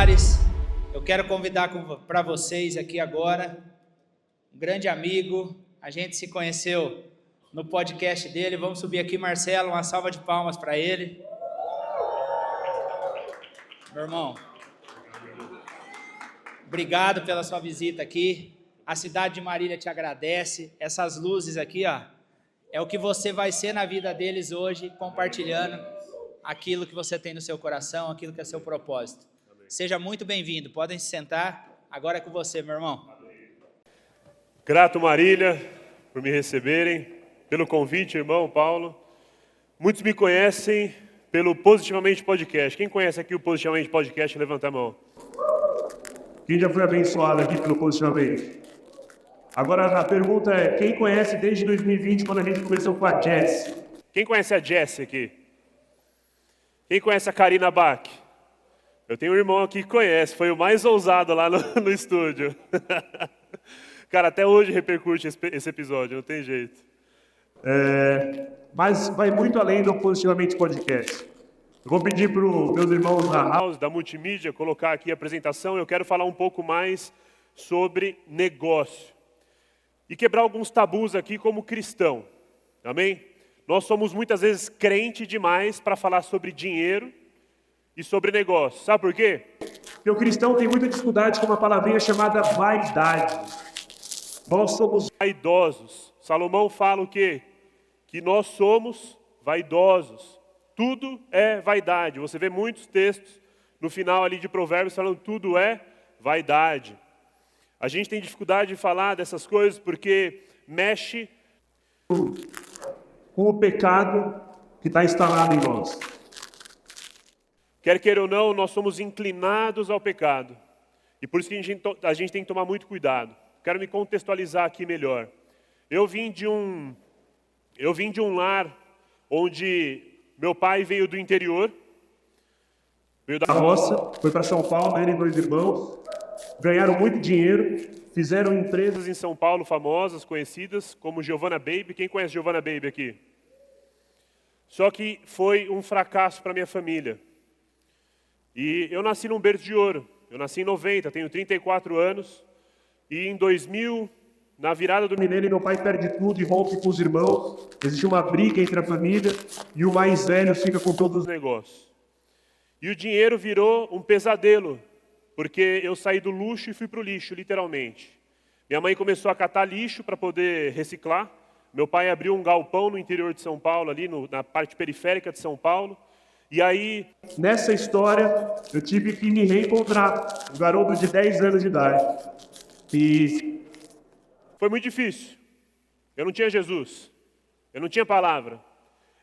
lugares. Eu quero convidar para vocês aqui agora um grande amigo. A gente se conheceu no podcast dele. Vamos subir aqui, Marcelo, uma salva de palmas para ele. Meu irmão, obrigado pela sua visita aqui. A cidade de Marília te agradece. Essas luzes aqui, ó, é o que você vai ser na vida deles hoje, compartilhando aquilo que você tem no seu coração, aquilo que é seu propósito. Seja muito bem-vindo. Podem se sentar. Agora é com você, meu irmão. Grato, Marília, por me receberem, pelo convite, irmão Paulo. Muitos me conhecem pelo Positivamente Podcast. Quem conhece aqui o Positivamente Podcast, levanta a mão. Quem já foi abençoado aqui pelo Positivamente? Agora a pergunta é, quem conhece desde 2020, quando a gente começou com a Jess? Quem conhece a Jess aqui? Quem conhece a Karina Bach? Eu tenho um irmão aqui que conhece, foi o mais ousado lá no estúdio. Cara, até hoje repercute esse episódio, não tem jeito. Mas vai muito além do Positivamente Podcast. Eu vou pedir para os meus irmãos da multimídia colocar aqui a apresentação. Eu quero falar um pouco mais sobre negócio. E quebrar alguns tabus aqui como cristão. Amém? Nós somos muitas vezes crente demais para falar sobre dinheiro e sobre negócio. Sabe por quê? Porque o cristão tem muita dificuldade com uma palavrinha chamada vaidade. Nós somos vaidosos. Salomão fala o quê? Que nós somos vaidosos. Tudo é vaidade. Você vê muitos textos no final ali de Provérbios falando tudo é vaidade. A gente tem dificuldade de falar dessas coisas porque mexe com o pecado que está instalado em nós. Quer queira ou não, nós somos inclinados ao pecado. E por isso que a gente tem que tomar muito cuidado. Quero me contextualizar aqui melhor. Eu vim de um lar onde meu pai veio do interior. Veio da roça, foi para São Paulo, ele e dois irmãos. Ganharam muito dinheiro, fizeram empresas em São Paulo famosas, conhecidas, como Giovanna Baby. Quem conhece Giovanna Baby aqui? Só que foi um fracasso para minha família. E eu nasci num berço de ouro. Eu nasci em 90, tenho 34 anos. E em 2000, na virada do milênio, meu pai perde tudo e rompe com os irmãos. Existe uma briga entre a família e o mais velho fica com todos os negócios. E o dinheiro virou um pesadelo, porque eu saí do luxo e fui para o lixo, literalmente. Minha mãe começou a catar lixo para poder reciclar. Meu pai abriu um galpão no interior de São Paulo, ali na parte periférica de São Paulo. E aí, nessa história, eu tive que me reencontrar, um garoto de 10 anos de idade. E foi muito difícil. Eu não tinha Jesus. Eu não tinha palavra.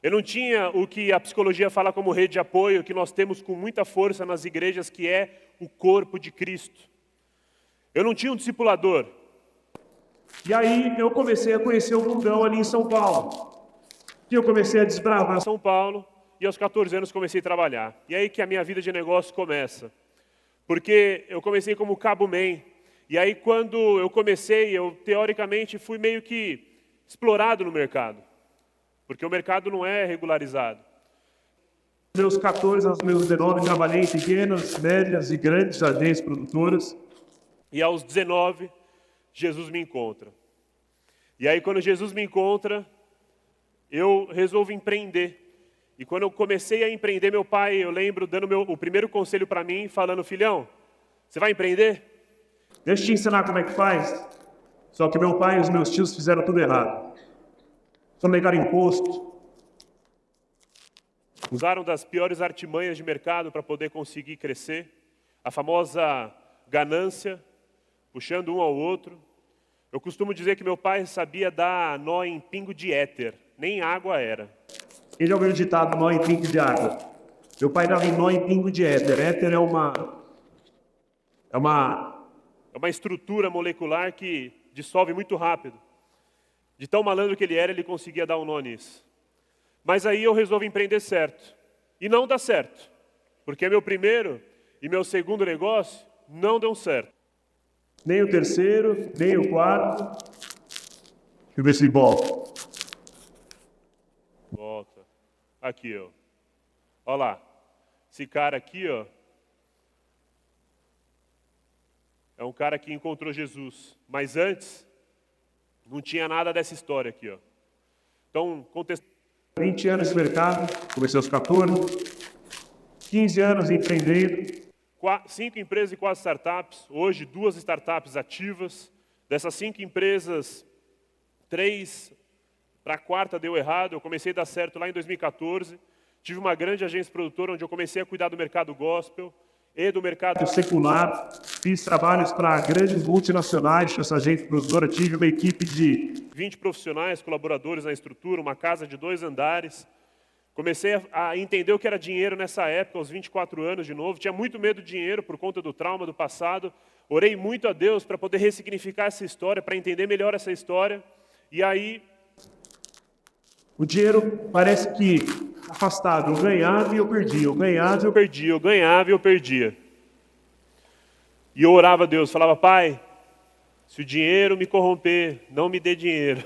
Eu não tinha o que a psicologia fala como rede de apoio, que nós temos com muita força nas igrejas, que é o corpo de Cristo. Eu não tinha um discipulador. E aí eu comecei a conhecer o mundão ali em São Paulo. E eu comecei a desbravar São Paulo. E aos 14 anos comecei a trabalhar. E aí que a minha vida de negócio começa. Porque eu comecei como cabo man. E aí quando eu comecei, eu teoricamente fui meio que explorado no mercado. Porque o mercado não é regularizado. Dos meus 14 aos meus 19, trabalhei em pequenas, médias e grandes agências produtoras. E aos 19, Jesus me encontra. E aí quando Jesus me encontra, eu resolvo empreender. E quando eu comecei a empreender, meu pai, eu lembro, dando o primeiro conselho para mim, falando, filhão, você vai empreender? Deixa eu te ensinar como é que faz. Só que meu pai e os meus tios fizeram tudo errado. Só negaram imposto. Usaram das piores artimanhas de mercado para poder conseguir crescer. A famosa ganância, puxando um ao outro. Eu costumo dizer que meu pai sabia dar nó em pingo de éter, nem água era. Quem já ouviu o ditado nó em pingo de água? Meu pai dava em nó em pingo de éter. Éter é uma estrutura molecular que dissolve muito rápido. De tão malandro que ele era, ele conseguia dar um nó nisso. Mas aí eu resolvi empreender certo. E não dá certo. Porque meu primeiro e meu segundo negócio não deu certo. Nem o terceiro, nem o quarto. Deixa eu ver se volta. Volta. Aqui, ó. Olha lá. Esse cara aqui, ó. é um cara que encontrou Jesus. Mas antes, não tinha nada dessa história aqui, ó. Então, 20 anos de mercado, comecei aos 14, 15 anos empreendendo. 5 empresas e 4 startups. Hoje, 2 startups ativas. Dessas 5 empresas, 3 para a 4ª deu errado. Eu comecei a dar certo lá em 2014. Tive uma grande agência produtora onde eu comecei a cuidar do mercado gospel e do mercado secular. Fiz trabalhos para grandes multinacionais com essa agência produtora. Tive uma equipe de 20 profissionais, colaboradores na estrutura, uma casa de 2 andares. Comecei a entender o que era dinheiro nessa época, aos 24 anos de novo. Tinha muito medo de dinheiro por conta do trauma do passado. Orei muito a Deus para poder ressignificar essa história, para entender melhor essa história. E aí, o dinheiro parece que afastado. Eu ganhava e eu perdia. Eu ganhava e eu perdia. eu ganhava e eu perdia. E eu orava a Deus, falava, Pai, se o dinheiro me corromper, não me dê dinheiro.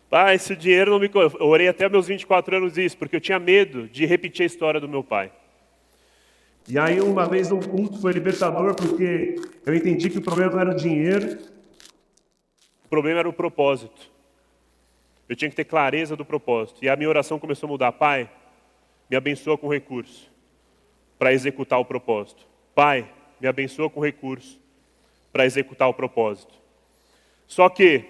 Pai, se o dinheiro não me corromper... Eu orei até meus 24 anos isso, porque eu tinha medo de repetir a história do meu pai. E aí, uma vez um culto foi libertador, porque eu entendi que o problema não era o dinheiro. O problema era o propósito. Eu tinha que ter clareza do propósito. E a minha oração começou a mudar. Pai, me abençoa com recurso para executar o propósito. Pai, me abençoa com recurso para executar o propósito. Só que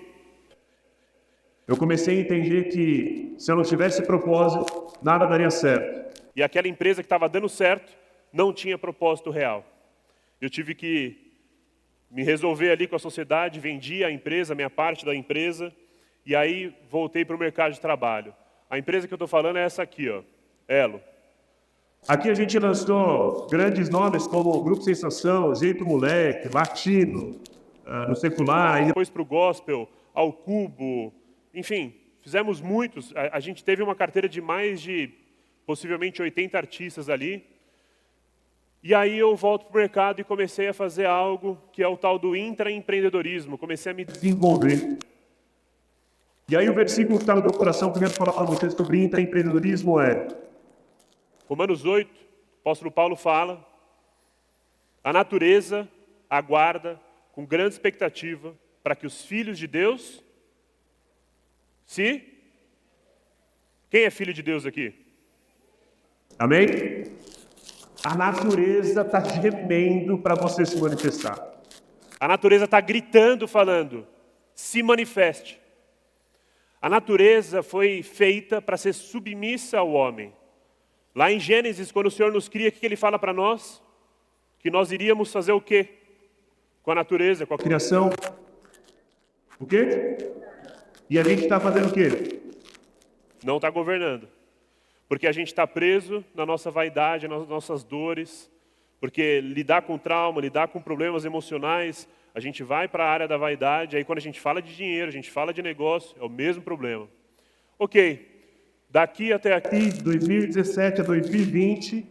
eu comecei a entender que se eu não tivesse propósito, nada daria certo. E aquela empresa que estava dando certo não tinha propósito real. Eu tive que me resolver ali com a sociedade, vendi a empresa, a minha parte da empresa, e aí voltei para o mercado de trabalho. A empresa que eu estou falando é essa aqui, ó, Elo. Aqui a gente lançou grandes nomes como Grupo Sensação, Jeito Moleque, Latino, no secular. E depois para o gospel, ao Cubo, enfim, fizemos muitos. A gente teve uma carteira de mais de, possivelmente, 80 artistas ali. E aí eu volto para o mercado e comecei a fazer algo que é o tal do intraempreendedorismo. Comecei a me desenvolver. E aí o versículo que está no meu coração, primeiro falar para vocês sobre intraempreendedorismo é... Romanos 8, o apóstolo Paulo fala, a natureza aguarda com grande expectativa para que os filhos de Deus Quem é filho de Deus aqui? Amém? A natureza está gemendo para você se manifestar. A natureza está gritando, falando, se manifeste. A natureza foi feita para ser submissa ao homem. Lá em Gênesis, quando o Senhor nos cria, o que Ele fala para nós? Que nós iríamos fazer o quê? Com a natureza, com a criação. O quê? E a gente está fazendo o quê? Não está governando. Porque a gente está preso na nossa vaidade, nas nossas dores. Porque lidar com trauma, lidar com problemas emocionais, a gente vai para a área da vaidade. Aí quando a gente fala de dinheiro, a gente fala de negócio, é o mesmo problema. Ok. Daqui até aqui, 2017 a 2020,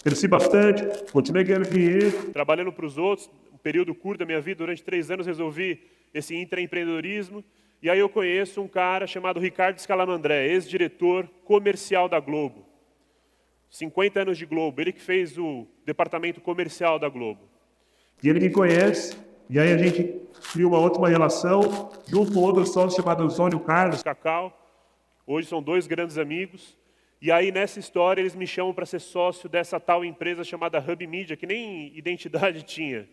cresci bastante, continuei ganhando dinheiro. Trabalhando para os outros, um período curto da minha vida, durante 3 anos resolvi esse intraempreendedorismo. E aí eu conheço um cara chamado Ricardo Scalamandré, ex-diretor comercial da Globo. 50 anos de Globo, ele que fez o departamento comercial da Globo. E ele me conhece, e aí a gente criou uma ótima relação, junto com outro sócio chamado Antônio Carlos. Cacau. Hoje são 2 grandes amigos. E aí, nessa história, eles me chamam para ser sócio dessa tal empresa chamada Hub Media, que nem identidade tinha.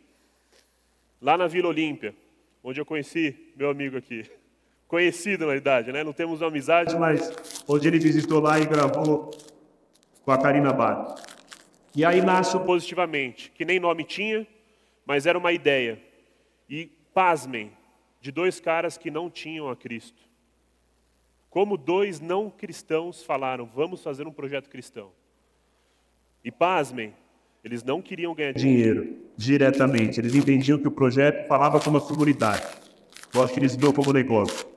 Lá na Vila Olímpia, onde eu conheci meu amigo aqui. Conhecido, na verdade, né? Não temos uma amizade. Mas onde ele visitou lá e gravou com a Karina Bach. E aí nasce Positivamente, que nem nome tinha, mas era uma ideia. E, pasmem, de 2 caras que não tinham a Cristo. Como 2 não cristãos falaram, vamos fazer um projeto cristão. E pasmem, eles não queriam ganhar dinheiro diretamente. Eles entendiam que o projeto falava como uma comunidade. Eu acho que eles viam como negócio.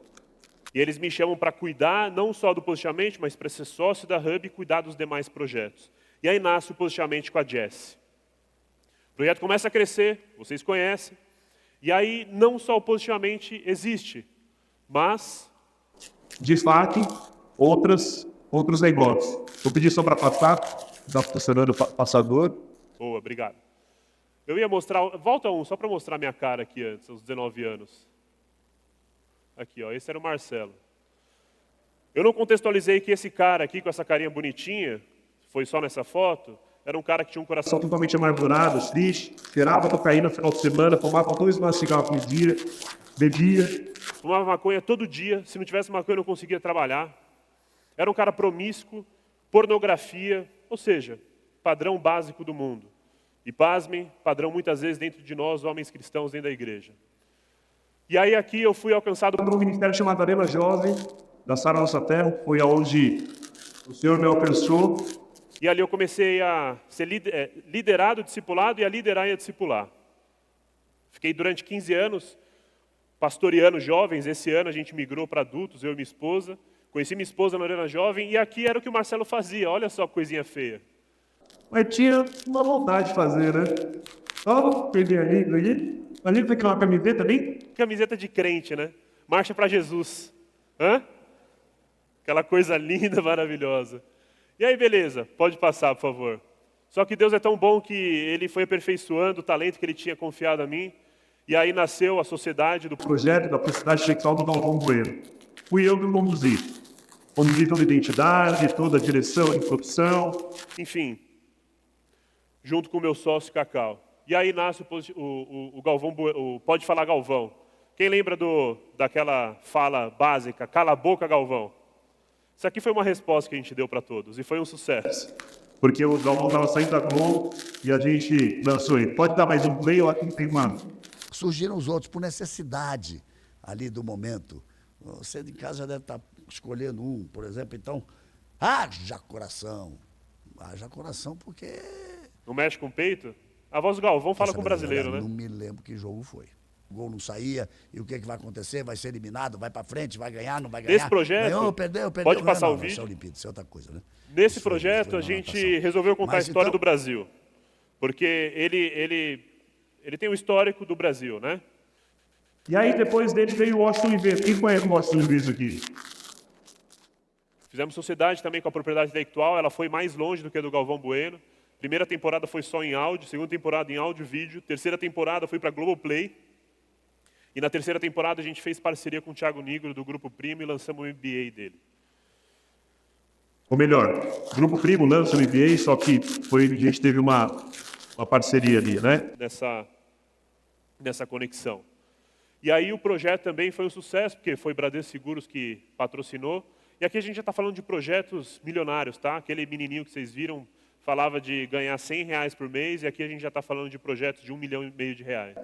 E eles me chamam para cuidar não só do Positivamente, mas para ser sócio da Hub e cuidar dos demais projetos. E aí nasce o Positivamente com a Jess. O projeto começa a crescer, vocês conhecem. E aí não só o Positivamente existe, mas destaque outros negócios. Vou pedir só para passar, está funcionando o passador. Boa, obrigado. Eu ia mostrar, volta um, só para mostrar minha cara aqui antes, aos 19 anos. Aqui, ó, esse era o Marcelo. Eu não contextualizei que esse cara aqui, com essa carinha bonitinha, foi só nessa foto, era um cara que tinha um coração Totalmente amargurado, triste, cheirava cocaína no final de semana, fumava 2 maços de cigarro por dia, bebia. Fumava maconha todo dia, se não tivesse maconha eu não conseguia trabalhar. Era um cara promíscuo, pornografia, ou seja, padrão básico do mundo. E pasmem, padrão muitas vezes dentro de nós, homens cristãos dentro da igreja. E aí aqui eu fui alcançado por um ministério chamado Arena Jovem, da Sara Nossa Terra, foi aonde o Senhor me alcançou. E ali eu comecei a ser liderado, discipulado e a liderar e a discipular. Fiquei durante 15 anos pastoreando jovens. Esse ano a gente migrou para adultos, eu e minha esposa. Conheci minha esposa na Arena Jovem e aqui era o que o Marcelo fazia. Olha só que coisinha feia. Mas tinha uma vontade de fazer, né? Ó, perdi a língua aí. A língua tem uma camiseta ali? Camiseta de crente, né? Marcha para Jesus. Hã? Aquela coisa linda, maravilhosa. E aí, beleza, pode passar, por favor. Só que Deus é tão bom que Ele foi aperfeiçoando o talento que Ele tinha confiado a mim. E aí nasceu a sociedade do projeto da Publicidade Sexual do Galvão Bueno. Fui eu que conduzi. Conduzi toda a identidade, toda a direção de produção. Enfim, junto com o meu sócio Cacau. E aí nasce o Galvão, o Pode Falar Galvão. Quem lembra daquela fala básica, cala a boca Galvão? Isso aqui foi uma resposta que a gente deu para todos e foi um sucesso. Porque o Galvão estava saindo da Globo e a gente lançou ele. Pode dar mais um play ou aqui tem uma... Surgiram os outros por necessidade ali do momento. Você de casa já deve estar escolhendo um, por exemplo. Então, haja coração. Haja coração porque... Não mexe com o peito? A voz do Galvão fala com o brasileiro, né? Não me lembro que jogo foi. O gol não saía, e o que vai acontecer? Vai ser eliminado, vai para frente, vai ganhar, não vai ganhar. Nesse projeto, ganhou, perdeu. Pode passar o vídeo. Isso é Olimpíada, isso é outra coisa, né? Nesse projeto, a gente resolveu contar a história do Brasil. Porque ele tem um histórico do Brasil, né? E aí, depois dele, veio o Washington Luiz. Quem conhece o Washington Luiz aqui? Fizemos sociedade também com a propriedade intelectual, ela foi mais longe do que a do Galvão Bueno. Primeira temporada foi só em áudio, segunda temporada em áudio e vídeo, terceira temporada foi para Globoplay. E na terceira temporada a gente fez parceria com o Thiago Nigro, do Grupo Primo, e lançamos o MBA dele. Ou melhor, o Grupo Primo lança o MBA, só que a gente teve uma parceria ali, né? Nessa conexão. E aí o projeto também foi um sucesso, porque foi Bradesco Seguros que patrocinou. E aqui a gente já está falando de projetos milionários, tá? Aquele menininho que vocês viram falava de ganhar R$100 por mês, e aqui a gente já está falando de projetos de R$1,5 milhão de reais.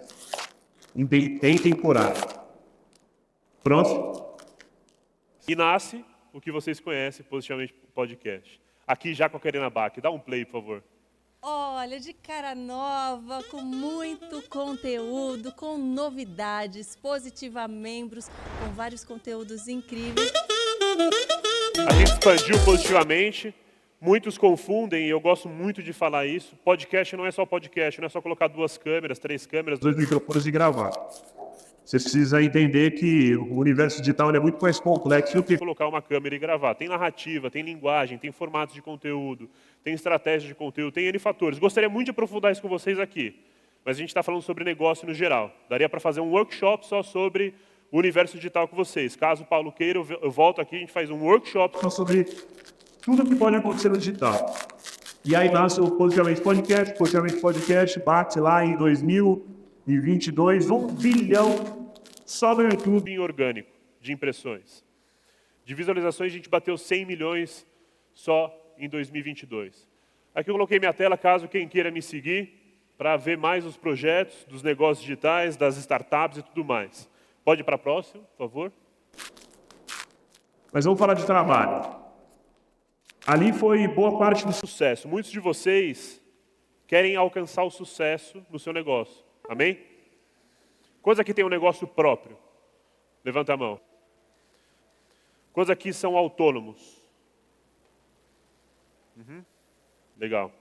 Tem temporada. Pronto? E nasce o que vocês conhecem, Positivamente Podcast. Aqui já com a Karina Bach. Dá um play, por favor. Olha, de cara nova, com muito conteúdo, com novidades, Positiva Membros, com vários conteúdos incríveis. A gente expandiu positivamente. Muitos confundem, e eu gosto muito de falar isso. Podcast não é só podcast, não é só colocar 2 câmeras, 3 câmeras, 2 microfones e gravar. Você precisa entender que o universo digital é muito mais complexo do que colocar uma câmera e gravar. Tem narrativa, tem linguagem, tem formatos de conteúdo, tem estratégia de conteúdo, tem N fatores. Gostaria muito de aprofundar isso com vocês aqui, mas a gente está falando sobre negócio no geral. Daria para fazer um workshop só sobre o universo digital com vocês. Caso o Paulo queira, eu volto aqui, a gente faz um workshop só sobre tudo que pode acontecer no digital. E aí nasce o Positivamente Podcast bate lá em 2022, 1 bilhão só no YouTube. Em orgânico, de impressões. De visualizações, a gente bateu 100 milhões só em 2022. Aqui eu coloquei minha tela, caso quem queira me seguir, para ver mais os projetos, dos negócios digitais, das startups e tudo mais. Pode ir para a próxima, por favor. Mas vamos falar de trabalho. Ali foi boa parte do sucesso. Muitos de vocês querem alcançar o sucesso no seu negócio. Amém? Quantos aqui tem um negócio próprio? Levanta a mão. Quantos aqui são autônomos? Legal.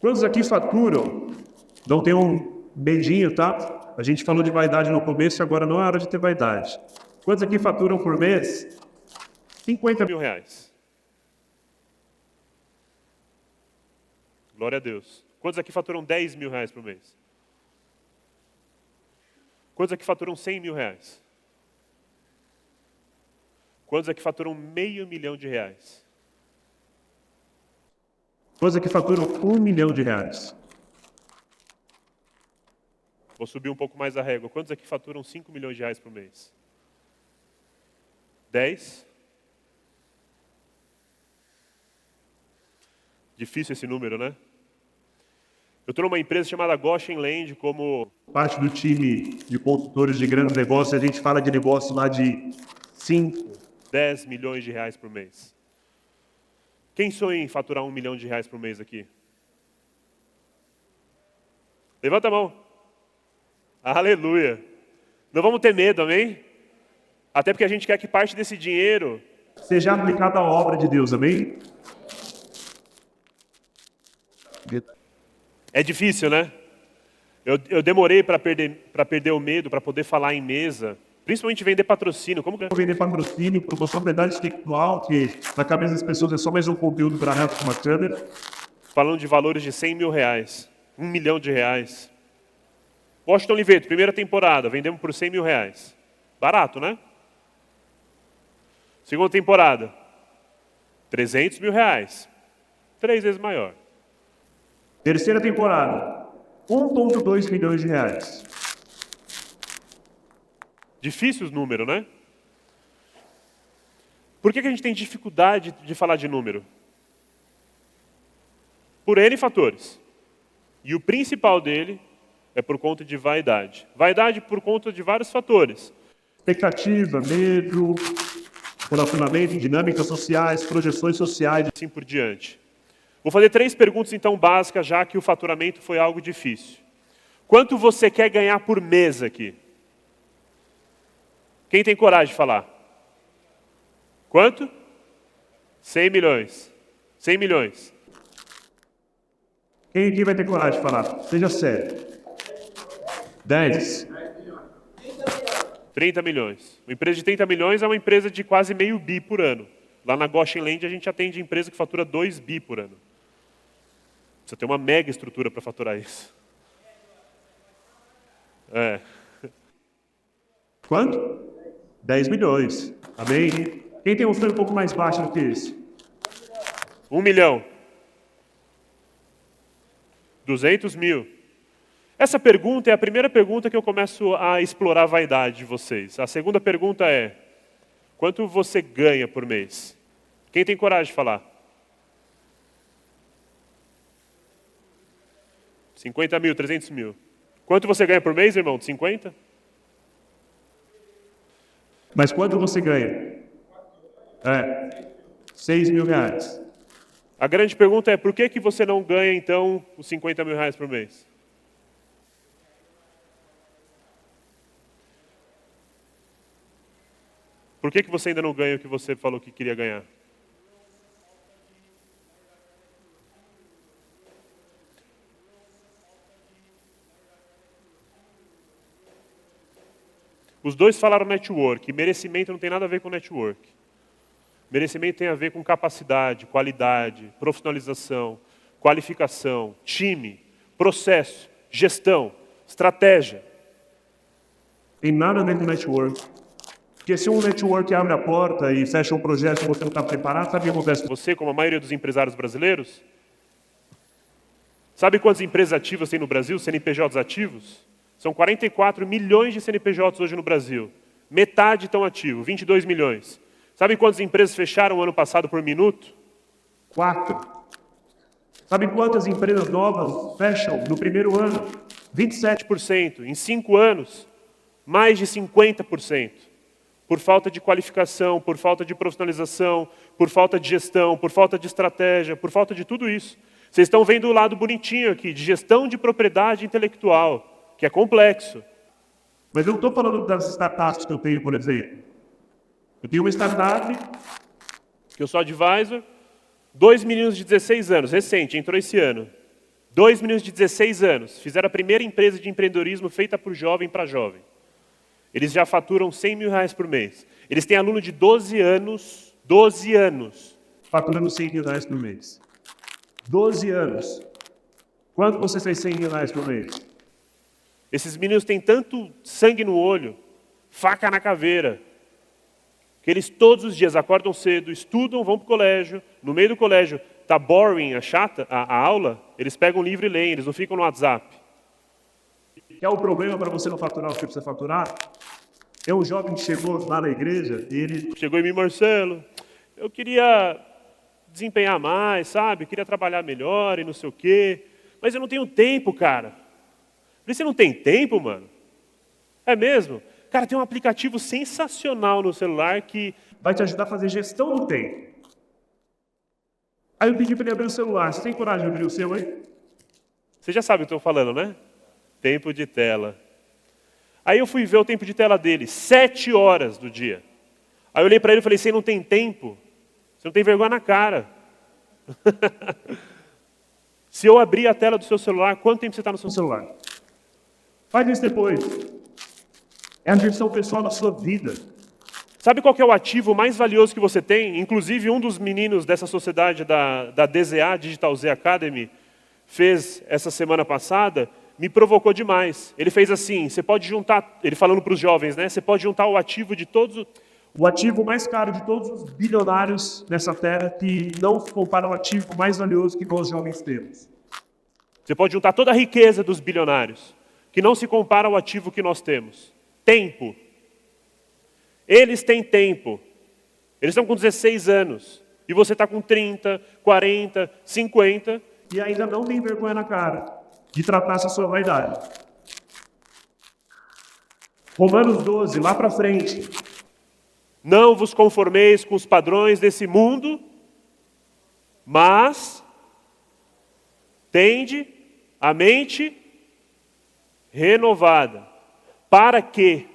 Quantos aqui faturam? Não tem um medinho, tá? A gente falou de vaidade no começo e agora não é hora de ter vaidade. Quantos aqui faturam por mês? 50 mil reais. Glória a Deus. Quantos aqui faturam 10 mil reais por mês? Quantos aqui faturam 100 mil reais? Quantos aqui faturam R$500 mil? Quantos aqui faturam R$1 milhão? Vou subir um pouco mais a régua. Quantos aqui faturam 5 milhões de reais por mês? 10? Difícil esse número, né? Eu estou numa empresa chamada Goshen Land como... Parte do time de consultores de grandes negócios, a gente fala de negócio lá de 5, 10 milhões de reais por mês. Quem sonha em faturar R$1 milhão por mês aqui? Levanta a mão. Aleluia. Não vamos ter medo, amém? Até porque a gente quer que parte desse dinheiro seja aplicado à obra de Deus, amém? É difícil, né? Eu demorei para perder o medo, para poder falar em mesa, principalmente vender patrocínio. Como que... Vender patrocínio, propriedade intelectual, que na cabeça das pessoas é só mais um conteúdo para reto com uma câmera. Falando de valores de 100 mil reais, R$1 milhão. Washington Oliveto, primeira temporada, vendemos por 100 mil reais. Barato, né? Segunda temporada, 300 mil reais. 3 vezes maior. Terceira temporada, 1,2 milhões de reais. Difícil os números, né? Por que a gente tem dificuldade de falar de número? Por N fatores. E o principal dele é por conta de vaidade. Vaidade por conta de vários fatores. Expectativa, medo, relacionamento, dinâmicas sociais, projeções sociais. Assim por diante. Vou fazer 3 perguntas, então, básicas, já que o faturamento foi algo difícil. Quanto você quer ganhar por mês aqui? Quem tem coragem de falar? Quanto? 100 milhões. 100 milhões. Quem aqui vai ter coragem de falar? Seja sério. 10. 30 milhões. Uma empresa de 30 milhões é uma empresa de quase meio bi por ano. Lá na Goshen Land a gente atende empresa que fatura 2 bi por ano. Precisa ter uma mega estrutura para faturar isso. É. Quanto? 10 milhões. Amém? Quem tem um sonho um pouco mais baixo do que esse? 1 milhão. 200 mil. Essa pergunta é a primeira pergunta que eu começo a explorar a vaidade de vocês. A segunda pergunta é: quanto você ganha por mês? Quem tem coragem de falar? 50 mil, 300 mil. Quanto você ganha por mês, irmão? De 50? Mas quanto você ganha? 6 mil reais. A grande pergunta é: por que você não ganha, então, os 50 mil reais por mês? Por que você ainda não ganha o que você falou que queria ganhar? Os dois falaram network. Merecimento não tem nada a ver com network. Merecimento tem a ver com capacidade, qualidade, profissionalização, qualificação, time, processo, gestão, estratégia. Tem nada a ver com network. Porque se um network abre a porta e fecha um projeto e você não está preparado, sabe o que acontece? Você, como a maioria dos empresários brasileiros, sabe quantas empresas ativas tem no Brasil, CNPJs ativos? São 44 milhões de CNPJs hoje no Brasil. Metade estão ativos, 22 milhões. Sabe quantas empresas fecharam o ano passado por minuto? 4. Sabe quantas empresas novas fecham no primeiro ano? 27%. Em 5 anos, mais de 50%. Por falta de qualificação, por falta de profissionalização, por falta de gestão, por falta de estratégia, por falta de tudo isso. Vocês estão vendo o lado bonitinho aqui, de gestão de propriedade intelectual, que é complexo. Mas eu não estou falando das startups que eu tenho, por exemplo. Eu tenho uma startup, que eu sou advisor, 2 meninos de 16 anos, recente, entrou esse ano. 2 meninos de 16 anos, fizeram a primeira empresa de empreendedorismo feita por jovem para jovem. Eles já faturam 100 mil reais por mês. Eles têm aluno de 12 anos, faturando 100 mil reais por mês. 12 anos. Quanto você fez 100 mil reais por mês? Esses meninos têm tanto sangue no olho, faca na caveira, que eles todos os dias acordam cedo, estudam, vão para o colégio, no meio do colégio está boring, chata a aula, eles pegam um livro e leem, eles não ficam no WhatsApp. Que é o problema para você não faturar o que você precisa faturar? É um jovem que chegou lá na igreja e ele... Chegou em mim, Marcelo, eu queria desempenhar mais, sabe? Eu queria trabalhar melhor e não sei o quê, mas eu não tenho tempo, cara. Eu falei, você não tem tempo, mano? É mesmo? Cara, tem um aplicativo sensacional no celular que vai te ajudar a fazer gestão do tempo. Aí eu pedi para ele abrir o celular. Você tem coragem de abrir o seu aí? você já sabe o que eu estou falando, né? Tempo de tela. Aí eu fui ver o tempo de tela dele, 7 horas do dia. Aí eu olhei para ele e falei, você não tem tempo? Você não tem vergonha na cara. Se eu abrir a tela do seu celular, quanto tempo você está no seu celular? Faz isso depois. É a gestão pessoal da sua vida. Sabe qual que é o ativo mais valioso que você tem? Inclusive, um dos meninos dessa sociedade da DZA, Digital Z Academy, fez essa semana passada, me provocou demais. Ele fez assim, você pode juntar, ele falando para os jovens, né? Você pode juntar o ativo de todos... O ativo mais caro de todos os bilionários nessa terra, que não se compara ao ativo mais valioso que nós jovens temos. Você pode juntar toda a riqueza dos bilionários, que não se compara ao ativo que nós temos. Tempo. Eles têm tempo. Eles estão com 16 anos. E você está com 30, 40, 50. E ainda não tem vergonha na cara de tratar essa sua vaidade. Romanos 12, lá para frente. Não vos conformeis com os padrões desse mundo, mas tende a mente renovada. Para que?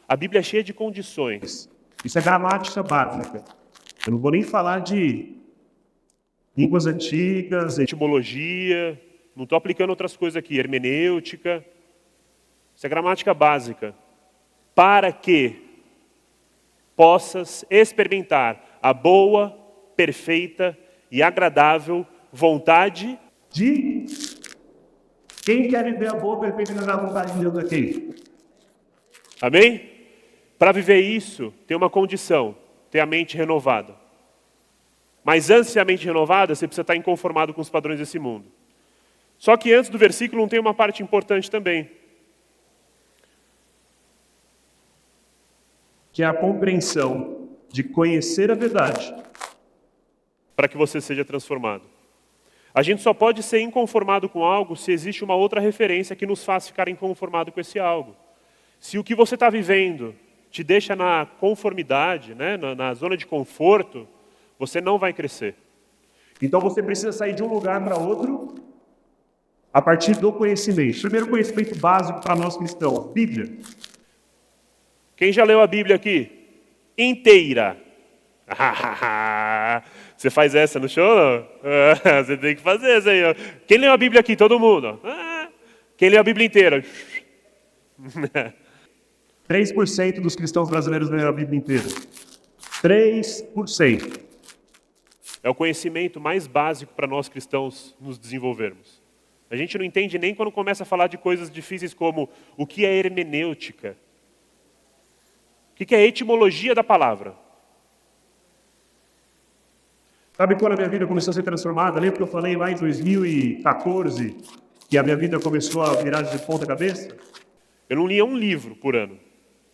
A Bíblia é cheia de condições. Isso é gramática básica. Eu não vou nem falar de línguas antigas, Etimologia, não estou aplicando outras coisas aqui, hermenêutica. Isso é gramática básica. Para que possas experimentar a boa, perfeita e agradável vontade de... Quem quer viver a boa, perfeita e agradável vontade de Deus aqui? Amém? Para viver isso, tem uma condição, ter a mente renovada. Mas antes de ter a mente renovada, você precisa estar inconformado com os padrões desse mundo. Só que antes do versículo não tem uma parte importante também. Que é a compreensão de conhecer a verdade. Para que você seja transformado. A gente só pode ser inconformado com algo se existe uma outra referência que nos faz ficar inconformado com esse algo. Se o que você está vivendo te deixa na conformidade, né, na zona de conforto, você não vai crescer. Então você precisa sair de um lugar para outro a partir do conhecimento. Primeiro conhecimento básico para nós cristãos, Bíblia. Quem já leu a Bíblia aqui? Inteira. Você faz essa no show, não? Você tem que fazer essa aí. Ó. Quem leu a Bíblia aqui? Todo mundo. Quem leu a Bíblia inteira? 3% dos cristãos brasileiros leram a Bíblia inteira. 3%. É o conhecimento mais básico para nós cristãos nos desenvolvermos. A gente não entende nem quando começa a falar de coisas difíceis como o que é hermenêutica. O que é a etimologia da palavra? Sabe quando a minha vida começou a ser transformada? Lembra que eu falei lá em 2014 que a minha vida começou a virar de ponta cabeça? Eu não lia um livro por ano.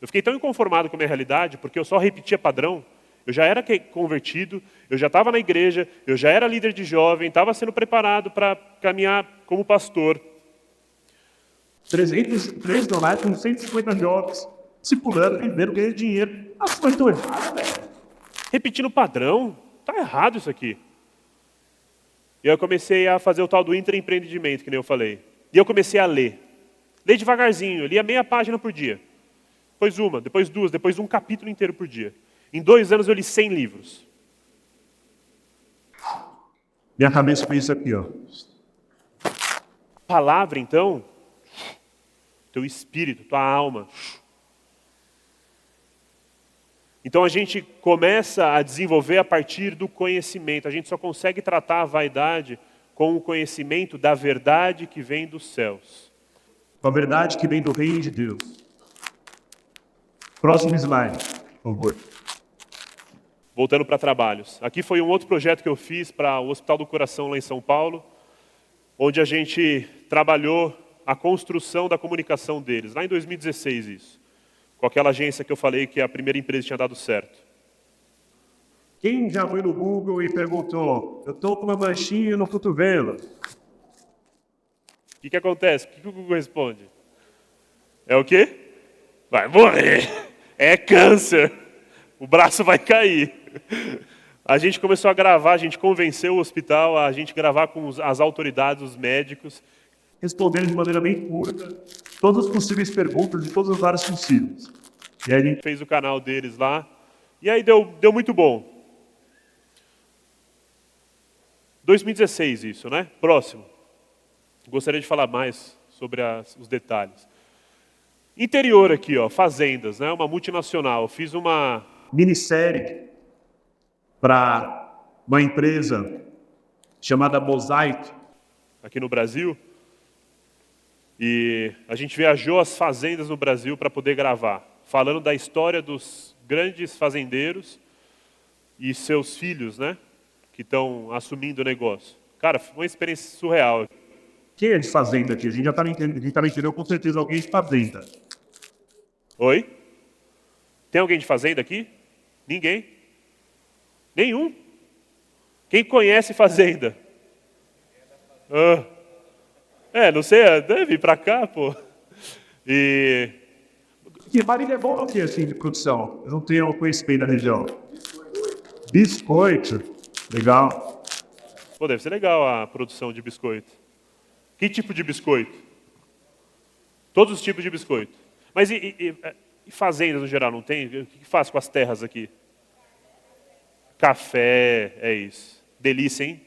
Eu fiquei tão inconformado com a minha realidade, porque eu só repetia padrão. Eu já era convertido, eu já estava na igreja, eu já era líder de jovem, estava sendo preparado para caminhar como pastor. 3 dólares com 150 jovens, discipulando, vivendo, ganhando dinheiro. As coisas estão erradas, velho. Repetindo padrão, tá errado isso aqui. E eu comecei a fazer o tal do intraempreendimento, que nem eu falei. E eu comecei a ler. Ler devagarzinho, eu lia meia página por dia. Depois uma, depois duas, depois um capítulo inteiro por dia. Em 2 anos eu li 100 livros. Minha cabeça fez isso aqui, ó. Palavra, então, teu espírito, tua alma. Então a gente começa a desenvolver a partir do conhecimento. A gente só consegue tratar a vaidade com o conhecimento da verdade que vem dos céus. Com a verdade que vem do reino de Deus. Próximo slide, por favor. Voltando para trabalhos. Aqui foi um outro projeto que eu fiz para o Hospital do Coração lá em São Paulo, onde a gente trabalhou a construção da comunicação deles, lá em 2016 isso, com aquela agência que eu falei que a primeira empresa tinha dado certo. Quem já foi no Google e perguntou, eu estou com uma manchinha no cotovelo? O que acontece? O que o Google responde? É o quê? Vai morrer. É câncer. O braço vai cair. A gente começou a gravar, a gente convenceu o hospital a gente gravar com as autoridades, os médicos. Respondendo de maneira bem curta todas as possíveis perguntas de todas as áreas possíveis. E aí a gente Fez o canal deles lá. E aí deu muito bom. 2016 isso, né? Próximo. Gostaria de falar mais sobre os detalhes. Interior aqui, ó, fazendas, né? Uma multinacional. Eu fiz uma minissérie para uma empresa chamada Mosaic. aqui no Brasil. E a gente viajou as fazendas no Brasil para poder gravar, falando da história dos grandes fazendeiros e seus filhos, né? Que estão assumindo o negócio. Cara, foi uma experiência surreal. Quem é de fazenda aqui? A gente já está no interior, com certeza alguém de fazenda. Oi? Tem alguém de fazenda aqui? Ninguém? Nenhum? Quem conhece fazenda? Não sei, deve ir pra cá, pô. E Marília é bom o que, assim, de produção? Eu não tenho conhecimento da região. Biscoito. Legal. pô, deve ser legal a produção de biscoito. Que tipo de biscoito? Todos os tipos de biscoito. Mas e fazendas no geral, não tem? O que faz com as terras aqui? Café, é isso. Delícia, hein?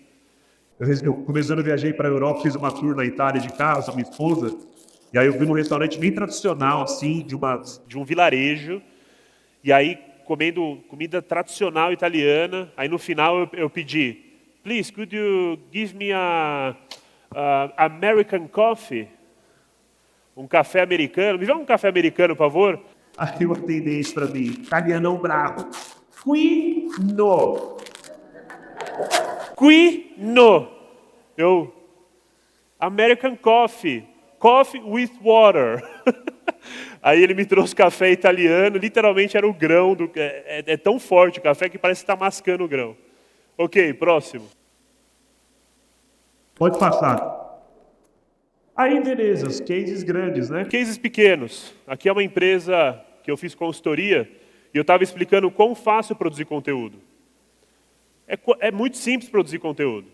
Eu começando, viajei para a Europa, fiz uma tour na Itália de carro com a minha esposa. E aí eu vi num restaurante bem tradicional, assim, De um vilarejo. E aí, comendo comida tradicional italiana. Aí no final eu pedi, please, could you give me a American coffee? Um café americano. Me dá um café americano, por favor. Aí o atendente para mim, italianão bravo. Qui no. Qui no. Eu, American coffee. Coffee with water. Aí ele me trouxe café italiano, literalmente era o grão. É tão forte o café que parece que está mascando o grão. Ok, próximo. Pode passar. Aí, beleza, os cases grandes, né? Cases pequenos. Aqui é uma empresa que eu fiz consultoria e eu estava explicando quão fácil produzir conteúdo. É muito simples produzir conteúdo.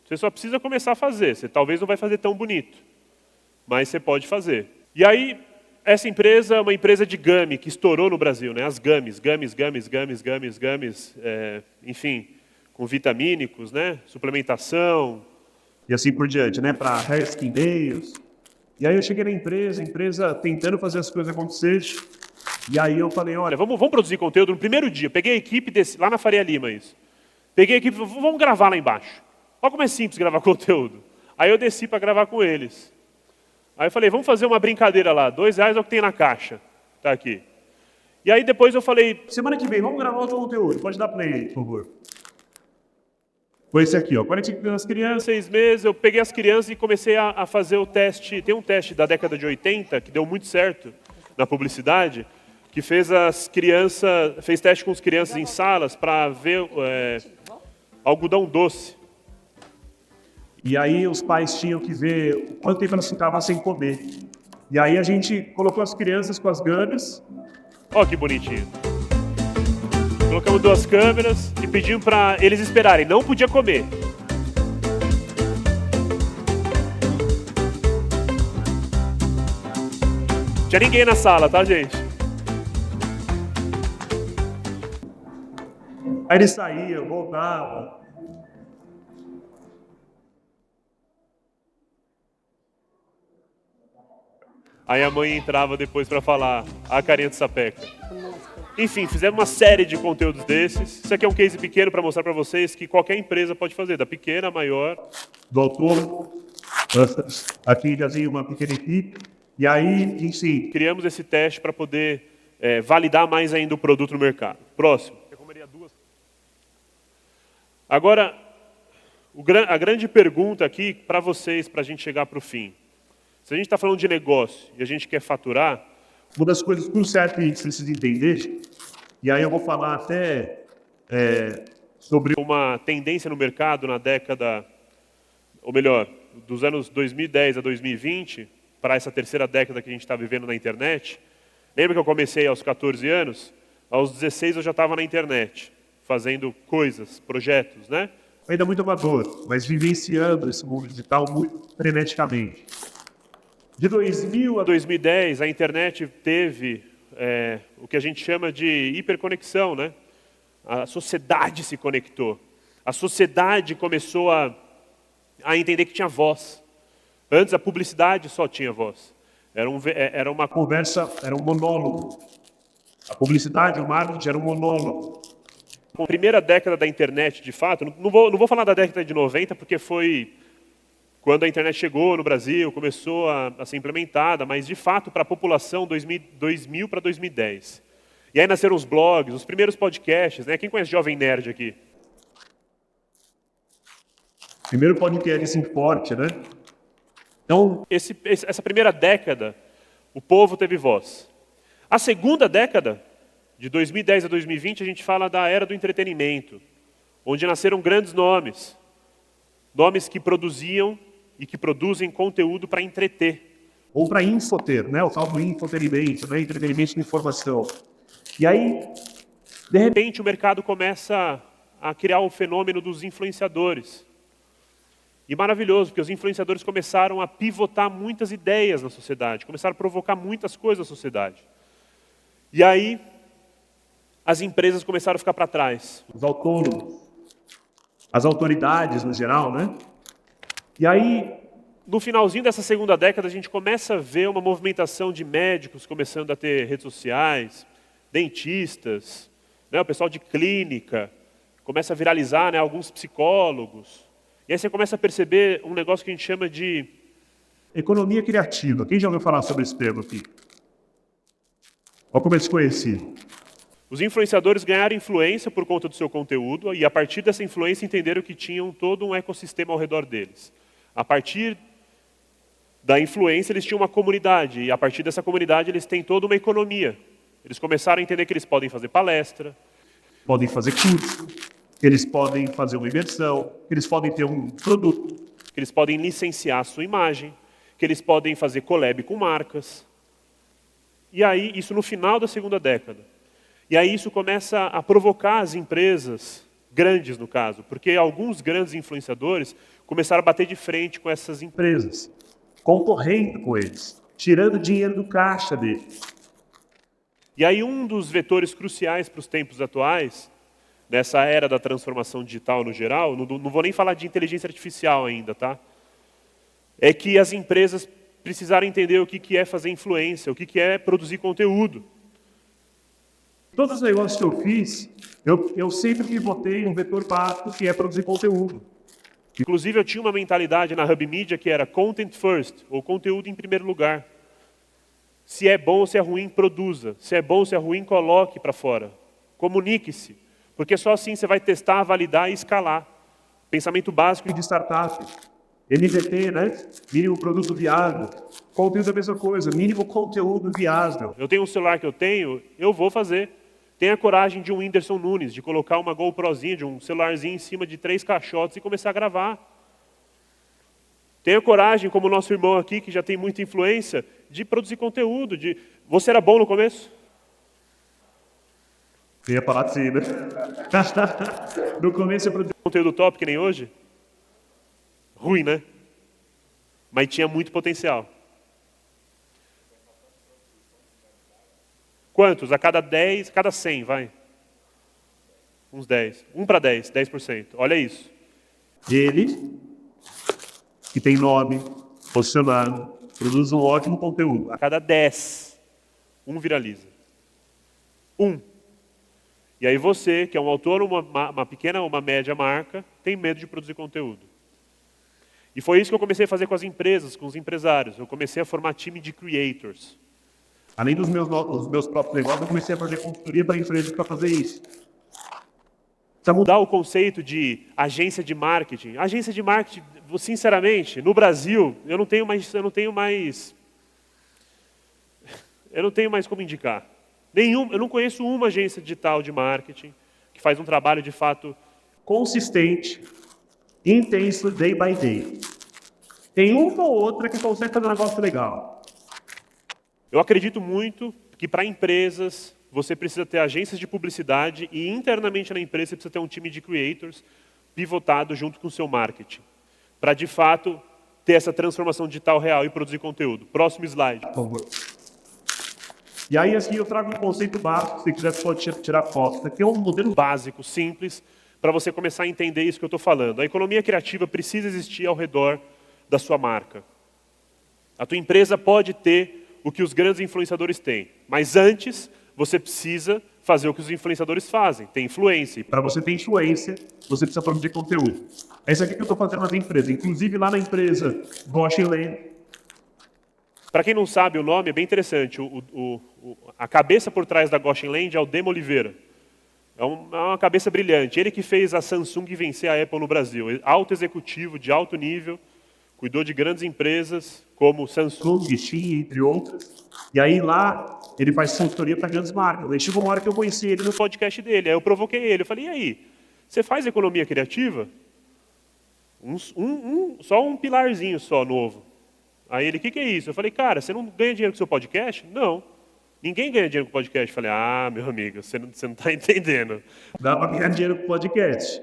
Você só precisa começar a fazer. Você talvez não vai fazer tão bonito, mas você pode fazer. E aí, essa empresa é uma empresa de gummy que estourou no Brasil, né? As gummies, enfim, com vitamínicos, né? Suplementação. E assim por diante, né? Para hair skin nails. E aí eu cheguei na empresa tentando fazer as coisas acontecerem. E aí eu falei, olha, Vamos produzir conteúdo no primeiro dia. Peguei a equipe, lá na Faria Lima, isso. Peguei a equipe, vamos gravar lá embaixo. Olha como é simples gravar conteúdo. Aí eu desci para gravar com eles. Aí eu falei, vamos fazer uma brincadeira lá. R$2 é o que tem na caixa. Tá aqui. E aí depois eu falei, semana que vem, vamos gravar outro conteúdo. Pode dar play aí, por favor. Foi esse aqui, ó. 45 as crianças. 6 meses, eu peguei as crianças e comecei a fazer o teste. Tem um teste da década de 80 que deu muito certo na publicidade, que fez teste com as crianças em salas para ver algodão doce. E aí os pais tinham que ver quanto tempo elas ficavam sem comer. E aí a gente colocou as crianças com as gummies. Olha que bonitinho. Colocamos 2 câmeras e pedimos para eles esperarem. Não podia comer. Tinha ninguém na sala, tá, gente? Aí eles saíam, voltavam. Aí a mãe entrava depois para falar a carinha de sapeca. Enfim, fizemos uma série de conteúdos desses. Isso aqui é um case pequeno para mostrar para vocês que qualquer empresa pode fazer, da pequena a maior. do autônomo. Aqui já tem uma pequena equipe. E aí, enfim, Criamos esse teste para poder validar mais ainda o produto no mercado. Próximo. Eu comeria duas. Agora, a grande pergunta aqui para vocês, para a gente chegar para o fim. Se a gente está falando de negócio e a gente quer faturar, uma das coisas por certo que a gente precisa entender, e aí eu vou falar até sobre uma tendência no mercado na década, ou melhor, dos anos 2010 a 2020, para essa terceira década que a gente está vivendo na internet. Lembra que eu comecei aos 14 anos? Aos 16 eu já estava na internet, fazendo coisas, projetos, né? ainda muito amador, mas vivenciando esse mundo digital muito freneticamente. De 2000 a 2010, a internet teve o que a gente chama de hiperconexão, né? A sociedade se conectou. A sociedade começou a entender que tinha voz. Antes, a publicidade só tinha voz. Era uma conversa, era um monólogo. A publicidade, o marketing era um monólogo. A primeira década da internet, de fato, não vou falar da década de 90, porque foi quando a internet chegou no Brasil, começou a ser implementada, mas de fato para a população 2000 para 2010. E aí nasceram os blogs, os primeiros podcasts, né? Quem conhece Jovem Nerd aqui? Primeiro podcast assim forte, né? Então, essa primeira década, o povo teve voz. A segunda década, de 2010 a 2020, a gente fala da era do entretenimento, onde nasceram grandes nomes. Nomes que produziam e que produzem conteúdo para entreter. Ou para infoter, né? O tal do infotenimento, né? Entretenimento de informação. E aí, de repente, o mercado começa a criar o fenômeno dos influenciadores. E maravilhoso, porque os influenciadores começaram a pivotar muitas ideias na sociedade, começaram a provocar muitas coisas na sociedade. E aí, as empresas começaram a ficar para trás. Os autônomos, as autoridades no geral, né? E aí, no finalzinho dessa segunda década, a gente começa a ver uma movimentação de médicos começando a ter redes sociais, dentistas, né, o pessoal de clínica, começa a viralizar, né, alguns psicólogos. E aí você começa a perceber um negócio que a gente chama de economia criativa. Quem já ouviu falar sobre esse termo aqui? Olha como é desconhecido. Os influenciadores ganharam influência por conta do seu conteúdo e a partir dessa influência entenderam que tinham todo um ecossistema ao redor deles. A partir da influência eles tinham uma comunidade e a partir dessa comunidade eles têm toda uma economia. Eles começaram a entender que eles podem fazer palestra, podem fazer curso, que eles podem fazer uma imersão, que eles podem ter um produto, que eles podem licenciar a sua imagem, que eles podem fazer collab com marcas. E aí, isso no final da segunda década. E aí isso começa a provocar as empresas, grandes no caso, porque alguns grandes influenciadores começaram a bater de frente com essas empresas, concorrendo com eles, tirando dinheiro do caixa deles. E aí um dos vetores cruciais para os tempos atuais, nessa era da transformação digital no geral, não vou nem falar de inteligência artificial ainda, tá? É que as empresas precisaram entender o que é fazer influência, o que é produzir conteúdo. Todos os negócios que eu fiz, eu sempre me botei um vetor básico que é produzir conteúdo. Inclusive eu tinha uma mentalidade na Hub Media que era content first, ou conteúdo em primeiro lugar. Se é bom ou se é ruim, produza. Se é bom ou se é ruim, coloque para fora. Comunique-se. Porque só assim você vai testar, validar e escalar. Pensamento básico de startup. MVP, né? Mínimo produto viável. Conteúdo é a mesma coisa, mínimo conteúdo viável. Eu tenho um celular que eu vou fazer. Tenha a coragem de um Whindersson Nunes, de colocar uma GoProzinha, de um celularzinho em cima de 3 caixotes e começar a gravar. Tenha coragem, como o nosso irmão aqui, que já tem muita influência, de produzir conteúdo. Você era bom no começo? Ia falar assim, né? No começo eu produzi conteúdo top, que nem hoje? Ruim, né? Mas tinha muito potencial. Quantos? A cada 10, a cada 100, vai. Uns 10. 1 para 10, 10%. Olha isso. Ele, que tem nome, posicionado, produz um ótimo conteúdo. A cada 10, um viraliza. 1. E aí você, que é um autônomo, uma pequena ou uma média marca, tem medo de produzir conteúdo. E foi isso que eu comecei a fazer com as empresas, com os empresários. Eu comecei a formar time de creators. Além dos meus próprios negócios, eu comecei a fazer consultoria para empresas para fazer isso. Precisa mudar o conceito de agência de marketing. Agência de marketing, sinceramente, no Brasil, eu não tenho mais como indicar. Eu não conheço uma agência digital de marketing que faz um trabalho de fato consistente, intenso, day by day. Tem uma ou outra que consegue fazer um negócio legal. Eu acredito muito que para empresas você precisa ter agências de publicidade e internamente na empresa você precisa ter um time de creators pivotado junto com o seu marketing. Para de fato ter essa transformação digital real e produzir conteúdo. Próximo slide. Por favor. E aí, assim, eu trago um conceito básico, se quiser pode tirar foto. Isso aqui é um modelo Básico, simples, para você começar a entender isso que eu estou falando. A economia criativa precisa existir ao redor da sua marca. A tua empresa pode ter o que os grandes influenciadores têm, mas antes você precisa fazer o que os influenciadores fazem, ter influência. Para você ter influência, você precisa produzir conteúdo. É isso aqui que eu estou fazendo nas empresas. Inclusive, lá na empresa Gosh Lane. Para quem não sabe, o nome é bem interessante. A cabeça por trás da Goshen Land é o Demo Oliveira. É uma cabeça brilhante. Ele que fez a Samsung vencer a Apple no Brasil. Alto executivo, de alto nível, cuidou de grandes empresas como Samsung, Xing, entre outras. E aí lá, ele faz consultoria para grandes marcas. Aí chegou uma hora que eu conheci ele no podcast dele. Aí eu provoquei ele. Eu falei, e aí, você faz economia criativa? Só um pilarzinho só novo. Aí ele, o que é isso? Eu falei, cara, você não ganha dinheiro com o seu podcast? Não. Ninguém ganha dinheiro com podcast. Eu falei, meu amigo, você não está entendendo. Dá para ganhar dinheiro com o podcast.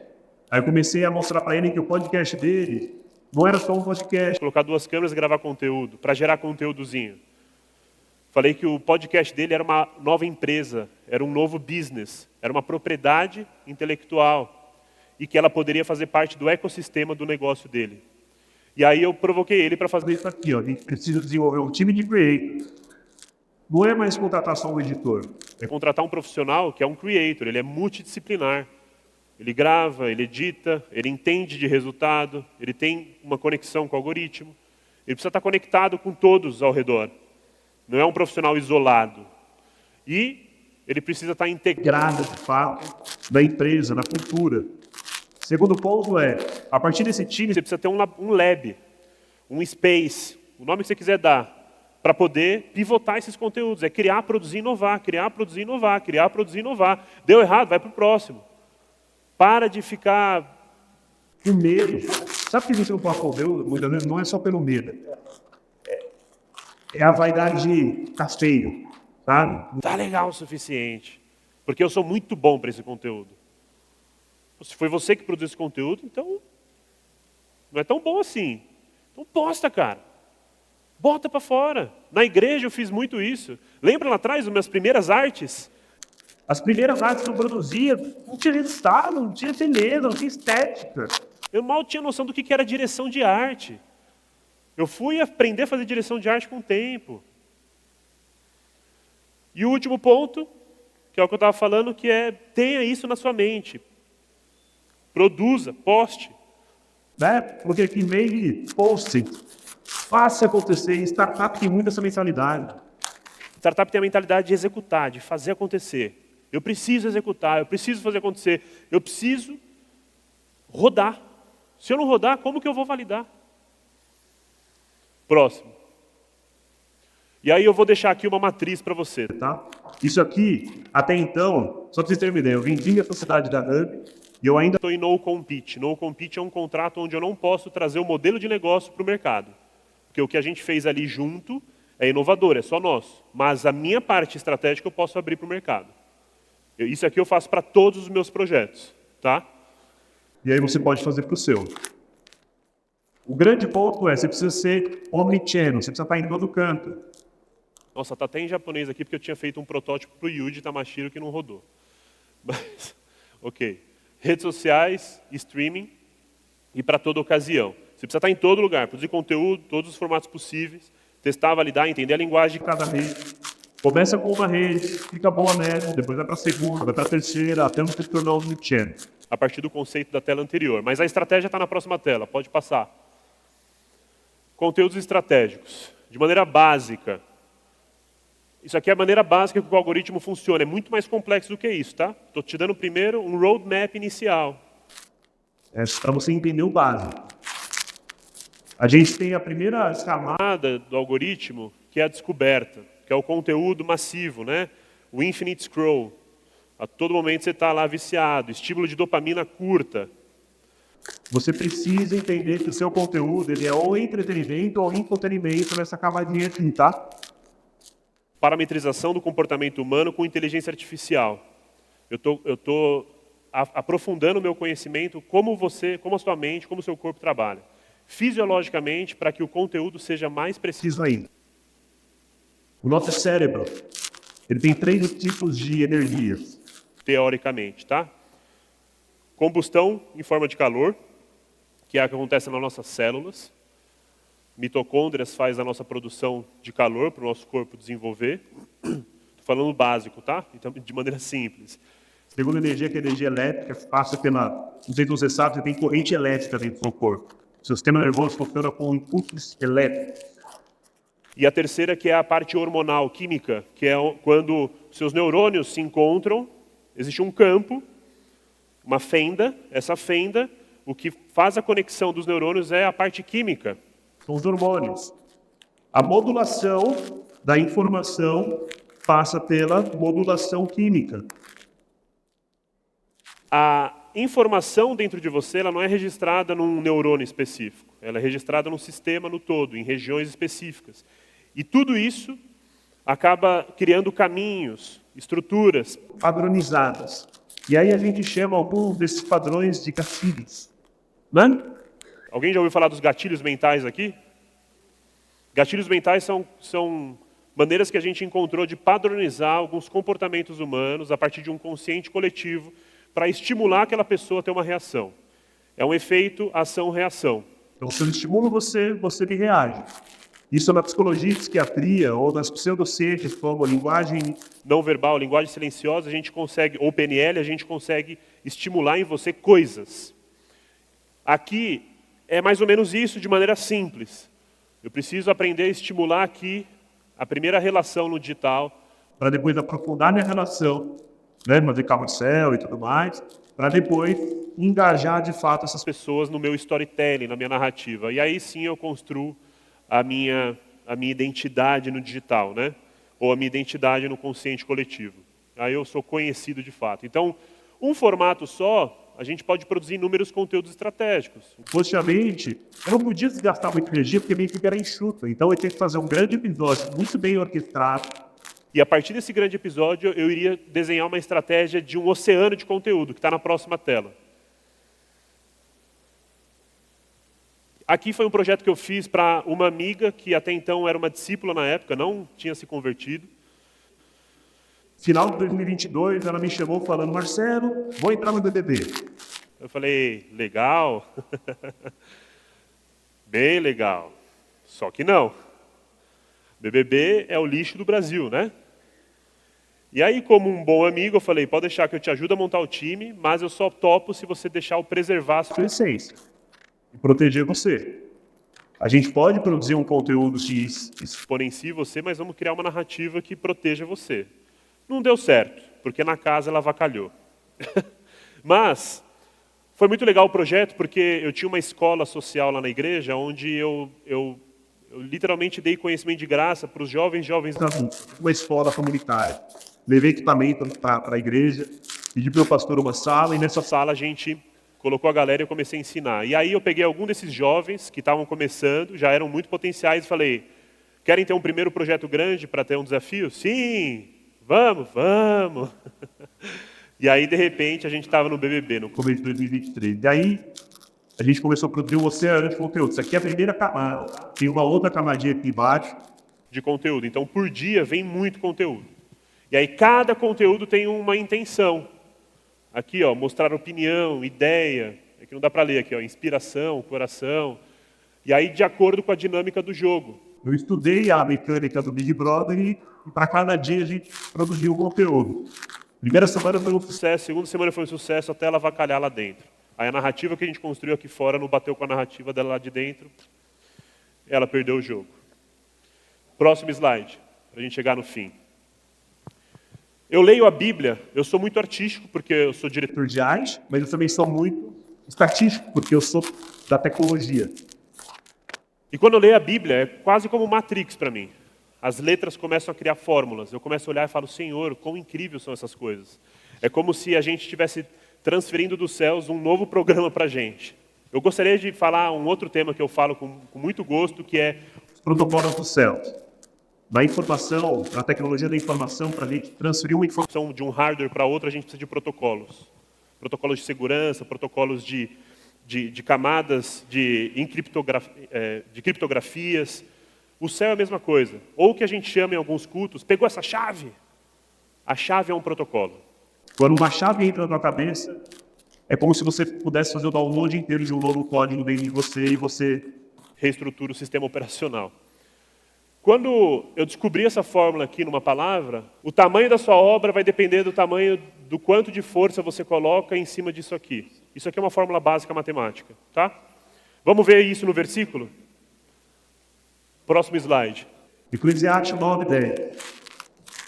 Aí eu comecei a mostrar para ele que o podcast dele não era só um podcast. Colocar 2 câmeras e gravar conteúdo, para gerar conteúdozinho. Falei que o podcast dele era uma nova empresa, era um novo business, era uma propriedade intelectual e que ela poderia fazer parte do ecossistema do negócio dele. E aí eu provoquei ele para fazer isso aqui. Ó. A gente precisa desenvolver um time de creator. Não é mais contratar só um editor. É contratar um profissional que é um creator, ele é multidisciplinar. Ele grava, ele edita, ele entende de resultado, ele tem uma conexão com o algoritmo. Ele precisa estar conectado com todos ao redor. Não é um profissional isolado. E ele precisa estar integrado, de fato, na empresa, na cultura. Segundo ponto é, a partir desse time, você precisa ter um lab, um space, o nome que você quiser dar, para poder pivotar esses conteúdos. É criar, produzir, inovar, criar, produzir, inovar, criar, produzir, inovar. Deu errado, vai para o próximo. Para de ficar com medo. Sabe por que você não pode fazer? Muitas vezes não é só pelo medo. É a vaidade de tá feio, sabe? Tá legal o suficiente. Porque eu sou muito bom para esse conteúdo. Se foi você que produziu esse conteúdo, então não é tão bom assim. Então posta, cara. Bota para fora. Na igreja eu fiz muito isso. Lembra lá atrás das minhas primeiras artes? As primeiras artes que eu produzia não tinha resultado, não tinha beleza, não tinha estética. Eu mal tinha noção do que era direção de arte. Eu fui aprender a fazer direção de arte com o tempo. E o último ponto, que é o que eu estava falando, que é tenha isso na sua mente. Produza, poste. Né? Porque aqui meio poste, faça acontecer. Startup tem muito essa mentalidade. Startup tem a mentalidade de executar, de fazer acontecer. Eu preciso executar, eu preciso fazer acontecer. Eu preciso rodar. Se eu não rodar, como que eu vou validar? Próximo. E aí eu vou deixar aqui uma matriz para você. Tá? Isso aqui, até então, só para vocês terem uma ideia, eu vendi a sociedade da Hub e eu ainda estou em no compete. No compete é um contrato onde eu não posso trazer o modelo de negócio para o mercado. Porque o que a gente fez ali junto é inovador, é só nosso. Mas a minha parte estratégica eu posso abrir para o mercado. Isso aqui eu faço para todos os meus projetos. Tá? E aí você pode fazer para o seu. O grande ponto é, você precisa ser omnichannel, você precisa estar em todo canto. Nossa, está até em japonês aqui, porque eu tinha feito um protótipo para o Yuji Tamashiro que não rodou. Mas, ok. Redes sociais, streaming e para toda ocasião. Você precisa estar em todo lugar, produzir conteúdo, todos os formatos possíveis, testar, validar, entender a linguagem de cada rede. Começa com uma rede, fica boa nessa, depois vai para a segunda, vai para a terceira, até você se tornar omnichannel. A partir do conceito da tela anterior. Mas a estratégia está na próxima tela, pode passar. Conteúdos estratégicos. De maneira básica. Isso aqui é a maneira básica que o algoritmo funciona. É muito mais complexo do que isso, tá? Estou te dando primeiro um roadmap inicial. Para você entender o básico. A gente tem a primeira Camada do algoritmo, que é a descoberta, que é o conteúdo massivo, né? O infinite scroll. A todo momento você está lá viciado, estímulo de dopamina curta. Você precisa entender que o seu conteúdo ele é ou entretenimento ou infotenimento nessa camadinha aqui, tá? Parametrização do comportamento humano com inteligência artificial. Eu tô aprofundando o meu conhecimento, como a sua mente, como o seu corpo trabalha. Fisiologicamente, para que o conteúdo seja mais preciso ainda. O nosso cérebro, ele tem 3 tipos de energia. Teoricamente, tá? Combustão em forma de calor, que é a que acontece nas nossas células. Mitocôndrias faz a nossa produção de calor para o nosso corpo desenvolver. Estou falando básico, tá? Então, de maneira simples. Segunda energia, que é a energia elétrica, passa pela... Não sei se você sabe, você tem corrente elétrica dentro do seu corpo. O seu sistema nervoso funciona com impulsos elétricos. E a terceira, que é a parte hormonal, química, que é quando seus neurônios se encontram, existe um campo, uma fenda, essa fenda, o que faz a conexão dos neurônios é a parte química. São os hormônios. A modulação da informação passa pela modulação química. A informação dentro de você ela não é registrada num neurônio específico. Ela é registrada num sistema no todo, em regiões específicas. E tudo isso acaba criando caminhos, estruturas Padronizadas. E aí a gente chama alguns desses padrões de gatilhos. Né? Alguém já ouviu falar dos gatilhos mentais aqui? Gatilhos mentais são maneiras que a gente encontrou de padronizar alguns comportamentos humanos a partir de um consciente coletivo para estimular aquela pessoa a ter uma reação. É um efeito ação-reação. Então, se eu estimulo você, você me reage. Isso na psicologia e psiquiatria, ou nas pseudociências, como linguagem não verbal, linguagem silenciosa, a gente consegue, ou PNL, a gente consegue estimular em você coisas. Aqui é mais ou menos isso de maneira simples. Eu preciso aprender a estimular aqui a primeira relação no digital. Para depois aprofundar minha relação, né, fazer carrossel e tudo mais, para depois engajar de fato essas pessoas no meu storytelling, na minha narrativa. E aí sim eu construo a minha identidade no digital, né? Ou a minha identidade no consciente coletivo. Aí eu sou conhecido de fato. Então, um formato só, a gente pode produzir inúmeros conteúdos estratégicos. Posteriormente, eu não podia desgastar muita energia porque minha equipe era enxuta. Então eu tinha que fazer um grande episódio, muito bem orquestrado. E a partir desse grande episódio, eu iria desenhar uma estratégia de um oceano de conteúdo, que está na próxima tela. Aqui foi um projeto que eu fiz para uma amiga que até então era uma discípula na época, não tinha se convertido. Final de 2022, ela me chamou falando, Marcelo, vou entrar no BBB. Eu falei, legal, bem legal, só que não. BBB é o lixo do Brasil, né? E aí, como um bom amigo, eu falei, pode deixar que eu te ajudo a montar o time, mas eu só topo se você deixar eu preservar a sua essência. E proteger você. A gente pode produzir um conteúdo que exponencie você, mas vamos criar uma narrativa que proteja você. Não deu certo, porque na casa ela avacalhou. Mas foi muito legal o projeto, porque eu tinha uma escola social lá na igreja, onde eu literalmente dei conhecimento de graça para os jovens uma escola comunitária. Levei equipamento para a igreja, pedi para o pastor uma sala, e nessa sala a gente colocou a galera e eu comecei a ensinar. E aí eu peguei algum desses jovens que estavam começando, já eram muito potenciais, e falei, querem ter um primeiro projeto grande para ter um desafio? Sim, vamos. E aí, de repente, a gente estava no BBB, no começo de 2023. Daí, a gente começou a produzir um oceano de conteúdo. Isso aqui é a primeira camada. Tem uma outra camadinha aqui embaixo. De conteúdo. Então, por dia, vem muito conteúdo. E aí, cada conteúdo tem uma intenção. Aqui, ó, mostrar opinião, ideia. É que não dá para ler aqui, ó, inspiração, coração. E aí, de acordo com a dinâmica do jogo. Eu estudei a mecânica do Big Brother e para cada dia a gente produziu o conteúdo. Primeira semana foi um sucesso, segunda semana foi um sucesso, até ela avacalhar lá dentro. Aí a narrativa que a gente construiu aqui fora não bateu com a narrativa dela lá de dentro. ela perdeu o jogo. Próximo slide, para a gente chegar no fim. Eu leio a Bíblia, eu sou muito artístico, porque eu sou diretor De arte, mas eu também sou muito estatístico, porque eu sou da tecnologia. E quando eu leio a Bíblia, é quase como Matrix para mim. As letras começam a criar fórmulas. Eu começo a olhar e falo, Senhor, quão incríveis são essas coisas. É como se a gente estivesse transferindo dos céus um novo programa para a gente. Eu gostaria de falar um outro tema que eu falo com muito gosto, que é Os protocolos do céu. Na informação, na tecnologia da informação, para a gente transferir uma informação de um hardware para outro, a gente precisa de protocolos. Protocolos de segurança, protocolos de camadas de criptografias. O céu é a mesma coisa. Ou o que a gente chama em alguns cultos, pegou essa chave. A chave é um protocolo. Quando uma chave entra na tua cabeça, é como se você pudesse fazer o download inteiro de um novo código dentro de você e você reestrutura o sistema operacional. Quando eu descobri essa fórmula aqui numa palavra, o tamanho da sua obra vai depender do tamanho do quanto de força você coloca em cima disso aqui. Isso aqui é uma fórmula básica matemática, tá? Vamos ver isso no versículo? Próximo slide. Eclesiastes 9:10.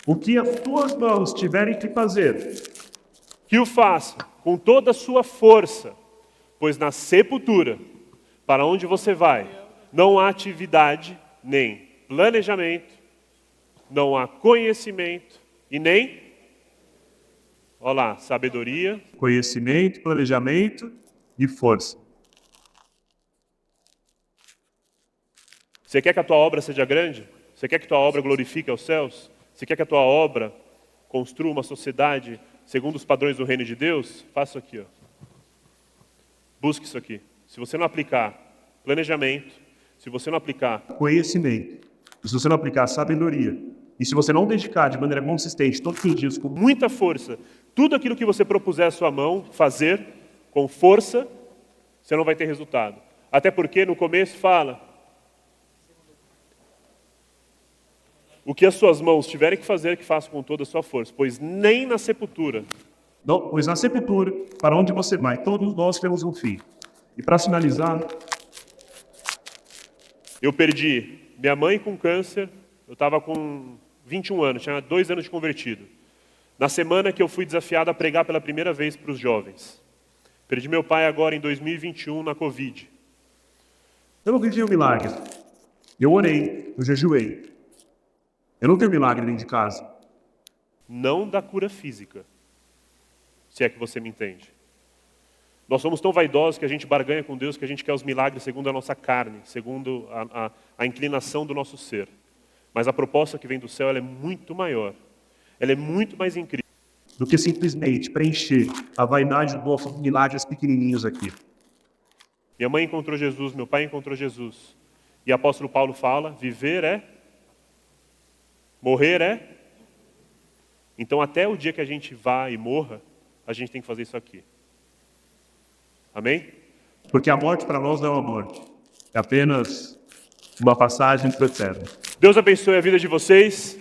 O que as tuas mãos tiverem que fazer, Que o faça com toda a sua força, pois na sepultura, para onde você vai, não há atividade, nem planejamento, não há conhecimento e nem, olha lá, sabedoria, conhecimento, planejamento e força. Você quer que a tua obra seja grande? Você quer que a tua obra glorifique aos céus? Você quer que a tua obra construa uma sociedade segundo os padrões do reino de Deus? Faça isso aqui, ó. Busque isso aqui. Se você não aplicar planejamento, se você não aplicar Conhecimento. Se você não aplicar sabedoria, e se você não dedicar de maneira consistente todos os dias com muita força, tudo aquilo que você propuser à sua mão fazer com força, você não vai ter resultado. Até porque no começo fala: o que as suas mãos tiverem que fazer, que faça com toda a sua força, pois nem na sepultura. Não, pois na sepultura, para onde você vai, todos nós temos um fim. E para finalizar, Eu perdi minha mãe com câncer, eu estava com 21 anos, tinha 2 anos de convertido. Na semana que eu fui desafiado a pregar pela primeira vez para os jovens. Perdi meu pai agora em 2021 na Covid. eu não pedi um milagre. Eu orei, eu jejuei. Eu não tenho milagre dentro de casa. Não da cura física, se é que você me entende. Nós somos tão vaidosos que a gente barganha com Deus que a gente quer os milagres segundo a nossa carne, segundo a inclinação do nosso ser. Mas a proposta que vem do céu ela é muito maior. Ela é muito mais incrível Do que simplesmente preencher a vaidade dos nossos milagres pequenininhos aqui. Minha mãe encontrou Jesus, meu pai encontrou Jesus. E o apóstolo Paulo fala, viver é, morrer é. Então até o dia que a gente vá e morra, a gente tem que fazer isso aqui. Amém? Porque a morte para nós não é uma morte. É apenas uma passagem para o eterno. Deus abençoe a vida de vocês.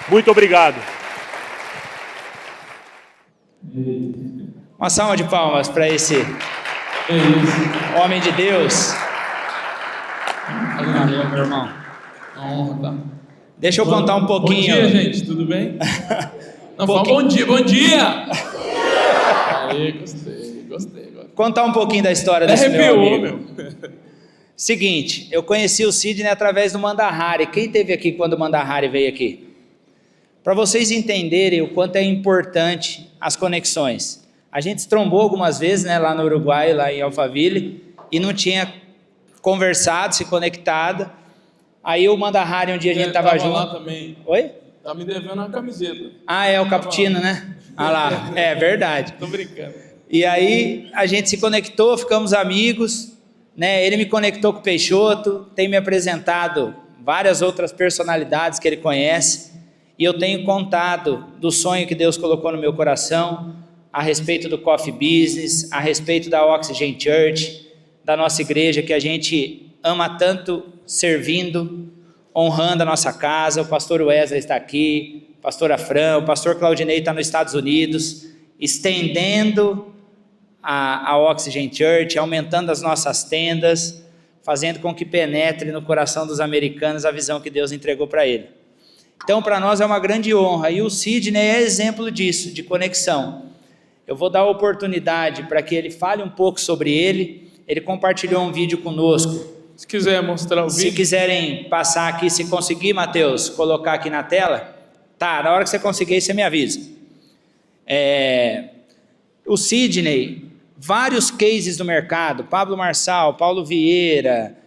Muito obrigado. Uma salva de palmas para esse homem de Deus. Valeu, meu irmão. Uma honra, tá? Deixa eu contar um pouquinho. Bom dia, gente, tudo bem? Não, fala Pouquinho. bom dia, bom dia! Aí, gostei. Contar um pouquinho da história Até desse meu arrepiou, amigo. Seguinte, eu conheci o Sidney através do Mandahari. Quem esteve aqui quando o Mandahari veio aqui? Para vocês entenderem o quanto é importante as conexões. A gente se trombou algumas vezes, né, lá no Uruguai, lá em Alphaville, e não tinha conversado, se conectado. Aí o Mandahari, um dia a gente estava junto. lá também. Oi? Tá me devendo uma camiseta. Ah, é o Caputino, né? Ah lá, é verdade. Tô brincando. E aí a gente se conectou, ficamos amigos, né? Ele me conectou com o Peixoto, tem me apresentado várias outras personalidades que ele conhece, e eu tenho contado do sonho que Deus colocou no meu coração, a respeito do Coffee Business, a respeito da Oxygen Church, da nossa igreja que a gente ama tanto servindo, honrando a nossa casa. O pastor Wesley está aqui, a pastora Fran, o pastor Claudinei está nos Estados Unidos, estendendo a Oxygen Church, aumentando as nossas tendas, fazendo com que penetre no coração dos americanos a visão que Deus entregou para ele. Então, para nós é uma grande honra, e o Sidney é exemplo disso, de conexão. Eu vou dar a oportunidade para que ele fale um pouco sobre ele. Ele compartilhou um vídeo conosco. Se quiser mostrar o Se vídeo. quiserem passar aqui, se conseguir, Mateus, colocar aqui na tela. Tá, na hora que você conseguir, você me avisa. O Sidney, vários cases do mercado, Pablo Marçal, Paulo Vieira,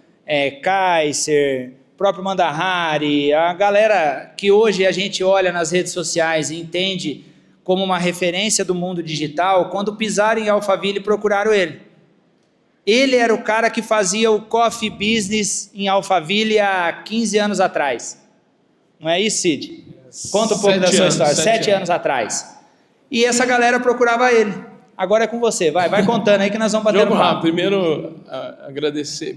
Kaiser, próprio Mandahari, a galera que hoje a gente olha nas redes sociais e entende como uma referência do mundo digital, quando pisaram em Alphaville, procuraram ele. Ele era o cara que fazia o coffee business em Alphaville há 15 anos atrás. Não é isso, Cid? Conta um pouco da sua história. 7 anos atrás. E essa galera procurava ele. Agora é com você. Vai contando aí que nós vamos bater Jogo no papo. rápido. Primeiro, agradecer,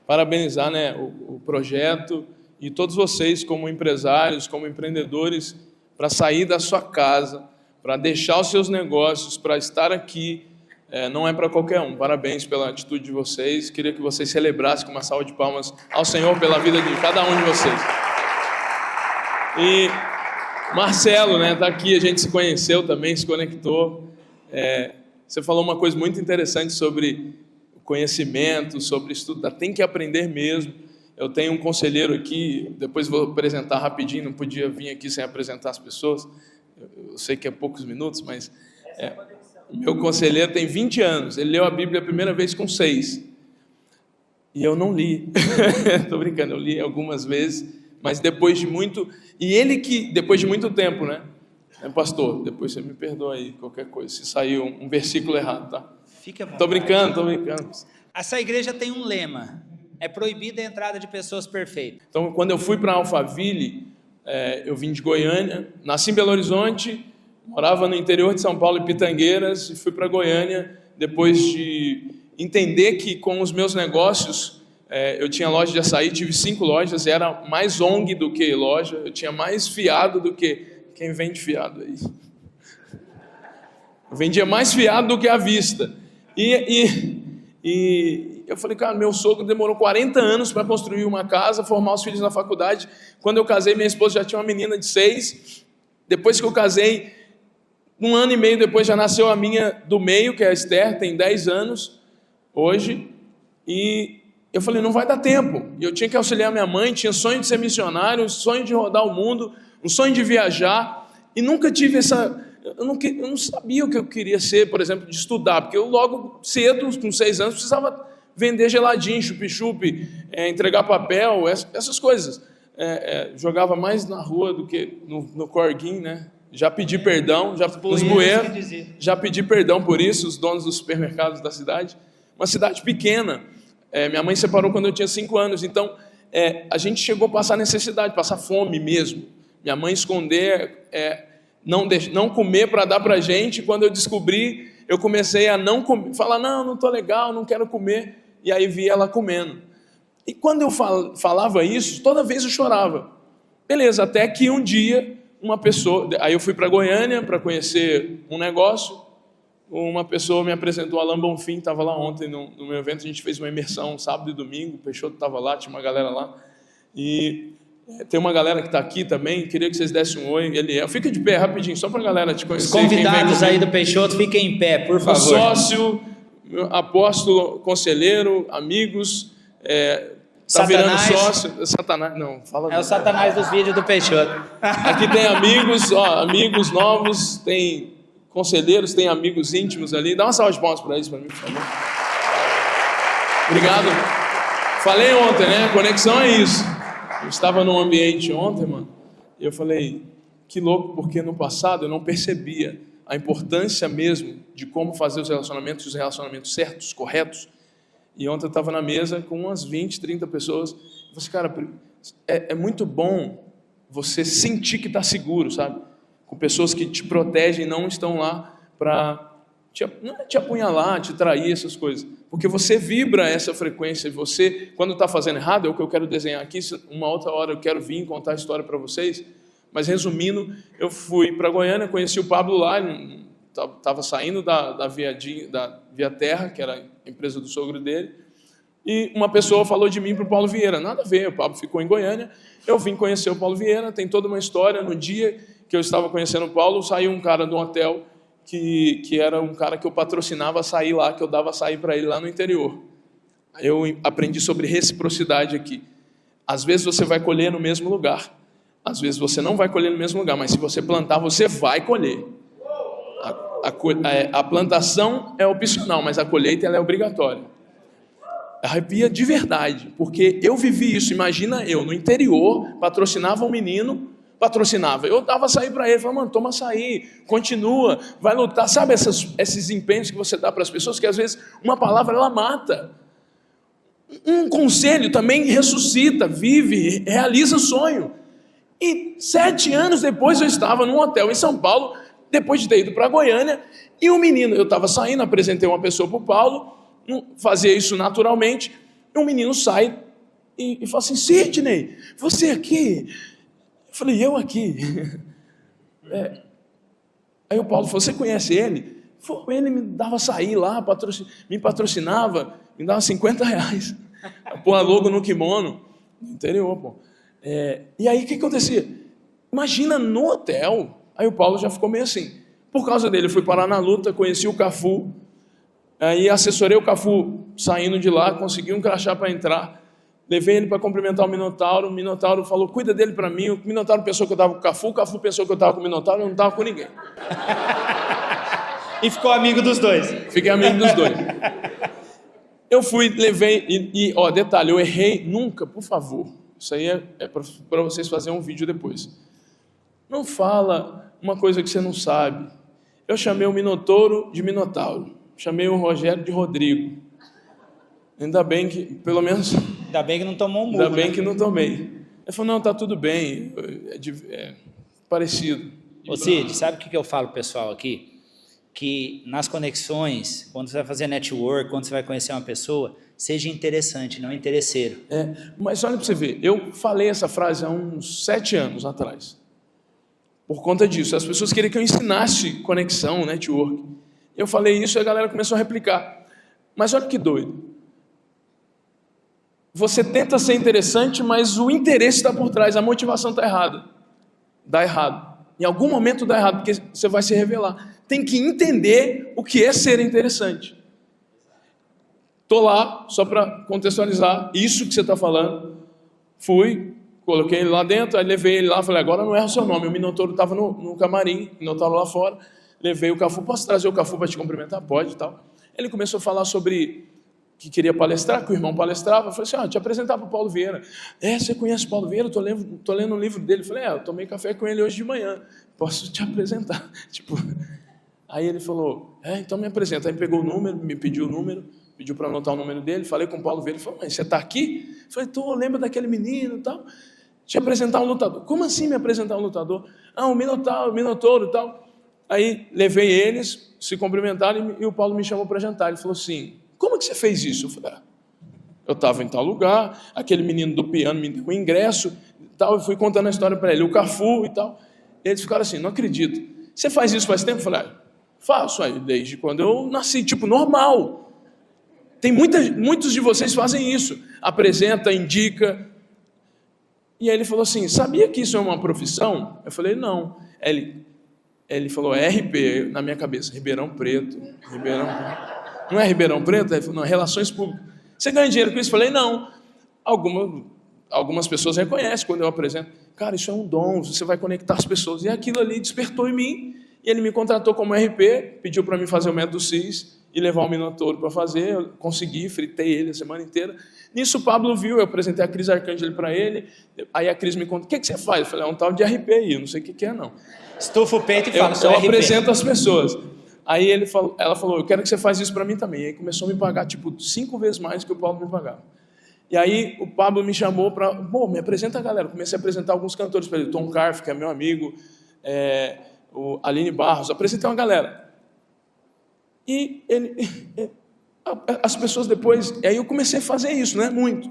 parabenizar, né, o projeto e todos vocês como empresários, como empreendedores, para sair da sua casa, para deixar os seus negócios, para estar aqui, não é para qualquer um. Parabéns pela atitude de vocês. Queria que vocês celebrassem com uma salva de palmas ao Senhor pela vida de cada um de vocês. E Marcelo, né, tá aqui, a gente se conheceu também, se conectou. Você falou uma coisa muito interessante sobre conhecimento, sobre estudar, tem que aprender mesmo. Eu tenho um conselheiro aqui, depois vou apresentar rapidinho, não podia vir aqui sem apresentar as pessoas, eu sei que é poucos minutos, mas meu conselheiro tem 20 anos, ele leu a Bíblia a primeira vez com 6, e eu não li, estou brincando, eu li algumas vezes, mas depois de muito, e ele que, depois de muito tempo, né, pastor, depois você me perdoa aí, qualquer coisa, se saiu um versículo errado, tá? Fique à vontade. Tô brincando. Essa igreja tem um lema: é proibida a entrada de pessoas perfeitas. Então, quando eu fui para Alphaville, eu vim de Goiânia, nasci em Belo Horizonte, morava no interior de São Paulo, em Pitangueiras, e fui para Goiânia, depois de entender que com os meus negócios, eu tinha loja de açaí, tive 5 lojas, e era mais ONG do que loja, eu tinha mais fiado do que... Quem vende fiado aí? Eu vendia mais fiado do que à vista. E eu falei, cara, meu sogro demorou 40 anos para construir uma casa, formar os filhos na faculdade. Quando eu casei, minha esposa já tinha uma menina de 6. Depois que eu casei, 1 ano e meio depois já nasceu a minha do meio, que é a Esther, tem 10 anos hoje. E eu falei, não vai dar tempo. E eu tinha que auxiliar minha mãe, tinha sonho de ser missionário, sonho de rodar o mundo, um sonho de viajar. E nunca tive essa... Eu não sabia o que eu queria ser, por exemplo, de estudar, porque eu logo cedo, com 6 anos, precisava vender geladinho, chup-chup, entregar papel, essas coisas. Jogava mais na rua do que no corguinho, né? Já pedi perdão, já pedi perdão por isso, os donos dos supermercados da cidade. Uma cidade pequena. Minha mãe separou quando eu tinha 5 anos, então a gente chegou a passar necessidade, passar fome mesmo. Minha mãe esconder... não comer para dar para a gente. Quando eu descobri, eu comecei a não comer, falar, não estou legal, não quero comer, e aí vi ela comendo. E quando eu falava isso, toda vez eu chorava. Beleza, até que um dia, uma pessoa, aí eu fui para Goiânia para conhecer um negócio, uma pessoa me apresentou, Alain Bonfim, estava lá ontem no meu evento, a gente fez uma imersão sábado e domingo, o Peixoto estava lá, tinha uma galera lá, e... tem uma galera que está aqui também, queria que vocês dessem um oi. Fica de pé rapidinho, só para a galera te conhecer. Os convidados aí do Peixoto, fiquem em pé, por favor. O sócio, apóstolo, conselheiro, amigos, está virando sócio. Satanás, não, fala. É o Satanás dos vídeos do Peixoto. Aqui tem amigos, amigos novos, tem conselheiros, tem amigos íntimos ali. Dá uma salva de palmas para eles, para mim, por favor. Obrigado. Falei ontem, né? Conexão é isso. Eu estava num ambiente ontem, mano, e eu falei, que louco, porque no passado eu não percebia a importância mesmo de como fazer os relacionamentos certos, corretos. E ontem eu estava na mesa com umas 20, 30 pessoas. Eu falei assim, cara, é muito bom você sentir que está seguro, sabe? Com pessoas que te protegem e não estão lá para te apunhalar, te trair, essas coisas. Porque você vibra essa frequência, e você, quando está fazendo errado, é o que eu quero desenhar aqui, uma outra hora eu quero vir contar a história para vocês, mas resumindo, eu fui para Goiânia, conheci o Pablo lá, estava saindo da Via Terra, que era a empresa do sogro dele, E uma pessoa falou de mim para o Paulo Vieira. Nada a ver, o Paulo ficou em Goiânia. Eu vim conhecer o Paulo Vieira, tem toda uma história. No dia que eu estava conhecendo o Paulo, saiu um cara de um hotel que era um cara que eu patrocinava açaí lá, que eu dava açaí para ele lá no interior. Eu aprendi sobre reciprocidade aqui. Às vezes você vai colher no mesmo lugar. Às vezes você não vai colher no mesmo lugar, mas se você plantar, você vai colher. A plantação é opcional, mas a colheita ela é obrigatória. Arrepia de verdade, porque eu vivi isso. Imagina eu, no interior, patrocinava um menino, eu dava açaí para ele, falava, mano, toma açaí, continua, vai lutar. Sabe esses empenhos que você dá para as pessoas, que às vezes uma palavra ela mata. Um conselho também ressuscita, vive, realiza sonho. E 7 anos depois eu estava num hotel em São Paulo, depois de ter ido para Goiânia, e o menino, eu estava saindo, apresentei uma pessoa para o Paulo, fazia isso naturalmente, e um menino sai e fala assim, Sidney, você aqui? Eu falei, eu aqui? Aí o Paulo falou, você conhece ele? Ele me dava açaí lá, me patrocinava, me dava R$50. Pô, a logo no kimono, no interior, pô. E aí o que acontecia? Imagina no hotel, aí o Paulo já ficou meio assim. Por causa dele, eu fui parar na luta, conheci o Cafu, aí assessorei o Cafu saindo de lá, consegui um crachá para entrar, levei ele para cumprimentar o Minotauro falou, cuida dele para mim, o Minotauro pensou que eu estava com o Cafu pensou que eu estava com o Minotauro, eu não estava com ninguém. E ficou amigo dos dois. Fiquei amigo dos dois. Eu fui, levei, ó, detalhe, eu errei nunca, por favor, isso aí é para vocês fazerem um vídeo depois. Não fala uma coisa que você não sabe. Eu chamei o Minotouro de Minotauro, chamei o Rogério de Rodrigo. Ainda bem que, pelo menos... Ainda bem que não tomou um murro. Ainda bem que não tomei. Ele falou, não, tá tudo bem, é parecido. Ô Cid, sabe o que eu falo pro pessoal aqui? Que nas conexões, quando você vai fazer network, quando você vai conhecer uma pessoa, seja interessante, não interesseiro. Mas olha para você ver, eu falei essa frase há uns 7 anos atrás. Por conta disso, as pessoas queriam que eu ensinasse conexão, network. Eu falei isso e a galera começou a replicar. Mas olha que doido. Você tenta ser interessante, mas o interesse está por trás, a motivação está errada. Dá errado. Em algum momento dá errado, porque você vai se revelar. Tem que entender o que é ser interessante. Estou lá, só para contextualizar isso que você está falando. Fui, coloquei ele lá dentro, aí levei ele lá, falei, agora não erra o seu nome. O Minotouro estava no camarim, o Minotauro lá fora. Levei o Cafu, posso trazer o Cafu para te cumprimentar? Pode e tal. Ele começou a falar sobre que queria palestrar, que o irmão palestrava. Eu falei assim, te apresentar para o Paulo Vieira. Você conhece o Paulo Vieira? Estou lendo um livro dele. Eu falei, eu tomei café com ele hoje de manhã. Posso te apresentar? Aí ele falou, então me apresenta. Aí pegou o número, me pediu o número, pediu para anotar o número dele. Falei com o Paulo Vieira. Ele falou, mas você está aqui? Eu falei, lembra daquele menino e tal? Te apresentar um lutador. Como assim me apresentar um lutador? O Minotouro e tal. Aí levei eles, se cumprimentaram e o Paulo me chamou para jantar. Ele falou assim, como que você fez isso? Eu falei, eu estava em tal lugar, aquele menino do piano me deu um ingresso e tal, eu fui contando a história para ele, o Cafu e tal. E eles ficaram assim, não acredito. Você faz isso faz tempo? Eu falei, faço aí, desde quando eu nasci, normal. Tem muitos de vocês fazem isso, apresenta, indica. E aí ele falou assim, sabia que isso é uma profissão? Eu falei, não. Ele falou, RP, na minha cabeça, Ribeirão Preto. Não é Ribeirão Preto? Ele falou, não, Relações Públicas. Você ganha dinheiro com isso? Eu falei, não. Algumas pessoas reconhecem quando eu apresento. Cara, isso é um dom, você vai conectar as pessoas. E aquilo ali despertou em mim, e ele me contratou como RP, pediu para mim fazer o método CIS e levar o Minotouro para fazer. Eu consegui, fritei ele a semana inteira. Nisso o Pablo viu, eu apresentei a Cris Arcângeli para ele. Aí a Cris me contou, o que você faz? Eu falei, um tal de RP aí, eu não sei o que é não. Estufa o peito e fala, eu apresento as pessoas. Aí ela falou, eu quero que você faça isso para mim também. E aí começou a me pagar 5 vezes mais que o Paulo me pagava. E aí o Pablo me chamou para, me apresenta a galera. Comecei a apresentar alguns cantores para ele, Tom Carf, que é meu amigo, o Aline Barros, apresentei uma galera. E as pessoas depois, aí eu comecei a fazer isso, né, muito.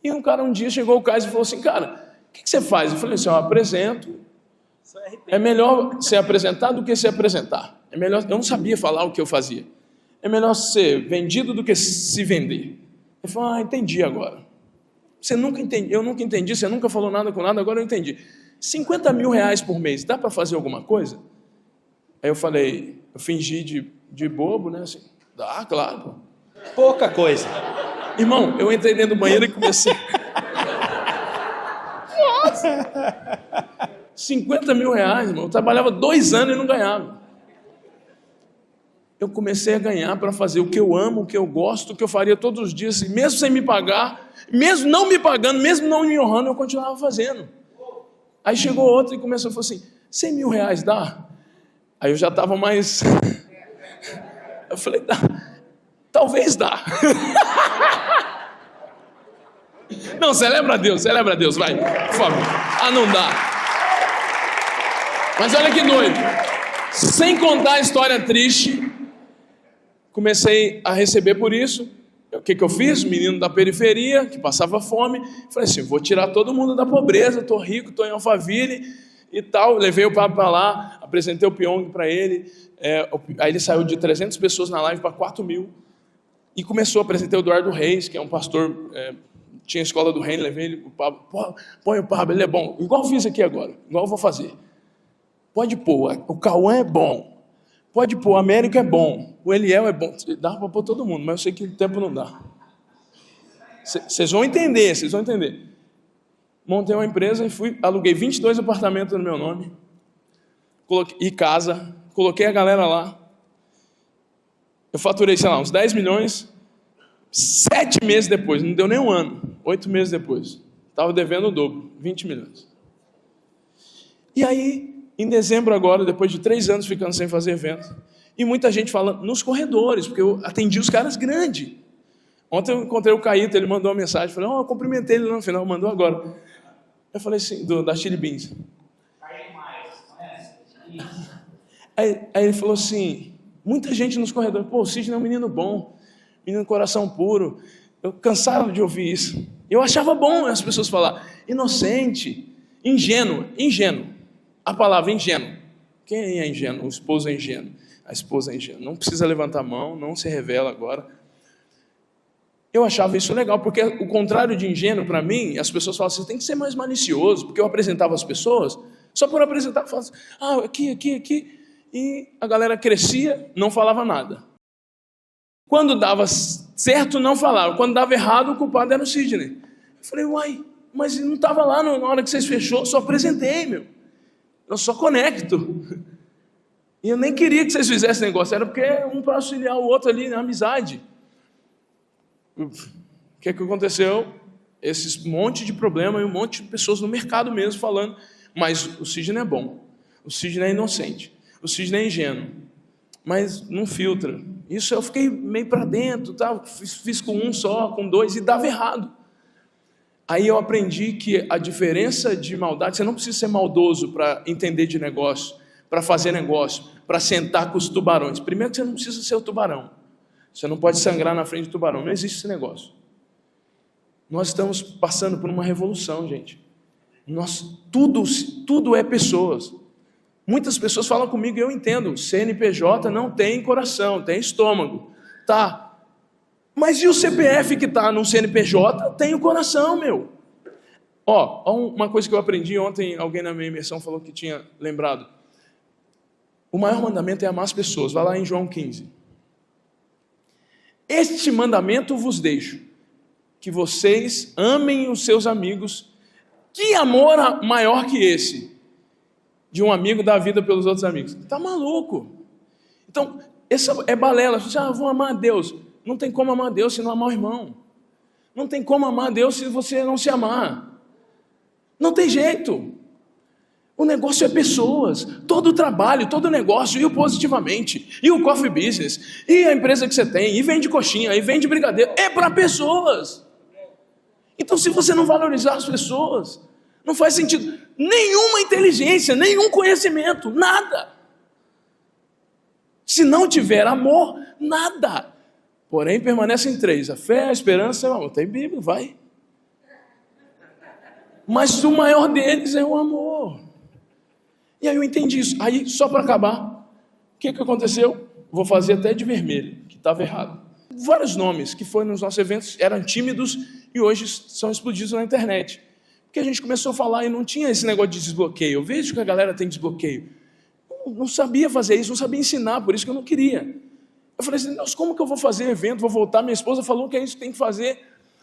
E um cara um dia chegou ao Caio e falou assim, cara, o que você faz? Eu falei assim, eu apresento. É melhor ser apresentado do que se apresentar. Eu não sabia falar o que eu fazia. É melhor ser vendido do que se vender. Ele falou, entendi agora. Você nunca entendi, eu nunca entendi, você nunca falou nada com nada, agora eu entendi. 50 mil reais por mês, dá para fazer alguma coisa? Aí eu falei, eu fingi de bobo, né? Assim, dá, claro. Pô. Pouca coisa. Irmão, eu entrei dentro do banheiro e comecei... Nossa! 50 mil reais, irmão. Eu trabalhava 2 anos e não ganhava. Eu comecei a ganhar para fazer o que eu amo, o que eu gosto, o que eu faria todos os dias, mesmo sem me pagar, mesmo não me pagando, mesmo não me honrando, eu continuava fazendo. Aí chegou outro e começou a falar assim, 100 mil reais dá? Aí eu já estava mais... Eu falei, dá. Talvez dá. Não, celebra a Deus, vai, por favor. Não dá. Mas olha que doido. Sem contar a história triste, comecei a receber por isso. O que eu fiz? Menino da periferia, que passava fome. Falei assim, vou tirar todo mundo da pobreza, estou rico, estou em Alphaville e tal. Levei o papo para lá, apresentei o Pyong para ele. Aí ele saiu de 300 pessoas na live para 4 mil. E começou a apresentar o Eduardo Reis, que é um pastor, tinha a escola do reino, levei ele para o Pablo. Põe o Pablo, ele é bom. Igual eu fiz aqui agora, igual eu vou fazer. Pode pôr, o Cauã é bom. Pode pôr, o Américo é bom. O Eliel é bom. Dá para pôr todo mundo, mas eu sei que o tempo não dá. Vocês vão entender, Montei uma empresa e aluguei 22 apartamentos no meu nome. E casa. Coloquei a galera lá. Eu faturei, sei lá, uns 10 milhões, 7 meses depois, não deu nem um ano, 8 meses depois. Estava devendo o dobro, 20 milhões. E aí, em dezembro agora, depois de 3 anos ficando sem fazer evento, e muita gente falando nos corredores, porque eu atendi os caras grandes. Ontem eu encontrei o Caíto, ele mandou uma mensagem, falei, eu cumprimentei ele no final, mandou agora. Eu falei assim, da Chili Beans. Aí ele falou assim, muita gente nos corredores, o Sidney é um menino bom, menino coração puro. Eu cansava de ouvir isso. Eu achava bom as pessoas falar, inocente, ingênuo. A palavra ingênuo. Quem é ingênuo? O esposo é ingênuo. A esposa é ingênua. Não precisa levantar a mão, não se revela agora. Eu achava isso legal, porque o contrário de ingênuo, para mim, as pessoas falam assim, você tem que ser mais malicioso, porque eu apresentava as pessoas, só por apresentar, eu falava assim, aqui, e a galera crescia, não falava nada. Quando dava certo, não falava. Quando dava errado, o culpado era o Sidney. Eu falei, mas não estava lá na hora que vocês fechou, só apresentei, meu. Eu só conecto. E eu nem queria que vocês fizessem negócio, era porque um para auxiliar o outro ali na amizade. O que aconteceu? Esse monte de problema e um monte de pessoas no mercado mesmo falando, mas o Sidney é bom, o Sidney é inocente, o Sidney é ingênuo, mas não filtra. Isso eu fiquei meio para dentro, tá? Fiz com um só, com 2 e dava errado. Aí eu aprendi que a diferença de maldade, você não precisa ser maldoso para entender de negócio, para fazer negócio, para sentar com os tubarões. Primeiro que você não precisa ser o tubarão. Você não pode sangrar na frente do tubarão. Não existe esse negócio. Nós estamos passando por uma revolução, gente. Tudo é pessoas. Muitas pessoas falam comigo e eu entendo. CNPJ não tem coração, tem estômago. Tá. Mas e o CPF que está no CNPJ tem o coração, meu. Uma coisa que eu aprendi ontem, alguém na minha imersão falou que tinha lembrado. O maior mandamento é amar as pessoas. Vai lá em João 15. Este mandamento vos deixo, que vocês amem os seus amigos. Que amor maior que esse? De um amigo dar a vida pelos outros amigos. Está maluco. Então, essa é balela. Você vou amar a Deus. Não tem como amar a Deus se não amar o irmão. Não tem como amar a Deus se você não se amar. Não tem jeito. O negócio é pessoas. Todo o trabalho, todo o negócio, e o Positivamente, e o Coffee Business, e a empresa que você tem, e vende coxinha, e vende brigadeiro, é para pessoas. Então, se você não valorizar as pessoas, não faz sentido nenhuma inteligência, nenhum conhecimento, nada. Se não tiver amor, nada. Porém, permanecem 3, a fé, a esperança e o amor. Tem Bíblia, vai. Mas o maior deles é o amor. E aí eu entendi isso. Aí, só para acabar, o que aconteceu? Vou fazer até de vermelho, que estava errado. vários nomes que foram nos nossos eventos, eram tímidos e hoje são explodidos na internet. Porque a gente começou a falar e não tinha esse negócio de desbloqueio. Eu vejo que a galera tem desbloqueio. Eu não sabia fazer isso, não sabia ensinar, por isso que eu não queria. Eu falei assim, Deus, como que eu vou fazer evento, vou voltar? Minha esposa falou que é isso que tem que fazer,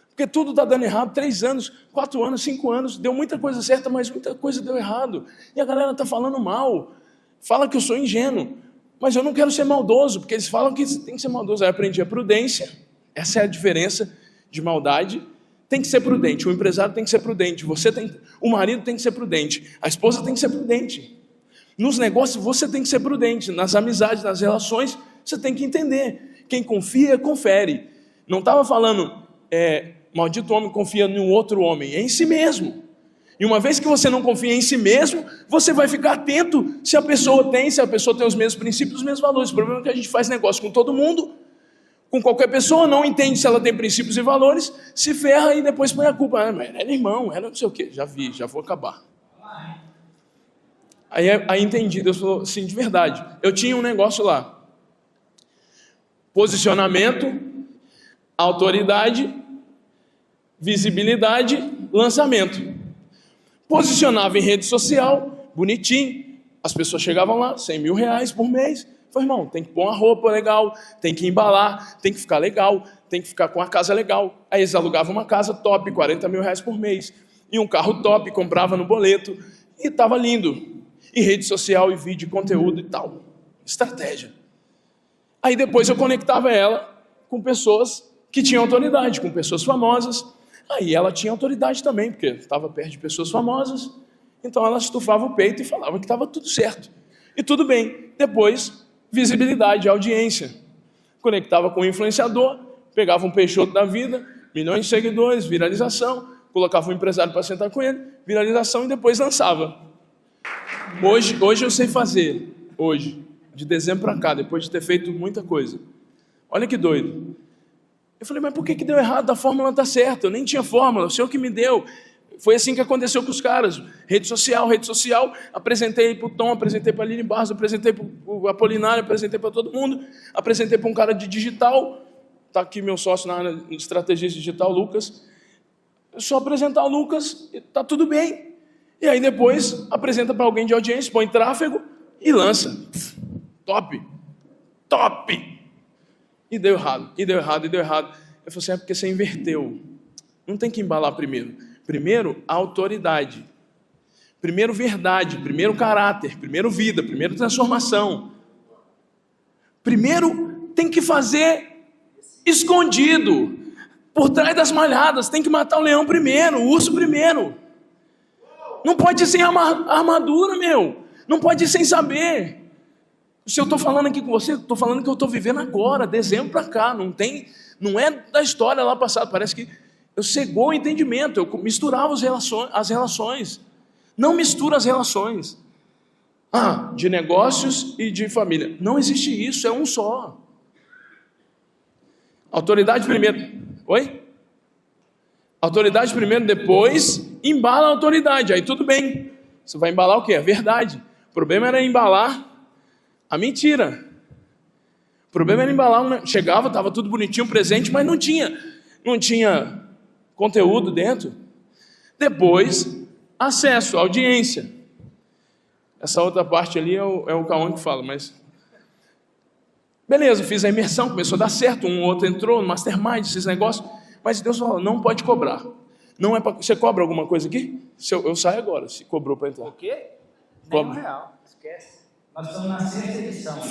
porque tudo está dando errado, 3 anos, 4 anos, 5 anos, deu muita coisa certa, mas muita coisa deu errado. E a galera está falando mal, fala que eu sou ingênuo, mas eu não quero ser maldoso, porque eles falam que tem que ser maldoso. Aí eu aprendi a prudência, essa é a diferença de maldade. Tem que ser prudente, o empresário tem que ser prudente, o marido tem que ser prudente, a esposa tem que ser prudente. Nos negócios você tem que ser prudente, nas amizades, nas relações, você tem que entender. Quem confia, confere. Não estava falando, maldito homem confia em um outro homem, é em si mesmo. E uma vez que você não confia em si mesmo, você vai ficar atento se a pessoa tem os mesmos princípios, os mesmos valores. O problema é que a gente faz negócio com todo mundo, com qualquer pessoa, não entende se ela tem princípios e valores, se ferra e depois põe a culpa. Mas era irmão, era não sei o quê. Já vou acabar. Aí entendi, Deus falou assim, de verdade. Eu tinha um negócio lá. Posicionamento, autoridade, visibilidade, lançamento. Posicionava em rede social, bonitinho. As pessoas chegavam lá, 100 mil reais por mês. Falei, irmão, tem que pôr uma roupa legal, tem que embalar, tem que ficar legal, tem que ficar com a casa legal. Aí eles alugavam uma casa top, 40 mil reais por mês. E um carro top, comprava no boleto. E estava lindo. E rede social, e vídeo, conteúdo e tal. Estratégia. Aí depois eu conectava ela com pessoas que tinham autoridade, com pessoas famosas. Aí ela tinha autoridade também, porque estava perto de pessoas famosas. Então ela estufava o peito e falava que estava tudo certo. E tudo bem. Depois, visibilidade, audiência. Conectava com o influenciador, pegava um Peixoto da vida, milhões de seguidores, viralização, colocava um empresário para sentar com ele, viralização e depois lançava. Hoje eu sei fazer, hoje, de dezembro para cá, depois de ter feito muita coisa. Olha que doido. Eu falei, mas por que deu errado? A fórmula está certa, eu nem tinha fórmula, o Senhor que me deu. Foi assim que aconteceu com os caras. Rede social, apresentei para o Tom, apresentei para a Lili Barros, apresentei para o Apolinário, apresentei para todo mundo, apresentei para um cara de digital, está aqui meu sócio na área de estratégia digital, Lucas. É só apresentar o Lucas, está tudo bem. E aí depois apresenta para alguém de audiência, põe tráfego e lança. Top! E deu errado. Eu falei assim, é porque você inverteu. Não tem que embalar primeiro. Primeiro, autoridade. Primeiro, verdade. Primeiro, caráter. Primeiro, vida. Primeiro, transformação. Primeiro, tem que fazer escondido. Por trás das malhadas. Tem que matar o leão primeiro, o urso primeiro. Não pode ir sem armadura, meu. Não pode ir sem saber. Se eu estou falando aqui com você, estou falando que eu estou vivendo agora, dezembro para cá. Não é da história lá passada. Parece que eu cegou o entendimento. Eu misturava as relações. Não mistura as relações. De negócios e de família. Não existe isso, é um só. Autoridade primeiro. Oi? Autoridade primeiro, depois embala a autoridade. Aí tudo bem. Você vai embalar o quê? A verdade. O problema era embalar a mentira. O problema era embalar. Chegava, estava tudo bonitinho, presente, mas não tinha conteúdo dentro. Depois, acesso, audiência. Essa outra parte ali é o Cauã que fala, mas... Beleza, fiz a imersão, começou a dar certo, um outro entrou no Mastermind, esses negócios, mas Deus falou, não pode cobrar. Não é pra... Você cobra alguma coisa aqui? Eu saio agora, se cobrou para entrar. O quê? Cobra. Nem real, esquece. Nós estamos na 6ª edição.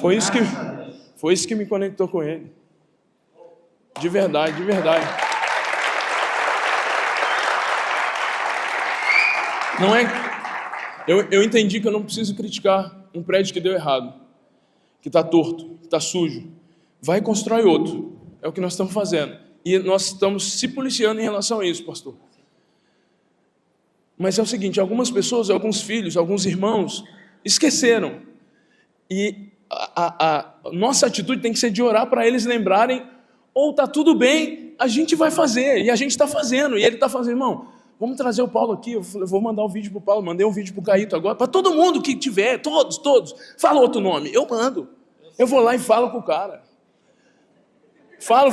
Foi isso que me conectou com ele. De verdade. Não é... Eu entendi que eu não preciso criticar um prédio que deu errado, que está torto, que está sujo. Vai e constrói outro. É o que nós estamos fazendo. E nós estamos se policiando em relação a isso, pastor. Mas é o seguinte, algumas pessoas, alguns filhos, alguns irmãos, esqueceram. E a nossa atitude tem que ser de orar para eles lembrarem, ou está tudo bem, a gente vai fazer, e a gente está fazendo, e ele está fazendo, irmão, vamos trazer o Paulo aqui, eu vou mandar um vídeo para o Paulo, mandei um vídeo para o Caíto agora, para todo mundo que tiver, todos, fala outro nome, eu mando, eu vou lá e falo com o cara. Fala.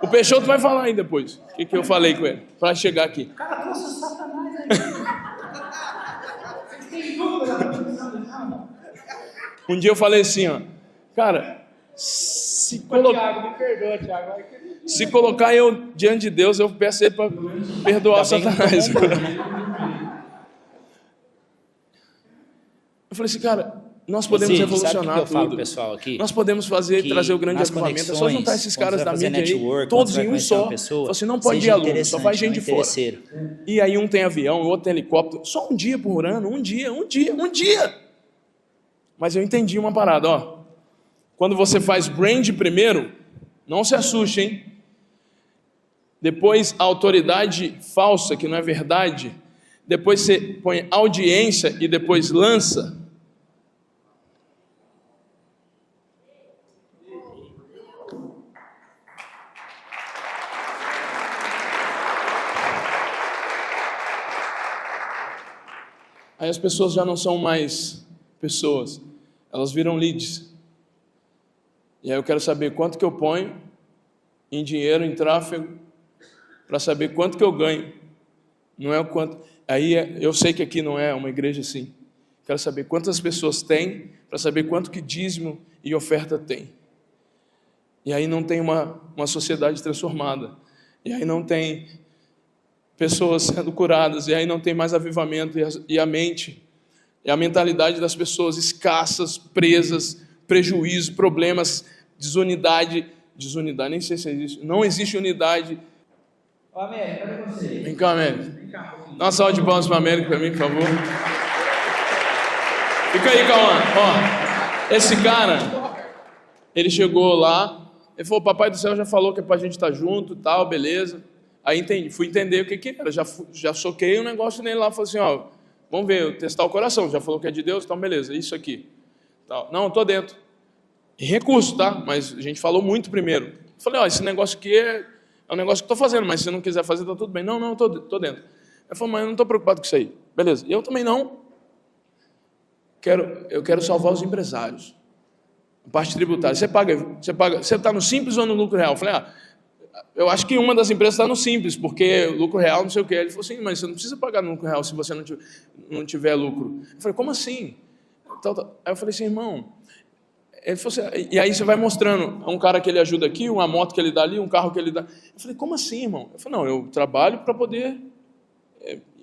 O Peixoto vai falar aí depois. O que eu falei com ele? Para chegar aqui. O cara trouxe o Satanás aí. Um dia eu falei assim, ó. Cara, se colocar eu diante de Deus, eu peço ele para perdoar o Satanás. Eu falei assim, cara, nós podemos revolucionar tudo. Pessoal, aqui? Nós podemos trazer o grande avivamento. É só juntar esses caras da mídia aí, todos em um só. Você não pode ir aluno, só vai gente de fora. E aí um tem avião, o outro tem helicóptero. Só um dia por ano, um dia. Mas eu entendi uma parada, ó. Quando você faz brand primeiro, não se assuste, hein? Depois a autoridade falsa, que não é verdade. Depois você põe audiência e depois lança. Aí as pessoas já não são mais pessoas, elas viram leads. E aí eu quero saber quanto que eu ponho em dinheiro, em tráfego, para saber quanto que eu ganho. Não é o quanto. Aí eu sei que aqui não é uma igreja assim. Quero saber quantas pessoas tem, para saber quanto que dízimo e oferta tem. E aí não tem uma sociedade transformada. E aí não tem pessoas sendo curadas, e aí não tem mais avivamento, e a mente, e a mentalidade das pessoas escassas, presas, prejuízo, problemas, desunidade, nem sei se existe, não existe unidade. Ô, América, cadê você? Vem cá, América. Dá uma salva de palmas para a América para mim, por favor. Fica aí, Cauã. Ó, esse cara, ele chegou lá, ele falou, Papai do Céu já falou que é para a gente estar junto e tal, beleza. Aí fui entender o que era, já soquei um negócio nele lá, falei assim, ó, vamos ver, testar o coração, já falou que é de Deus, então beleza, isso aqui. Tal. Não, estou dentro. E recurso, tá? Mas a gente falou muito primeiro. Falei, ó, esse negócio aqui é um negócio que estou fazendo, mas se você não quiser fazer, tá tudo bem. Não, estou dentro. Ele falou, mas eu não estou preocupado com isso aí. Beleza, e eu também não. Eu quero salvar os empresários. A parte tributária, você está no Simples ou no Lucro Real? Eu falei, eu acho que uma das empresas está no Simples, porque lucro real, não sei o quê. Ele falou assim, mas você não precisa pagar no lucro real se você não tiver lucro. Eu falei, como assim? Aí eu falei assim, irmão, ele falou assim, e aí você vai mostrando um cara que ele ajuda aqui, uma moto que ele dá ali, um carro que ele dá. Eu falei, como assim, irmão? Eu falei, não, eu trabalho para poder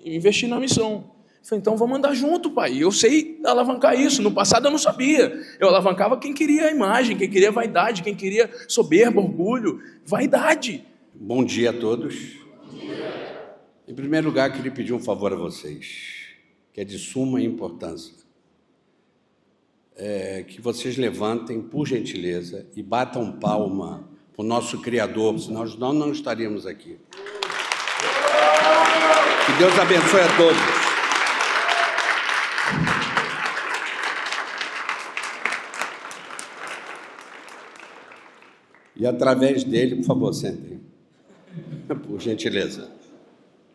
investir na missão. Eu falei, então vamos andar junto, pai. Eu sei alavancar isso. No passado eu não sabia. Eu alavancava quem queria a imagem, quem queria vaidade, quem queria soberba, orgulho, vaidade. Bom dia a todos. Em primeiro lugar, queria pedir um favor a vocês, que é de suma importância. Que vocês levantem, por gentileza, e batam palma para o nosso Criador, senão nós não estaríamos aqui. Que Deus abençoe a todos. E através dele, por favor, sentem, por gentileza.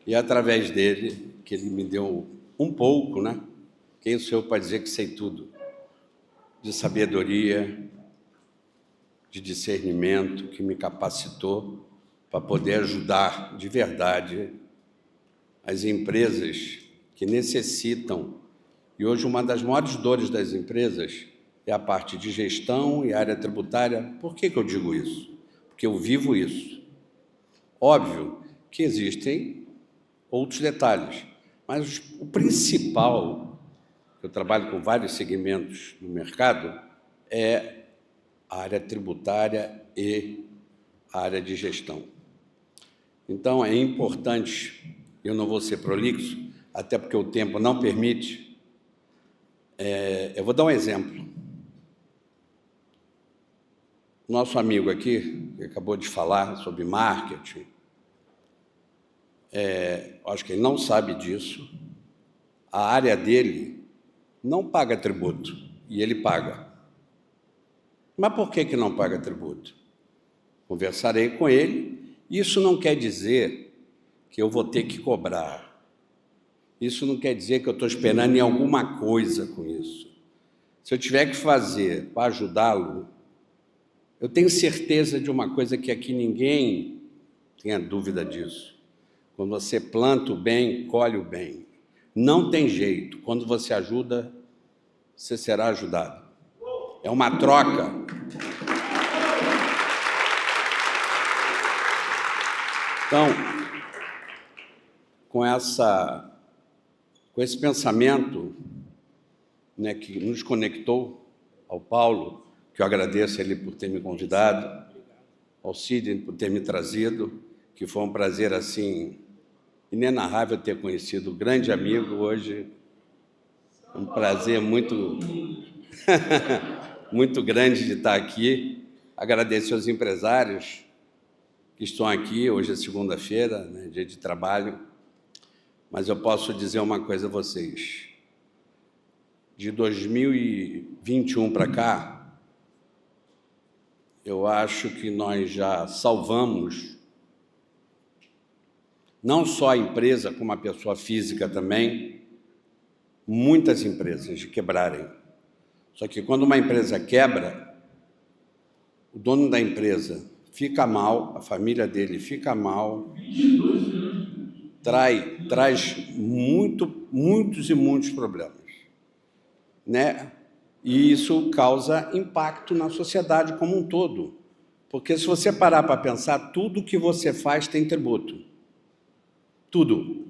E através dele, que ele me deu um pouco, né? Quem sou eu para dizer que sei tudo? De sabedoria, de discernimento, que me capacitou para poder ajudar de verdade as empresas que necessitam. E hoje uma das maiores dores das empresas é a parte de gestão e área tributária. Por que eu digo isso? Porque eu vivo isso. Óbvio que existem outros detalhes, mas o principal, eu trabalho com vários segmentos no mercado, é a área tributária e a área de gestão. Então, é importante, eu não vou ser prolixo, até porque o tempo não permite, eu vou dar um exemplo. Nosso amigo aqui, que acabou de falar sobre marketing, acho que ele não sabe disso, a área dele não paga tributo, e ele paga. Mas por que não paga tributo? Conversarei com ele, isso não quer dizer que eu vou ter que cobrar. Isso não quer dizer que eu estou esperando em alguma coisa com isso. Se eu tiver que fazer para ajudá-lo, Eu tenho certeza de uma coisa que aqui ninguém tenha dúvida disso. Quando você planta o bem, colhe o bem. Não tem jeito. Quando você ajuda, você será ajudado. É uma troca. Então, com esse pensamento, né, que nos conectou ao Paulo, que eu agradeço a ele por ter me convidado, ao Sidney por ter me trazido, que foi um prazer assim inenarrável ter conhecido o grande amigo hoje, um prazer muito muito grande de estar aqui. Agradecer aos empresários que estão aqui, hoje é segunda-feira, né, dia de trabalho, mas eu posso dizer uma coisa a vocês. De 2021 para cá, eu acho que nós já salvamos não só a empresa, como a pessoa física também, muitas empresas de quebrarem. Só que quando uma empresa quebra, o dono da empresa fica mal, a família dele fica mal, traz muitos e muitos problemas, né? E isso causa impacto na sociedade como um todo. Porque se você parar para pensar, tudo que você faz tem tributo. Tudo.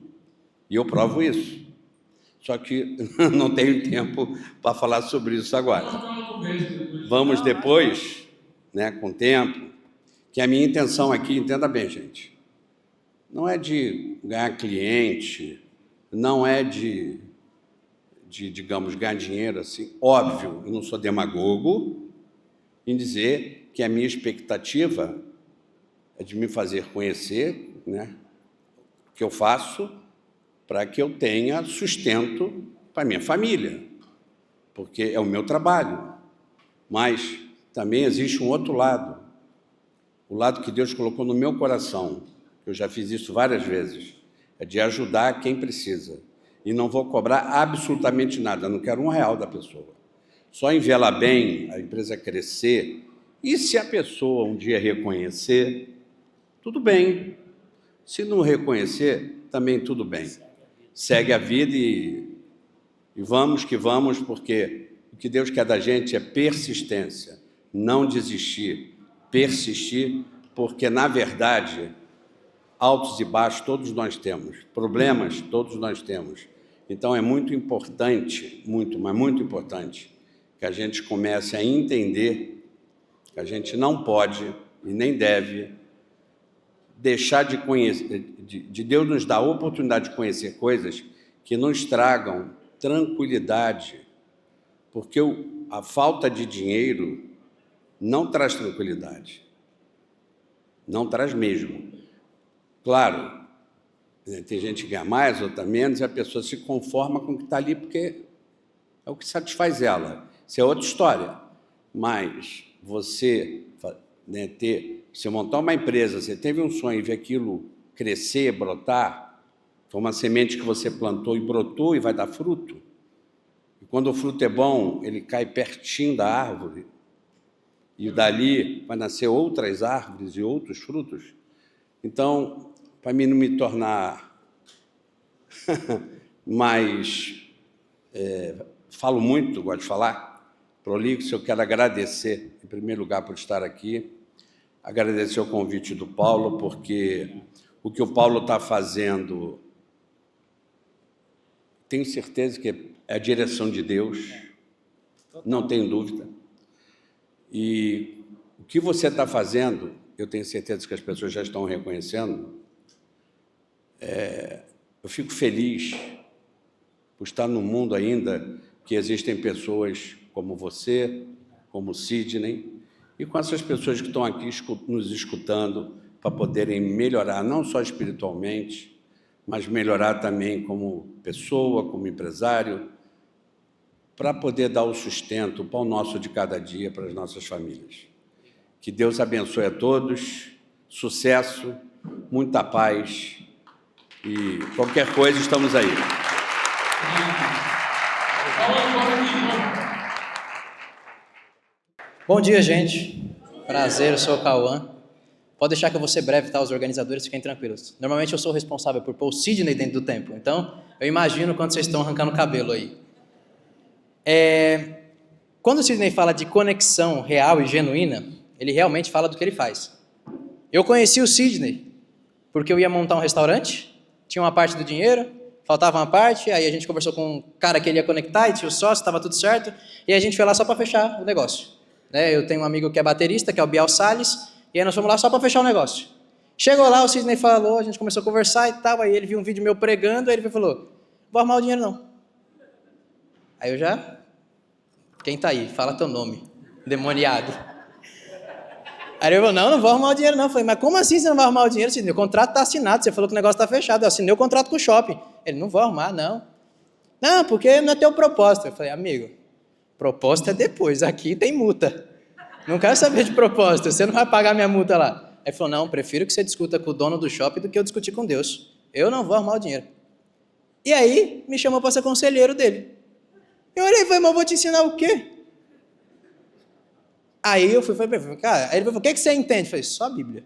E eu provo isso. Só que não tenho tempo para falar sobre isso agora. Vamos depois, né, com tempo, que a minha intenção aqui, entenda bem, gente, não é de ganhar cliente, não é de digamos, ganhar dinheiro assim. Óbvio, eu não sou demagogo em dizer que a minha expectativa é de me fazer conhecer, né, o que eu faço para que eu tenha sustento para a minha família, porque é o meu trabalho. Mas também existe um outro lado, o lado que Deus colocou no meu coração, eu já fiz isso várias vezes, é de ajudar quem precisa. E não vou cobrar absolutamente nada, não quero R$1 da pessoa. Só em vê-la bem, a empresa crescer, e se a pessoa um dia reconhecer, tudo bem. Se não reconhecer, também tudo bem. Segue a vida e vamos que vamos, porque o que Deus quer da gente é persistência, não desistir, persistir, porque, na verdade, altos e baixos todos nós temos, problemas todos nós temos. Então é muito importante, mas muito importante, que a gente comece a entender que a gente não pode e nem deve deixar de conhecer, de Deus nos dar a oportunidade de conhecer coisas que nos tragam tranquilidade, porque a falta de dinheiro não traz tranquilidade, não traz mesmo. Claro, tem gente que ganha mais, outra menos, e a pessoa se conforma com o que está ali, porque é o que satisfaz ela. Isso é outra história. Mas você, né, você montar uma empresa, você teve um sonho e ver aquilo crescer, brotar, foi uma semente que você plantou e brotou e vai dar fruto. E quando o fruto é bom, ele cai pertinho da árvore, e dali vai nascer outras árvores e outros frutos. Então, para mim não me tornar mais... falo muito, gosto de falar, prolixo, eu quero agradecer, em primeiro lugar, por estar aqui, agradecer o convite do Paulo, porque o que o Paulo está fazendo, tenho certeza que é a direção de Deus, não tenho dúvida. E o que você está fazendo, eu tenho certeza que as pessoas já estão reconhecendo. Eu fico feliz por estar num mundo ainda que existem pessoas como você, como o Sidney, e com essas pessoas que estão aqui nos escutando para poderem melhorar, não só espiritualmente, mas melhorar também como pessoa, como empresário, para poder dar o sustento, o pão nosso de cada dia para as nossas famílias. Que Deus abençoe a todos, sucesso, muita paz, e qualquer coisa estamos aí. Bom dia, gente. Prazer, eu sou o Cauã. Pode deixar que eu vou ser breve, tá? Os organizadores, fiquem tranquilos. Normalmente eu sou o responsável por pôr o Sidney dentro do tempo. Então, eu imagino quando vocês estão arrancando o cabelo aí. Quando o Sidney fala de conexão real e genuína, ele realmente fala do que ele faz. Eu conheci o Sidney porque eu ia montar um restaurante, tinha uma parte do dinheiro, faltava uma parte, aí a gente conversou com um cara que ele ia conectar e tinha o sócio, estava tudo certo, e a gente foi lá só para fechar o negócio. Eu tenho um amigo que é baterista, que é o Biel Salles, e aí nós fomos lá só para fechar o negócio. Chegou lá, o Sidney falou, a gente começou a conversar e tal, aí ele viu um vídeo meu pregando, aí ele falou, vou arrumar o dinheiro não. Aí eu já, quem tá aí? Fala teu nome, demoniado. Aí ele falou, não vou arrumar o dinheiro não. Eu falei, mas como assim você não vai arrumar o dinheiro, Sidney? O contrato tá assinado, você falou que o negócio tá fechado, eu assinei o contrato com o shopping. Ele, não vou arrumar, não. Não, porque não é teu propósito. Eu falei, amigo, propósito é depois, aqui tem multa. Não quero saber de propósito, você não vai pagar minha multa lá. Aí ele falou, não, prefiro que você discuta com o dono do shopping do que eu discutir com Deus. Eu não vou arrumar o dinheiro. E aí, me chamou para ser conselheiro dele. Eu olhei e falei, mas eu vou te ensinar o quê? Aí eu falei, cara, aí ele falou, o que você entende? Eu falei, só a Bíblia.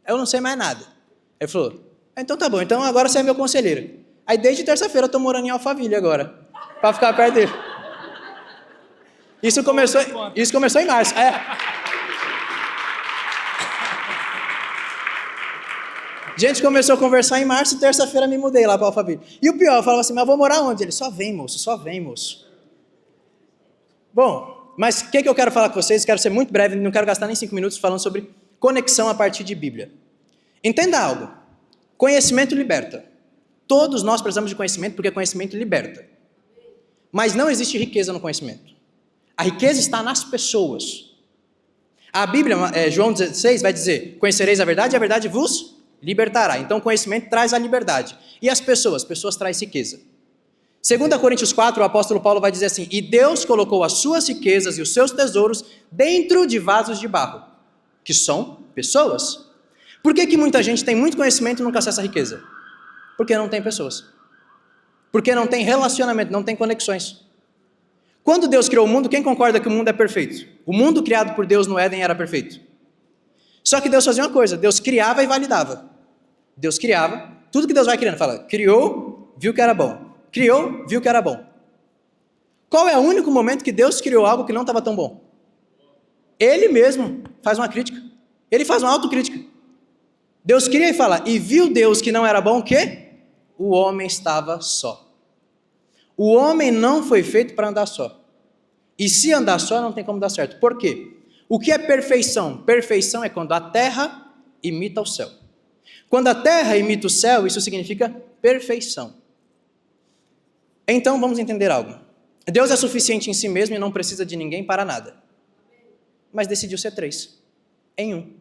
Eu não sei mais nada. Ele falou, então tá bom, então agora você é meu conselheiro. Aí desde terça-feira eu tô morando em Alphaville agora, para ficar perto dele. Isso começou em março. A gente começou a conversar em março e terça-feira me mudei lá para Alphaville. E o pior, eu falava assim, mas eu vou morar onde? Ele, só vem, moço. Bom, mas o que eu quero falar com vocês? Quero ser muito breve, não quero gastar nem 5 minutos falando sobre conexão a partir de Bíblia. Entenda algo. Conhecimento liberta. Todos nós precisamos de conhecimento porque conhecimento liberta. Mas não existe riqueza no conhecimento. A riqueza está nas pessoas. A Bíblia, João 16, vai dizer, conhecereis a verdade e a verdade vos libertará. Então o conhecimento traz a liberdade. E as pessoas? Pessoas trazem riqueza. 2 Coríntios 4, o apóstolo Paulo vai dizer assim, e Deus colocou as suas riquezas e os seus tesouros dentro de vasos de barro, que são pessoas. Por que muita gente tem muito conhecimento e nunca acessa a riqueza? Porque não tem pessoas. Porque não tem relacionamento, não tem conexões. Quando Deus criou o mundo, quem concorda que o mundo é perfeito? O mundo criado por Deus no Éden era perfeito. Só que Deus fazia uma coisa, Deus criava e validava. Deus criava, tudo que Deus vai criando, fala, criou, viu que era bom. Criou, viu que era bom. Qual é o único momento que Deus criou algo que não estava tão bom? Ele mesmo faz uma crítica. Ele faz uma autocrítica. Deus cria e fala, e viu Deus que não era bom o quê? O homem estava só. O homem não foi feito para andar só. E se andar só, não tem como dar certo. Por quê? O que é perfeição? Perfeição é quando a terra imita o céu. Quando a terra imita o céu, isso significa perfeição. Então, vamos entender algo. Deus é suficiente em si mesmo e não precisa de ninguém para nada. Mas decidiu ser 3 em 1.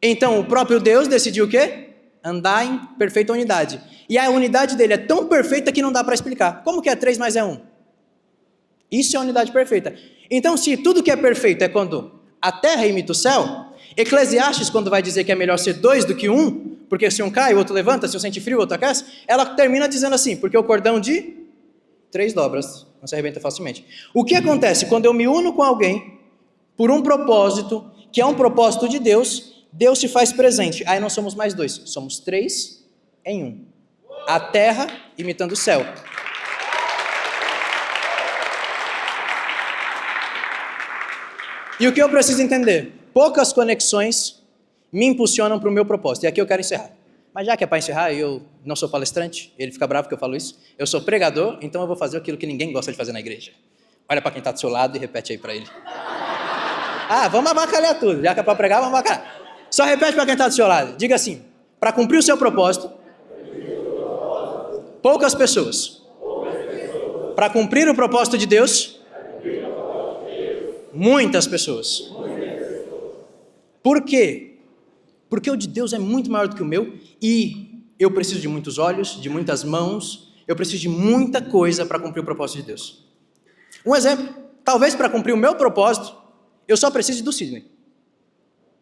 Então, o próprio Deus decidiu o quê? Andar em perfeita unidade. E a unidade dele é tão perfeita que não dá para explicar. Como que é 3 mais 1? Isso é a unidade perfeita. Então, se tudo que é perfeito é quando a terra imita o céu, Eclesiastes, quando vai dizer que é melhor ser 2 do que 1, porque se um cai, o outro levanta, se um sente frio, o outro aquece, ela termina dizendo assim, porque o cordão de 3 dobras não se arrebenta facilmente. O que acontece? Quando eu me uno com alguém, por um propósito, que é um propósito de Deus, Deus se faz presente. Aí não somos mais 2, somos 3 em 1. A terra imitando o céu. E o que eu preciso entender? Poucas conexões me impulsionam para o meu propósito. E aqui eu quero encerrar. Mas já que é para encerrar, eu não sou palestrante, ele fica bravo que eu falo isso. Eu sou pregador, então eu vou fazer aquilo que ninguém gosta de fazer na igreja. Olha para quem está do seu lado e repete aí para ele. Vamos abacalhar tudo. Já que é para pregar, vamos abacalhar. Só repete para quem está do seu lado. Diga assim, para cumprir o seu propósito, poucas pessoas. Para cumprir o propósito de Deus, muitas pessoas. Por quê? Porque o de Deus é muito maior do que o meu e eu preciso de muitos olhos, de muitas mãos, eu preciso de muita coisa para cumprir o propósito de Deus. Um exemplo, talvez para cumprir o meu propósito, eu só preciso do Sidney.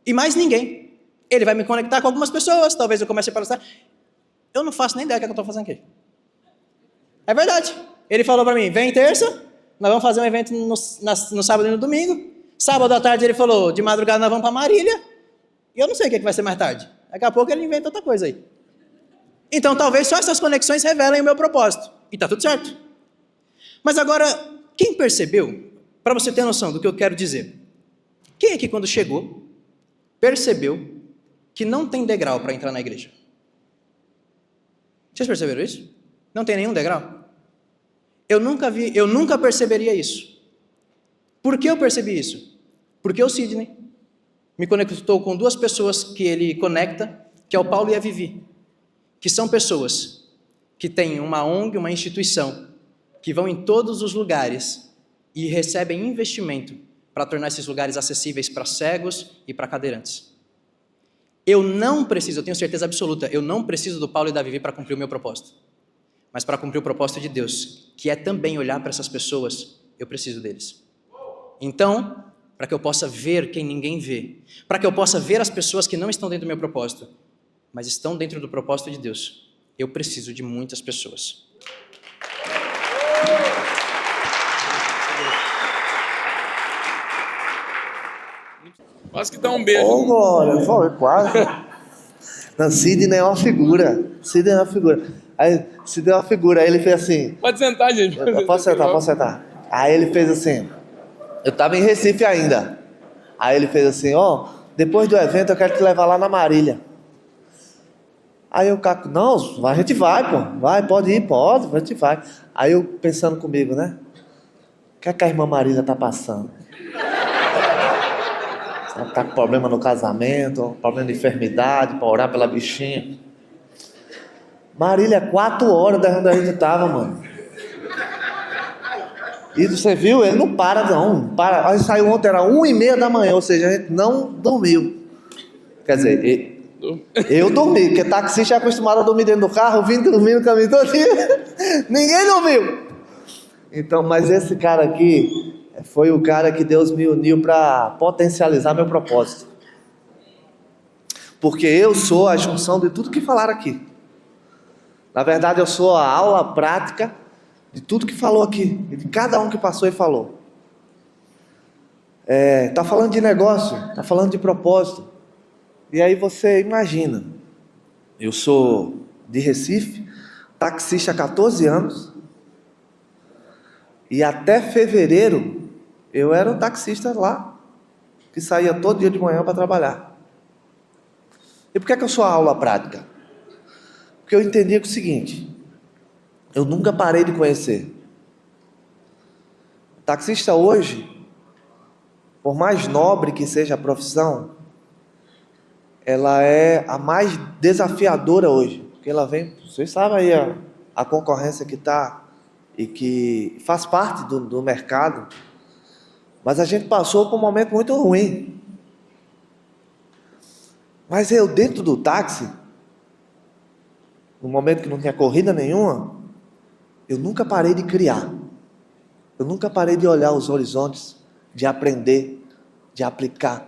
E mais ninguém. Ele vai me conectar com algumas pessoas, talvez eu comece a palestrar. Eu não faço nem ideia do que eu estou fazendo aqui. É verdade. Ele falou para mim, vem terça, nós vamos fazer um evento no sábado e no domingo. Sábado à tarde ele falou, de madrugada nós vamos para Marília. E eu não sei o que vai ser mais tarde. Daqui a pouco ele inventa outra coisa aí. Então talvez só essas conexões revelem o meu propósito. E tá tudo certo. Mas agora, quem percebeu, para você ter noção do que eu quero dizer, quem aqui quando chegou, percebeu que não tem degrau para entrar na igreja? Vocês perceberam isso? Não tem nenhum degrau? Eu nunca perceberia isso. Por que eu percebi isso? Porque o Sidney me conectou com duas pessoas que ele conecta, que é o Paulo e a Vivi, que são pessoas que têm uma ONG, uma instituição, que vão em todos os lugares e recebem investimento para tornar esses lugares acessíveis para cegos e para cadeirantes. Eu tenho certeza absoluta, eu não preciso do Paulo e da Vivi para cumprir o meu propósito. Mas para cumprir o propósito de Deus, que é também olhar para essas pessoas, eu preciso deles. Então, para que eu possa ver quem ninguém vê, para que eu possa ver as pessoas que não estão dentro do meu propósito, mas estão dentro do propósito de Deus, eu preciso de muitas pessoas. Quase que dá um beijo. Ô, glória, foi quase. Não, Sidney é uma figura. Sidney é uma figura. Aí, Sidney é uma figura. Aí ele fez assim. Pode sentar, gente. Posso sentar. Aí ele fez assim. Eu tava em Recife ainda. Aí ele fez assim, ó, depois do evento eu quero te levar lá na Marília. Aí o Caco, não, a gente vai, pô. Vai, pode ir, pode, a gente vai. Aí eu pensando comigo, né? O que é que a irmã Marília tá passando? Ela tá com problema no casamento, problema de enfermidade, para orar pela bichinha. Marília, 4 horas da onde a gente tava, mano. E você viu? Ele não para, não. Para. Aí saiu ontem, era 1h30 da manhã, ou seja, a gente não dormiu. Quer dizer, eu dormi, porque taxista é acostumado a dormir dentro do carro, eu vim dormindo o caminho todo dia. Ninguém dormiu. Então, mas esse cara aqui foi o cara que Deus me uniu para potencializar meu propósito. Porque eu sou a junção de tudo que falaram aqui. Na verdade, eu sou a aula prática de tudo que falou aqui, de cada um que passou e falou. Tá falando de negócio, tá falando de propósito. E aí você imagina, eu sou de Recife, taxista há 14 anos, e até fevereiro eu era um taxista lá, que saía todo dia de manhã para trabalhar. E por que eu sou a aula prática? Porque eu entendia que o seguinte, eu nunca parei de conhecer. O taxista hoje, por mais nobre que seja a profissão, ela é a mais desafiadora hoje. Porque ela vem, vocês sabem aí a concorrência que está e que faz parte do mercado. Mas a gente passou por um momento muito ruim. Mas eu dentro do táxi, no momento que não tinha corrida nenhuma, eu nunca parei de criar. Eu nunca parei de olhar os horizontes, de aprender, de aplicar.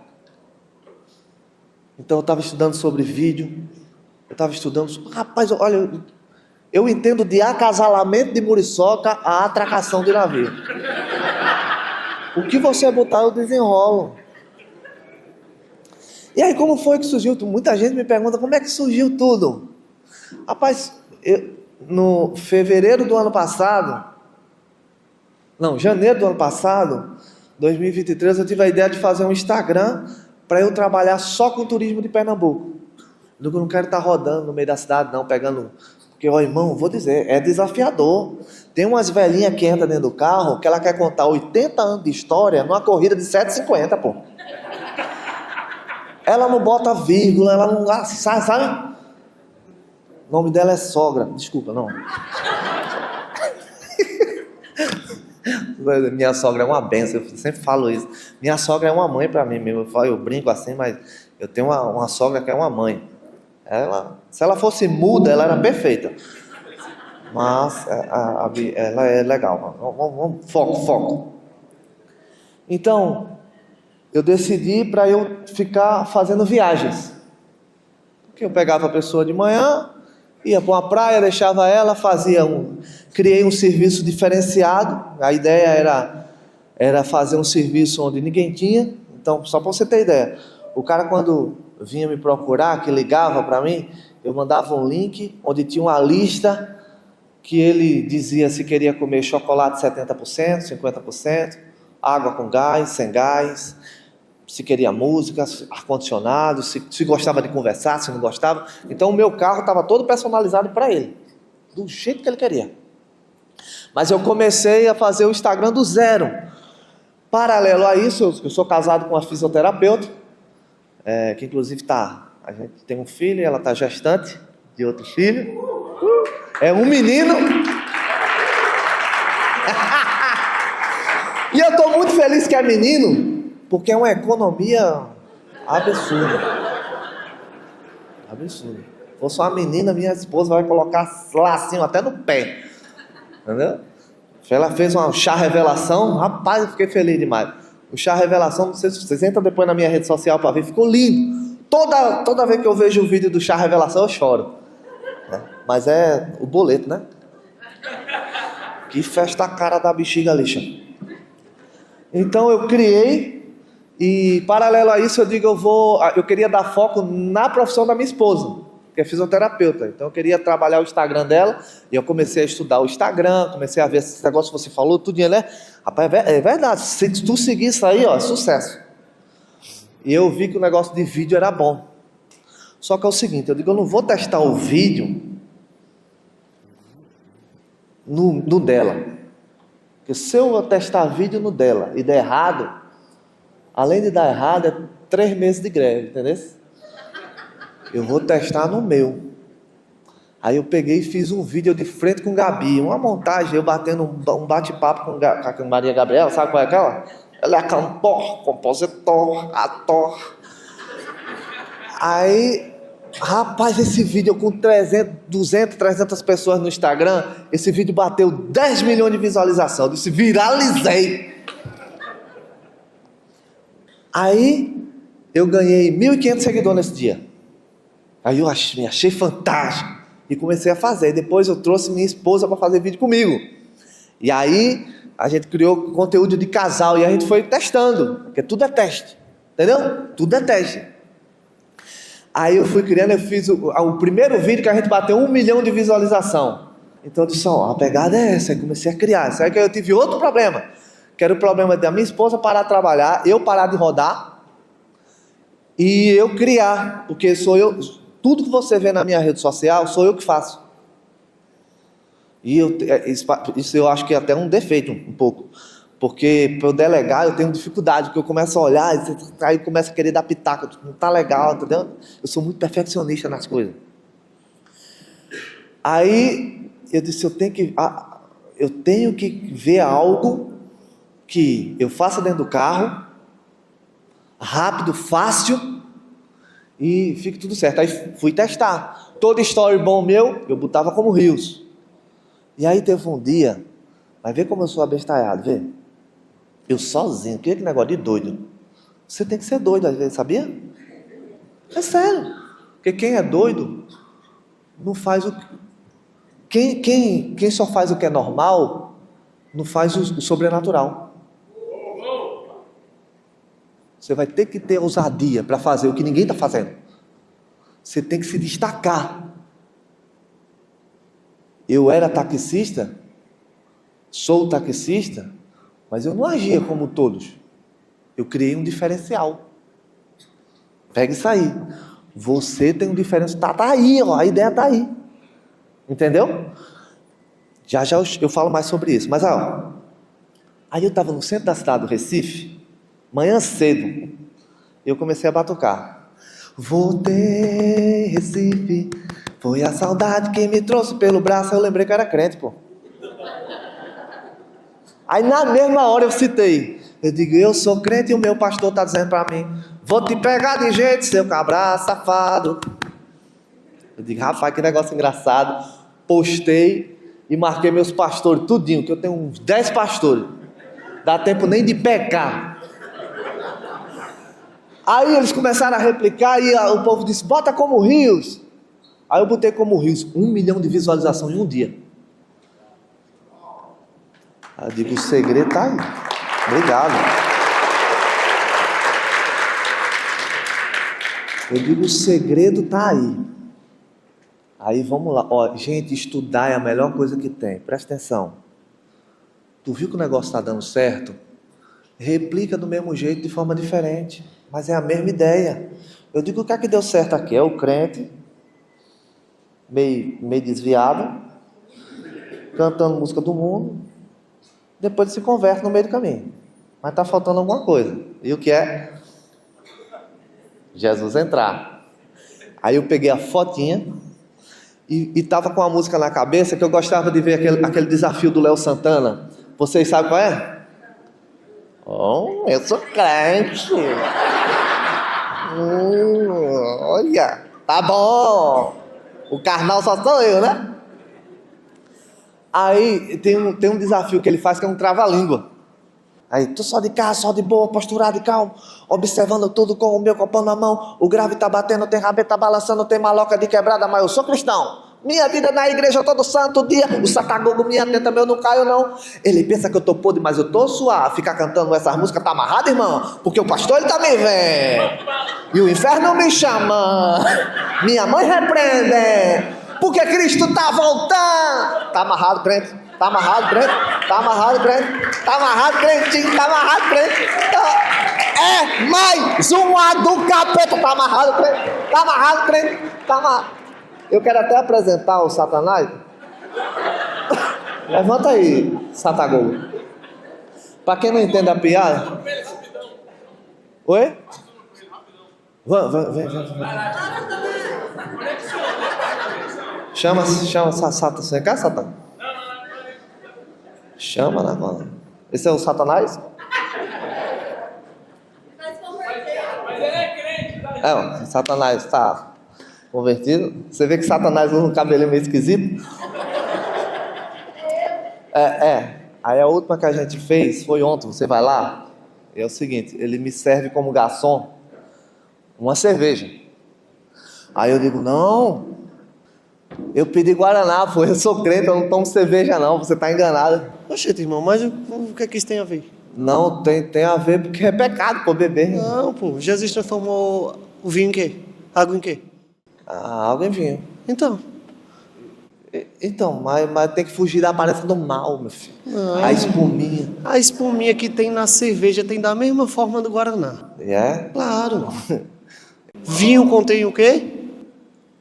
Então eu estava estudando sobre vídeo, eu estava estudando... Rapaz, olha, eu entendo de acasalamento de muriçoca a atracação de navio. O que você botar, eu desenrolo. E aí, como foi que surgiu? Muita gente me pergunta, como é que surgiu tudo? Rapaz, no fevereiro do ano passado, janeiro do ano passado, 2023, eu tive a ideia de fazer um Instagram para eu trabalhar só com turismo de Pernambuco. Eu não quero estar rodando no meio da cidade, não, pegando... Porque, irmão, vou dizer, é desafiador. Tem umas velhinhas que entram dentro do carro que ela quer contar 80 anos de história numa corrida de 7,50, pô. Ela não bota vírgula, ela não... Sabe? O nome dela é sogra. Desculpa, não. Minha sogra é uma benção, eu sempre falo isso. Minha sogra é uma mãe para mim mesmo. Eu brinco assim, mas eu tenho uma sogra que é uma mãe. Se ela fosse muda, ela era perfeita. Mas ela é legal. Vamos, foco. Então, eu decidi para eu ficar fazendo viagens. Porque eu pegava a pessoa de manhã, ia para uma praia, deixava ela, criei um serviço diferenciado. A ideia era fazer um serviço onde ninguém tinha. Então, só para você ter ideia, o cara quando vinha me procurar, que ligava para mim, eu mandava um link onde tinha uma lista que ele dizia se queria comer chocolate 70%, 50%, água com gás, sem gás, se queria música, ar-condicionado, se gostava de conversar, se não gostava. Então o meu carro estava todo personalizado para ele, do jeito que ele queria. Mas eu comecei a fazer o Instagram do zero. Paralelo a isso, eu sou casado com uma fisioterapeuta, que inclusive a gente tem um filho e ela está gestante de outro filho. É um menino. E eu estou muito feliz que é menino, porque é uma economia absurda. Absurda. Se fosse uma menina, minha esposa vai colocar lacinho até no pé. Entendeu? Ela fez um chá revelação, rapaz, eu fiquei feliz demais. O chá revelação, não sei se vocês entram depois na minha rede social para ver, ficou lindo. Toda vez que eu vejo o vídeo do chá revelação, eu choro. Mas é o boleto, né? Que festa a cara da bexiga lixa. Então eu criei, e paralelo a isso eu digo, eu queria dar foco na profissão da minha esposa, que é fisioterapeuta. Então eu queria trabalhar o Instagram dela, e eu comecei a estudar o Instagram, comecei a ver esse negócio que você falou, tudinho, né? Rapaz, é verdade, se tu seguir isso aí, ó, é sucesso. E eu vi que o negócio de vídeo era bom. Só que é o seguinte, eu digo, eu não vou testar o vídeo no dela. Porque se eu testar vídeo no dela e der errado, além de dar errado, é 3 meses de greve, entendeu? Eu vou testar no meu. Aí eu peguei e fiz um vídeo de frente com Gabi, uma montagem, eu batendo um bate-papo com a Maria Gabriela, sabe qual é aquela? Ela é cantor, compositor, ator. Aí, rapaz, esse vídeo com 200, 300 pessoas no Instagram, esse vídeo bateu 10 milhões de visualização. Eu disse, viralizei. Aí, eu ganhei 1.500 seguidores nesse dia. Aí eu me achei fantástico. E comecei a fazer. Depois eu trouxe minha esposa para fazer vídeo comigo. E aí, a gente criou conteúdo de casal e a gente foi testando. Porque tudo é teste. Entendeu? Tudo é teste. Aí eu fui criando, eu fiz o primeiro vídeo que a gente bateu 1 milhão de visualização. Então eu disse, ó, a pegada é essa. Aí comecei a criar. Isso aí que eu tive outro problema. Que era o problema da minha esposa parar de trabalhar, eu parar de rodar e eu criar. Porque sou eu, tudo que você vê na minha rede social, sou eu que faço. E isso eu acho que é até um defeito, um pouco. Porque para eu delegar eu tenho dificuldade, porque eu começo a olhar, aí começo a querer dar pitaco, não tá legal, entendeu? Eu sou muito perfeccionista nas coisas. Aí eu disse, eu tenho que ver algo que eu faça dentro do carro, rápido, fácil, e fique tudo certo. Aí fui testar. Todo story bom meu, eu botava como Reels. E aí teve um dia, vai ver como eu sou abestalhado, vê? Eu sozinho, que negócio de doido. Você tem que ser doido às vezes, sabia? É sério. Porque quem é doido, não faz o... Quem só faz o que é normal, não faz o sobrenatural. Você vai ter que ter ousadia para fazer o que ninguém está fazendo. Você tem que se destacar. Eu era taxista, sou taxista, mas eu não agia como todos. Eu criei um diferencial. Pega isso aí. Você tem um diferencial. Tá aí, ó, a ideia está aí. Entendeu? Já eu falo mais sobre isso. Mas, ó, aí eu estava no centro da cidade do Recife, manhã cedo, eu comecei a batucar. Voltei, Recife, foi a saudade que me trouxe pelo braço. Eu lembrei que eu era crente, pô. Aí na mesma hora eu citei. Eu digo, eu sou crente e o meu pastor está dizendo para mim, vou te pegar de jeito, seu cabra safado. Eu digo, rapaz, que negócio engraçado. Postei e marquei meus pastores, tudinho, que eu tenho uns 10 pastores. Dá tempo nem de pecar. Aí eles começaram a replicar e o povo disse, bota como Reels. Aí eu botei como Reels, 1 milhão de visualização em um dia. Aí eu digo, o segredo está aí. Obrigado. Eu digo, o segredo está aí. Aí vamos lá. Ó, gente, estudar é a melhor coisa que tem. Presta atenção. Tu viu que o negócio está dando certo? Replica do mesmo jeito, de forma diferente. Mas é a mesma ideia. Eu digo, o que é que deu certo aqui? É o crente, meio desviado, cantando música do mundo, depois ele se converte no meio do caminho. Mas está faltando alguma coisa. E o que é? Jesus entrar. Aí eu peguei a fotinha e estava com a música na cabeça, que eu gostava de ver aquele desafio do Léo Santana. Vocês sabem qual é? Oh, eu sou crente. Olha, tá bom. O carnal só sou eu, né? Aí tem um desafio que ele faz, que é um trava-língua. Aí, tô só de cá, só de boa, posturado e calmo, observando tudo com o meu copão na mão. O grave tá batendo, tem rabeta balançando, tem maloca de quebrada, mas eu sou cristão. Minha vida na igreja todo santo dia. O satagogo me atenta, eu não caio não. Ele pensa que eu tô podre, mas eu tô suave. Ficar cantando essas músicas tá amarrado, irmão? Porque o pastor ele tá me vendo. E o inferno me chama. Minha mãe repreende. Porque Cristo tá voltando. Tá amarrado, crente. Tá amarrado, crente. Tá amarrado, crente. Tá amarrado, crentinho. Tá amarrado, crente. É mais uma do capeta. Tá amarrado, crente. Tá amarrado, crente. Tá amarrado. Eu quero até apresentar o Satanás. Levanta aí, Satagogo. Para quem não entende a piada. Oi? Vem. Chama Satanás. Você quer, Satanás? Chama na mão. Esse é o Satanás? É, o Satanás tá convertido. Você vê que Satanás usa um cabelinho meio esquisito? Aí a última que a gente fez foi ontem. Você vai lá. É o seguinte, ele me serve como garçom uma cerveja. Aí eu digo, não, eu pedi Guaraná, pô, eu sou crente, eu não tomo cerveja não, você tá enganado. Oxente, irmão, mas o que é que isso tem a ver? Não, tem a ver porque é pecado, pô, beber. Não, pô, Jesus transformou o vinho em quê? Água em quê? Água em vinho. Então, mas tem que fugir da aparência do mal, meu filho. Não. A espuminha. A espuminha que tem na cerveja tem da mesma forma do Guaraná. É? Claro. Vinho contém o quê?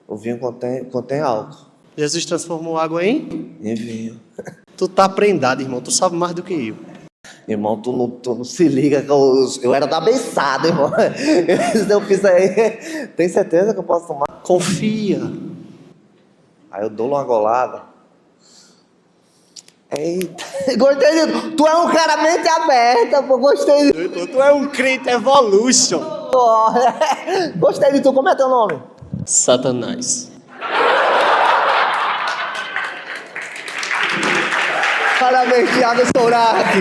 O vinho contém álcool. Jesus transformou água em vinho. Tu tá prendado, irmão. Tu sabe mais do que eu. Irmão, tu não se liga que eu era da beiçada, irmão. Eu fiz aí. Tem certeza que eu posso tomar? Confia. Aí eu dou uma golada. Eita, gostei de tu. É um cara mente aberta, pô. Gostei de tu. Tu é um crente evolution. Gostei de tu. Como é teu nome? Satanás. Parabéns, Thiago Souraque.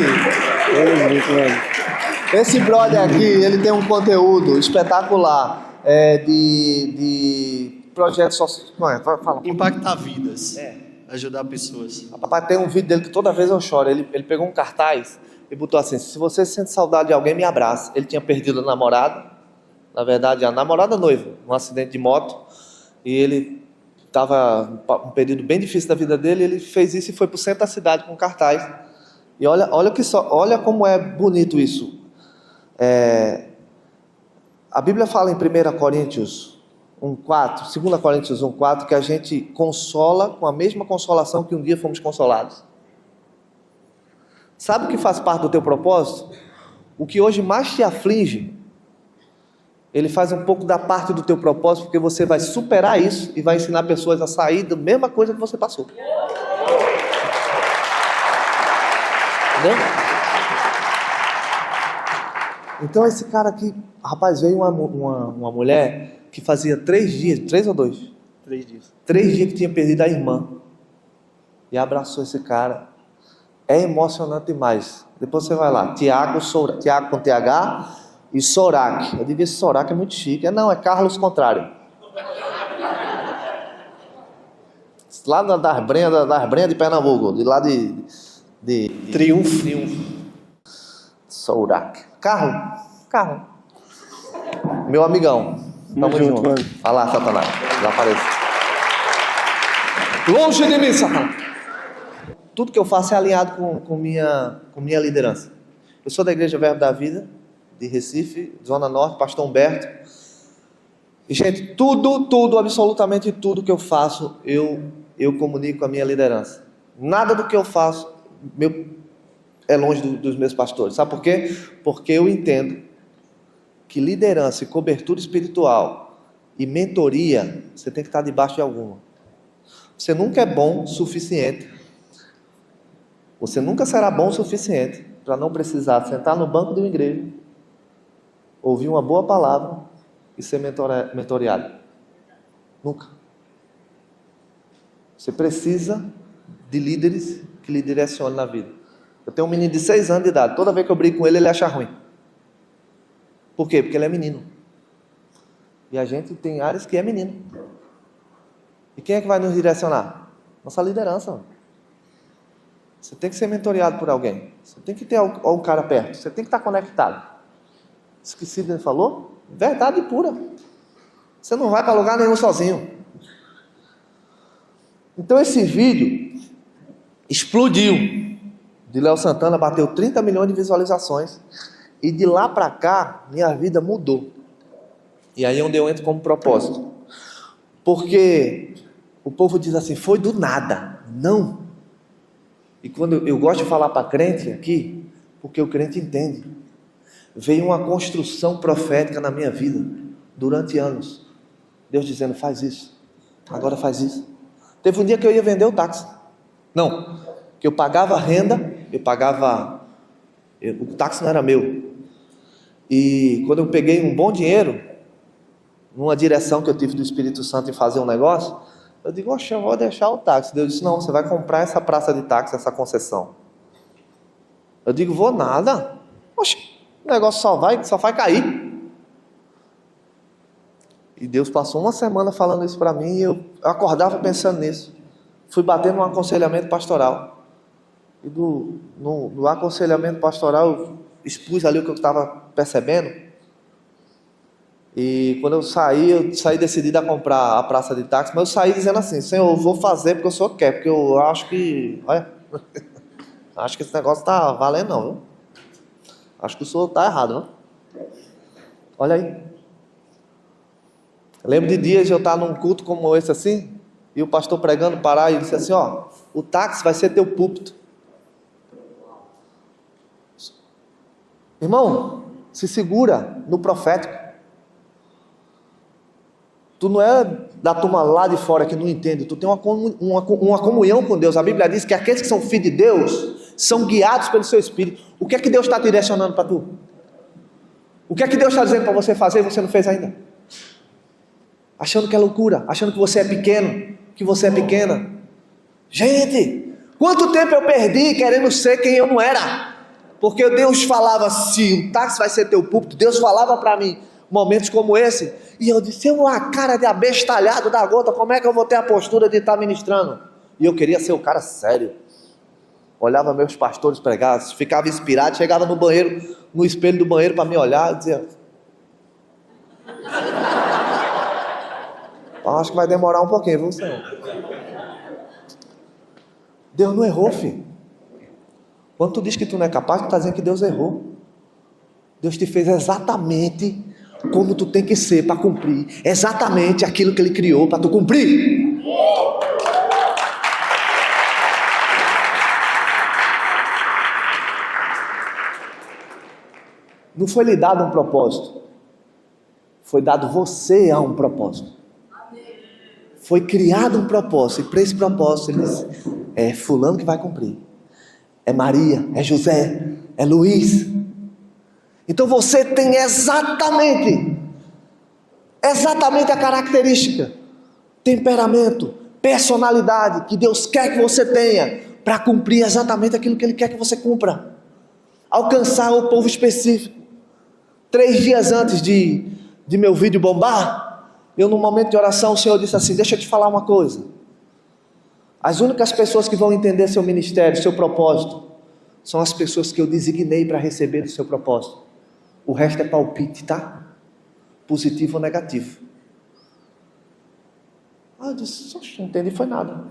Esse brother aqui, ele tem um conteúdo espetacular de projetos sociais. Fala. Impactar vidas. Ajudar pessoas. Papai, tem um vídeo dele que toda vez eu choro. Ele pegou um cartaz e botou assim: se você sente saudade de alguém, me abraça. Ele tinha perdido a namorada, na verdade a namorada noiva, num acidente de moto. E ele estava um período bem difícil da vida dele. Ele fez isso e foi para o centro da cidade com um cartaz. E olha como é bonito isso. A Bíblia fala em 1 Coríntios 1,4, 2 Coríntios 1,4, que a gente consola com a mesma consolação que um dia fomos consolados. Sabe o que faz parte do teu propósito? O que hoje mais te aflige, ele faz um pouco da parte do teu propósito, porque você vai superar isso e vai ensinar pessoas a sair da mesma coisa que você passou. Entendeu? Então esse cara aqui, rapaz, veio uma mulher que fazia 3 dias, 3 ou 2? 3 dias. 3 dias que tinha perdido a irmã. E abraçou esse cara. É emocionante demais. Depois você vai lá, Tiago com TH e Souraque. Eu digo, esse Souraque é muito chique. Não, é Carlos Contrário. Lá das Brenhas de Pernambuco, de lá de Triunfo. Sourak. Carro. Meu amigão. Tamo junto. mano. Olha lá, Satanás. Desaparece. Longe de mim, Satanás. Tudo que eu faço é alinhado com minha liderança. Eu sou da Igreja Verbo da Vida, de Recife, Zona Norte, Pastor Humberto. E, gente, tudo, absolutamente tudo que eu faço, eu comunico com a minha liderança. Nada do que eu faço é longe dos meus pastores. Sabe por quê? Porque eu entendo que liderança e cobertura espiritual e mentoria, você tem que estar debaixo de alguma. Você nunca é bom o suficiente. Você nunca será bom o suficiente para não precisar sentar no banco de uma igreja, ouvir uma boa palavra e ser mentoreado. Nunca. Você precisa de líderes que lhe direcionem na vida. Eu tenho um menino de 6 anos de idade. Toda vez que eu brigo com ele, ele acha ruim. Por quê? Porque ele é menino. E a gente tem áreas que é menino. E quem é que vai nos direcionar? Nossa liderança. Mano. Você tem que ser mentoreado por alguém. Você tem que ter um cara perto. Você tem que estar conectado. Isso que Sidney falou, verdade pura. Você não vai para lugar nenhum sozinho. Então esse vídeo explodiu. De Léo Santana bateu 30 milhões de visualizações. E de lá para cá, minha vida mudou. E aí é onde eu entro como propósito. Porque o povo diz assim, foi do nada. Não. E quando eu gosto de falar para crente aqui, porque o crente entende. Veio uma construção profética na minha vida, durante anos. Deus dizendo, faz isso. Agora faz isso. Teve um dia que eu ia vender o táxi. Não, que eu pagava renda, o táxi não era meu. E quando eu peguei um bom dinheiro, numa direção que eu tive do Espírito Santo em fazer um negócio, eu digo, oxe, eu vou deixar o táxi. Deus disse, não, você vai comprar essa praça de táxi, essa concessão. Eu digo, vou nada. Oxe, o negócio só vai cair. E Deus passou uma semana falando isso para mim, e eu acordava pensando nisso. Fui bater num aconselhamento pastoral. E no aconselhamento pastoral, eu expus ali o que eu estava percebendo. E quando eu saí decidido a comprar a praça de táxi, mas eu saí dizendo assim, Senhor, eu vou fazer porque o Senhor quer, porque eu acho que, olha, acho que esse negócio está valendo não, viu? Acho que o Senhor está errado, não? Olha aí. Eu lembro de dias de eu estar num culto como esse assim, e o pastor pregando parar e disse assim, ó, o táxi vai ser teu púlpito. Irmão, se segura no profético. Tu não é da turma lá de fora que não entende, tu tem uma comunhão com Deus. A Bíblia diz que aqueles que são filhos de Deus são guiados pelo seu Espírito. O que é que Deus está te direcionando para tu? O que é que Deus está dizendo para você fazer e você não fez ainda? Achando que é loucura, achando que você é pequeno, que você é pequena. Gente, quanto tempo eu perdi querendo ser quem eu não era? Porque Deus falava, se o táxi vai ser teu púlpito, Deus falava para mim, momentos como esse, e eu disse, uma cara de abestalhado da gota, como é que eu vou ter a postura de estar ministrando? E eu queria ser o cara sério. Olhava meus pastores pregar, ficava inspirado, chegava no banheiro, no espelho do banheiro para me olhar e dizia, acho que vai demorar um pouquinho, viu, Senhor? Deus não errou, filho. Quando tu diz que tu não é capaz, tu está dizendo que Deus errou. Deus te fez exatamente como tu tem que ser para cumprir exatamente aquilo que Ele criou para tu cumprir. Não foi lhe dado um propósito, foi dado você a um propósito. Foi criado um propósito, e para esse propósito Ele disse, é fulano que vai cumprir. É Maria, é José, é Luiz. Então você tem exatamente a característica, temperamento, personalidade que Deus quer que você tenha para cumprir exatamente aquilo que Ele quer que você cumpra. Alcançar o povo específico. 3 dias antes de meu vídeo bombar, eu num momento de oração, o Senhor disse assim, deixa eu te falar uma coisa. As únicas pessoas que vão entender seu ministério, seu propósito, são as pessoas que eu designei para receber do seu propósito. O resto é palpite, tá? Positivo ou negativo. Eu disse, não entendi, foi nada.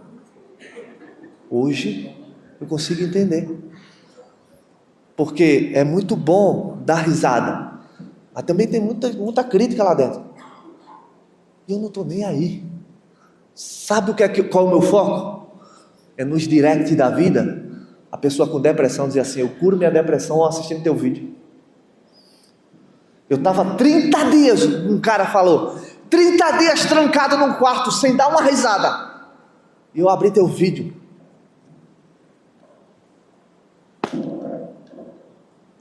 Hoje eu consigo entender. Porque é muito bom dar risada, mas também tem muita crítica lá dentro. E eu não estou nem aí. Sabe qual é o meu foco? É nos direct da vida, a pessoa com depressão dizer assim, eu curo minha depressão assistindo teu vídeo. Eu estava 30 dias, um cara falou, 30 dias trancado num quarto, sem dar uma risada. E eu abri teu vídeo.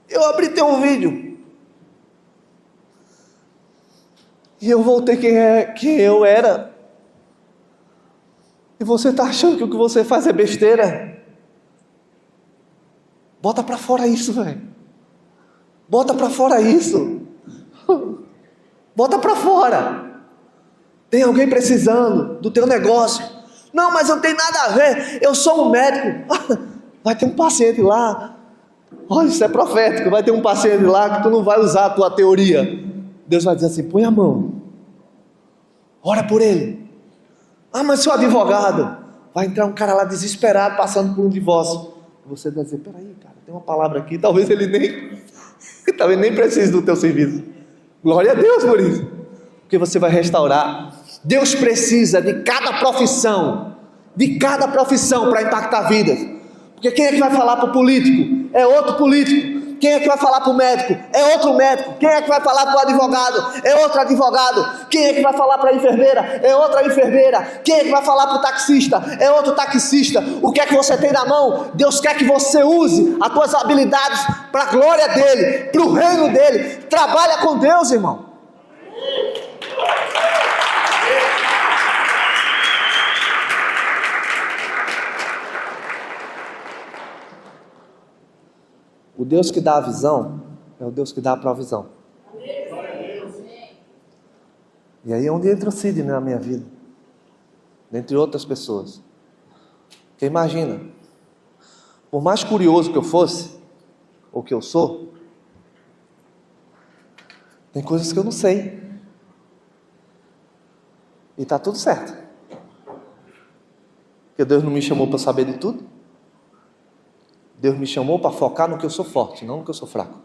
Eu abri teu vídeo. E eu voltei quem eu era. E você está achando que o que você faz é besteira? Bota para fora isso, velho. Bota para fora isso. Bota para fora. Tem alguém precisando do teu negócio. Não, mas eu não tenho nada a ver. Eu sou um médico. Vai ter um paciente lá. Olha, isso é profético. Vai ter um paciente lá que tu não vai usar a tua teoria. Deus vai dizer assim, põe a mão. Ora por ele. Mas sou advogado. Vai entrar um cara lá desesperado, passando por um divórcio. E você vai dizer, peraí, cara, tem uma palavra aqui. Talvez ele nem precise do teu serviço. Glória a Deus por isso. Porque você vai restaurar. Deus precisa de cada profissão para impactar vidas. Porque quem é que vai falar para o político? É outro político. Quem é que vai falar para o médico? É outro médico. Quem é que vai falar para o advogado? É outro advogado. Quem é que vai falar para a enfermeira? É outra enfermeira. Quem é que vai falar para o taxista? É outro taxista. O que é que você tem na mão? Deus quer que você use as tuas habilidades para a glória dEle, para o reino dEle. Trabalha com Deus, irmão. O Deus que dá a visão é o Deus que dá a provisão. E aí é onde entra o Sidney na minha vida, dentre outras pessoas. Porque imagina, por mais curioso que eu fosse, ou que eu sou, tem coisas que eu não sei. E está tudo certo. Porque Deus não me chamou para saber de tudo. Deus me chamou para focar no que eu sou forte, não no que eu sou fraco.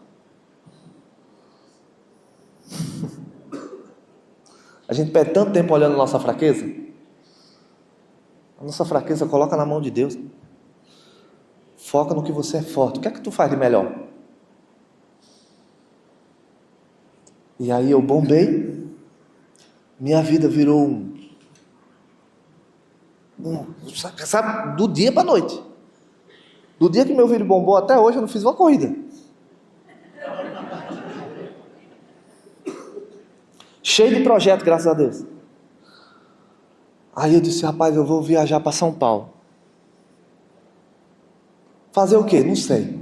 A gente perde tanto tempo olhando a nossa fraqueza. A nossa fraqueza coloca na mão de Deus. Foca no que você é forte. O que é que tu faz de melhor? E aí eu bombei. Minha vida virou sabe, do dia para a noite. Do dia que meu vídeo bombou até hoje, eu não fiz uma corrida. Cheio de projeto, graças a Deus. Aí eu disse, rapaz, eu vou viajar para São Paulo. Fazer o quê? Não sei.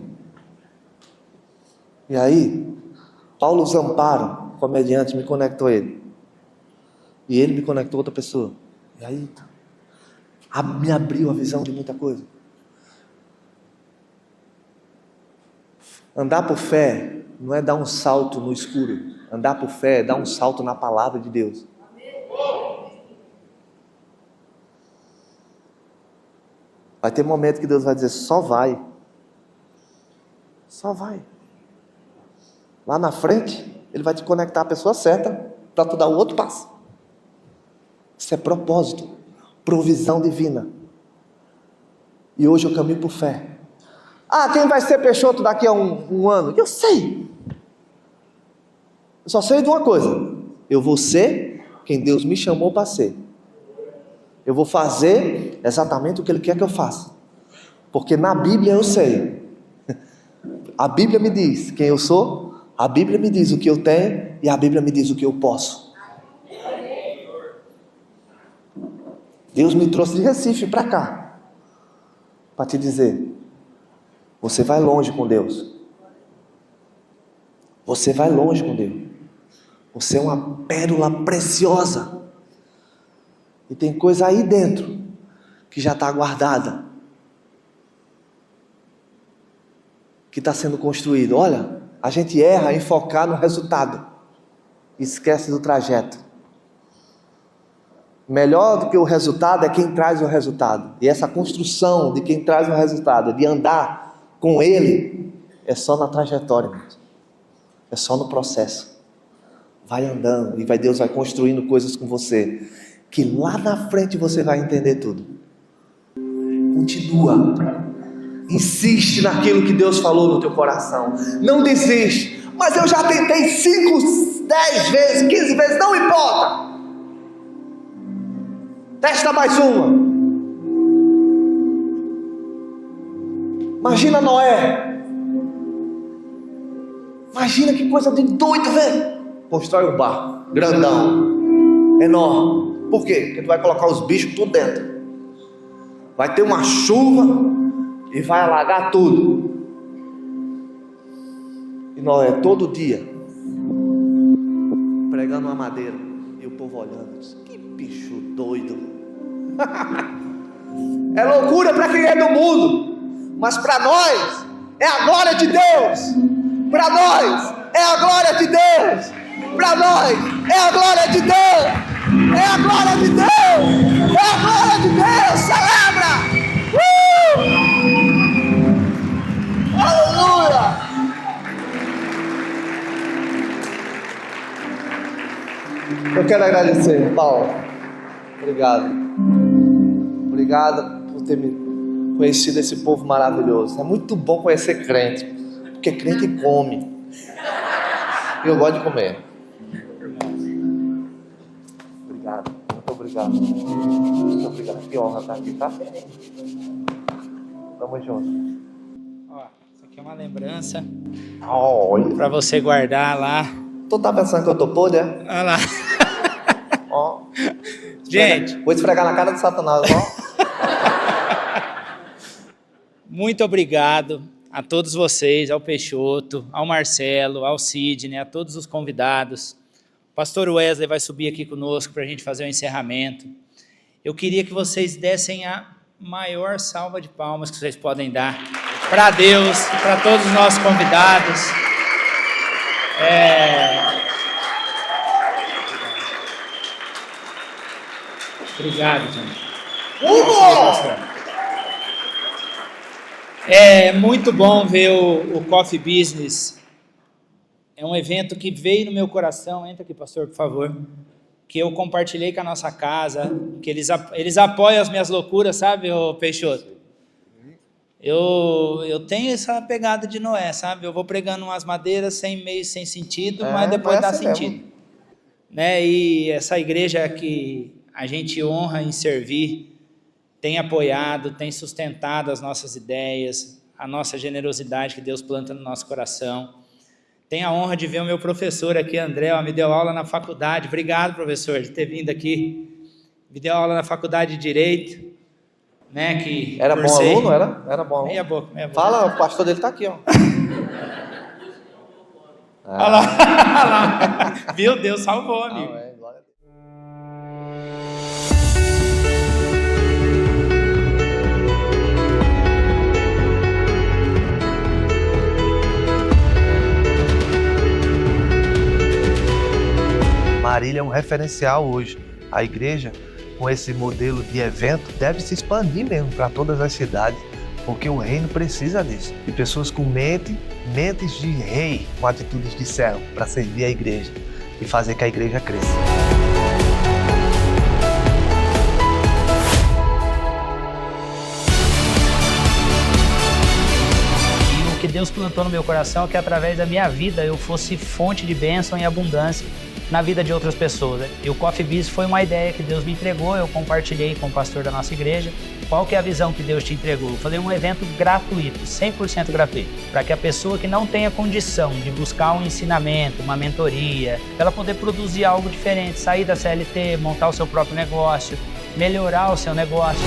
E aí, Paulo Zamparo, comediante, me conectou a ele. E ele me conectou a outra pessoa. E aí, me abriu a visão de muita coisa. Andar por fé não é dar um salto no escuro. Andar por fé é dar um salto na palavra de Deus. Vai ter momento que Deus vai dizer, só vai. Só vai. Lá na frente, Ele vai te conectar à pessoa certa para tu dar o outro passo. Isso é propósito, provisão divina. E hoje eu caminho por fé. Quem vai ser Peixoto daqui a um ano? Eu sei. Eu só sei de uma coisa. Eu vou ser quem Deus me chamou para ser. Eu vou fazer exatamente o que Ele quer que eu faça. Porque na Bíblia eu sei. A Bíblia me diz quem eu sou. A Bíblia me diz o que eu tenho. E a Bíblia me diz o que eu posso. Deus me trouxe de Recife para cá. Para te dizer... Você vai longe com Deus. Você vai longe com Deus. Você é uma pérola preciosa. E tem coisa aí dentro que já está guardada. que está sendo construído. Olha, a gente erra em focar no resultado, esquece do trajeto. Melhor do que o resultado é quem traz o resultado. E essa construção de quem traz o resultado, de andar com ele, é só na trajetória, irmãos. É só no processo. Vai andando e Deus vai construindo coisas com você, que lá na frente você vai entender tudo. Continua. Insiste naquilo que Deus falou no teu coração. Não desiste. Mas eu já tentei 5, 10 vezes, 15 vezes, não importa. Testa mais uma. Imagina Noé. Imagina que coisa de doido, velho. Constrói um barco, grandão, enorme. Por quê? Porque tu vai colocar os bichos tudo dentro. Vai ter uma chuva e vai alagar tudo. E Noé, todo dia, pregando uma madeira, e o povo olhando, diz, que bicho doido. É loucura para quem é do mundo, mas para nós é a glória de Deus. Para nós é a glória de Deus. Para nós é a glória de Deus. É a glória de Deus. É a glória de Deus. Celebra! Aleluia! Eu quero agradecer, Paulo. Obrigado. Obrigado por ter me conhecido esse povo maravilhoso. É muito bom conhecer crente, porque crente come. E eu gosto de comer. Obrigado, muito obrigado. Muito obrigado. Que honra estar aqui, tá? Tamo junto. Ó, isso aqui é uma lembrança Olha. para você guardar lá. Tu tá pensando que eu tô podre, é? Olha lá. Ó. Gente, Vou esfregar na cara de Satanás, ó. muito obrigado a todos vocês, ao Peixoto, ao Marcelo, ao Sidney, a todos os convidados. O pastor Wesley vai subir aqui conosco para a gente fazer o encerramento. Eu queria que vocês dessem a maior salva de palmas que vocês podem dar para Deus e para todos os nossos convidados. Obrigado, gente. É muito bom ver o Coffee Business. É um evento que veio no meu coração. Entra aqui, pastor, por favor. Que eu compartilhei com a nossa casa. Que eles apoiam as minhas loucuras, sabe, ô Peixoto? Eu tenho essa pegada de Noé, sabe? Eu vou pregando umas madeiras sem meio, sem sentido, mas depois dá sentido. Né? E essa igreja que a gente honra em servir tem apoiado, tem sustentado as nossas ideias, a nossa generosidade que Deus planta no nosso coração. Tenho a honra de ver o meu professor aqui, André, me deu aula na faculdade. Obrigado, professor, de ter vindo aqui. Me deu aula na faculdade de Direito. Né, que era bom aluno, era? Era bom aluno. Meia boca. Fala, o pastor dele tá aqui, ó. Olha lá, olha lá. Meu Deus, salvou, amigo. Glória a Deus. Marília é um referencial hoje. A igreja, com esse modelo de evento, deve se expandir mesmo para todas as cidades, porque o reino precisa disso. De pessoas com mentes de rei, com atitudes de servo, para servir a igreja e fazer que a igreja cresça. E o que Deus plantou no meu coração é que através da minha vida eu fosse fonte de bênção e abundância na vida de outras pessoas. E o Coffee Biz foi uma ideia que Deus me entregou, eu compartilhei com o pastor da nossa igreja. Qual que é a visão que Deus te entregou? Fazer um evento gratuito, 100% gratuito, para que a pessoa que não tenha condição de buscar um ensinamento, uma mentoria, ela poder produzir algo diferente, sair da CLT, montar o seu próprio negócio, melhorar o seu negócio.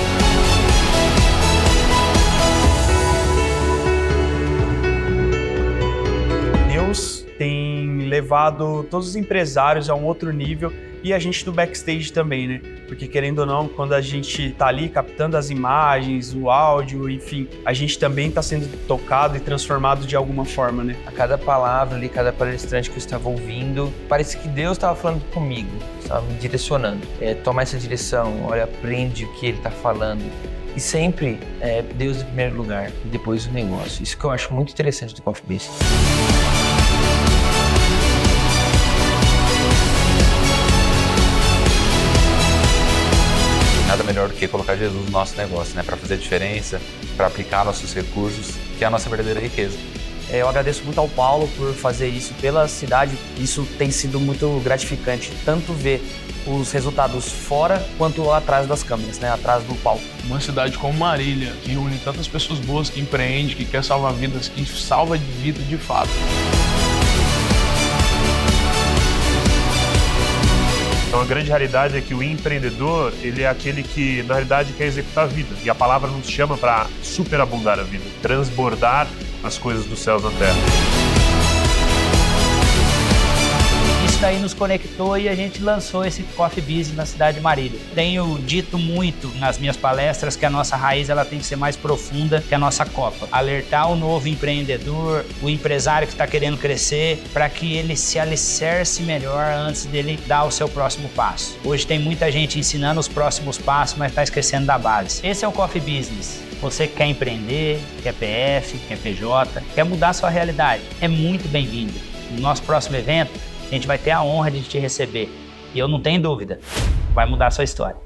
Deus tem levado todos os empresários a um outro nível e a gente do backstage também, né? porque querendo ou não, quando a gente tá ali captando as imagens, o áudio, enfim, a gente também tá sendo tocado e transformado de alguma forma, né? A cada palavra ali, cada palestrante que eu estava ouvindo, parece que Deus estava falando comigo, estava me direcionando. Toma essa direção, olha, aprende o que Ele está falando. E sempre Deus em primeiro lugar, e depois o negócio. Isso que eu acho muito interessante do Coffee Business. Nada melhor do que colocar Jesus no nosso negócio, né? Para fazer diferença, para aplicar nossos recursos, que é a nossa verdadeira riqueza. Eu agradeço muito ao Paulo por fazer isso pela cidade. Isso tem sido muito gratificante, tanto ver os resultados fora quanto atrás das câmeras, né? Atrás do palco. Uma cidade como Marília, que reúne tantas pessoas boas, que empreende, que quer salvar vidas, que salva vida de fato. Então a grande realidade é que o empreendedor, ele é aquele que, na realidade, quer executar a vida. E a palavra nos chama para superabundar a vida, transbordar as coisas dos céus na terra. Isso daí nos conectou e a gente lançou esse Coffee Business na cidade de Marília. Tenho dito muito nas minhas palestras que a nossa raiz ela tem que ser mais profunda que a nossa copa. Alertar o novo empreendedor, o empresário que está querendo crescer, para que ele se alicerce melhor antes dele dar o seu próximo passo. Hoje tem muita gente ensinando os próximos passos, mas está esquecendo da base. Esse é o Coffee Business. Você que quer empreender, quer PF, quer PJ, quer mudar a sua realidade, é muito bem-vindo. No nosso próximo evento, a gente vai ter a honra de te receber. E eu não tenho dúvida, vai mudar a sua história.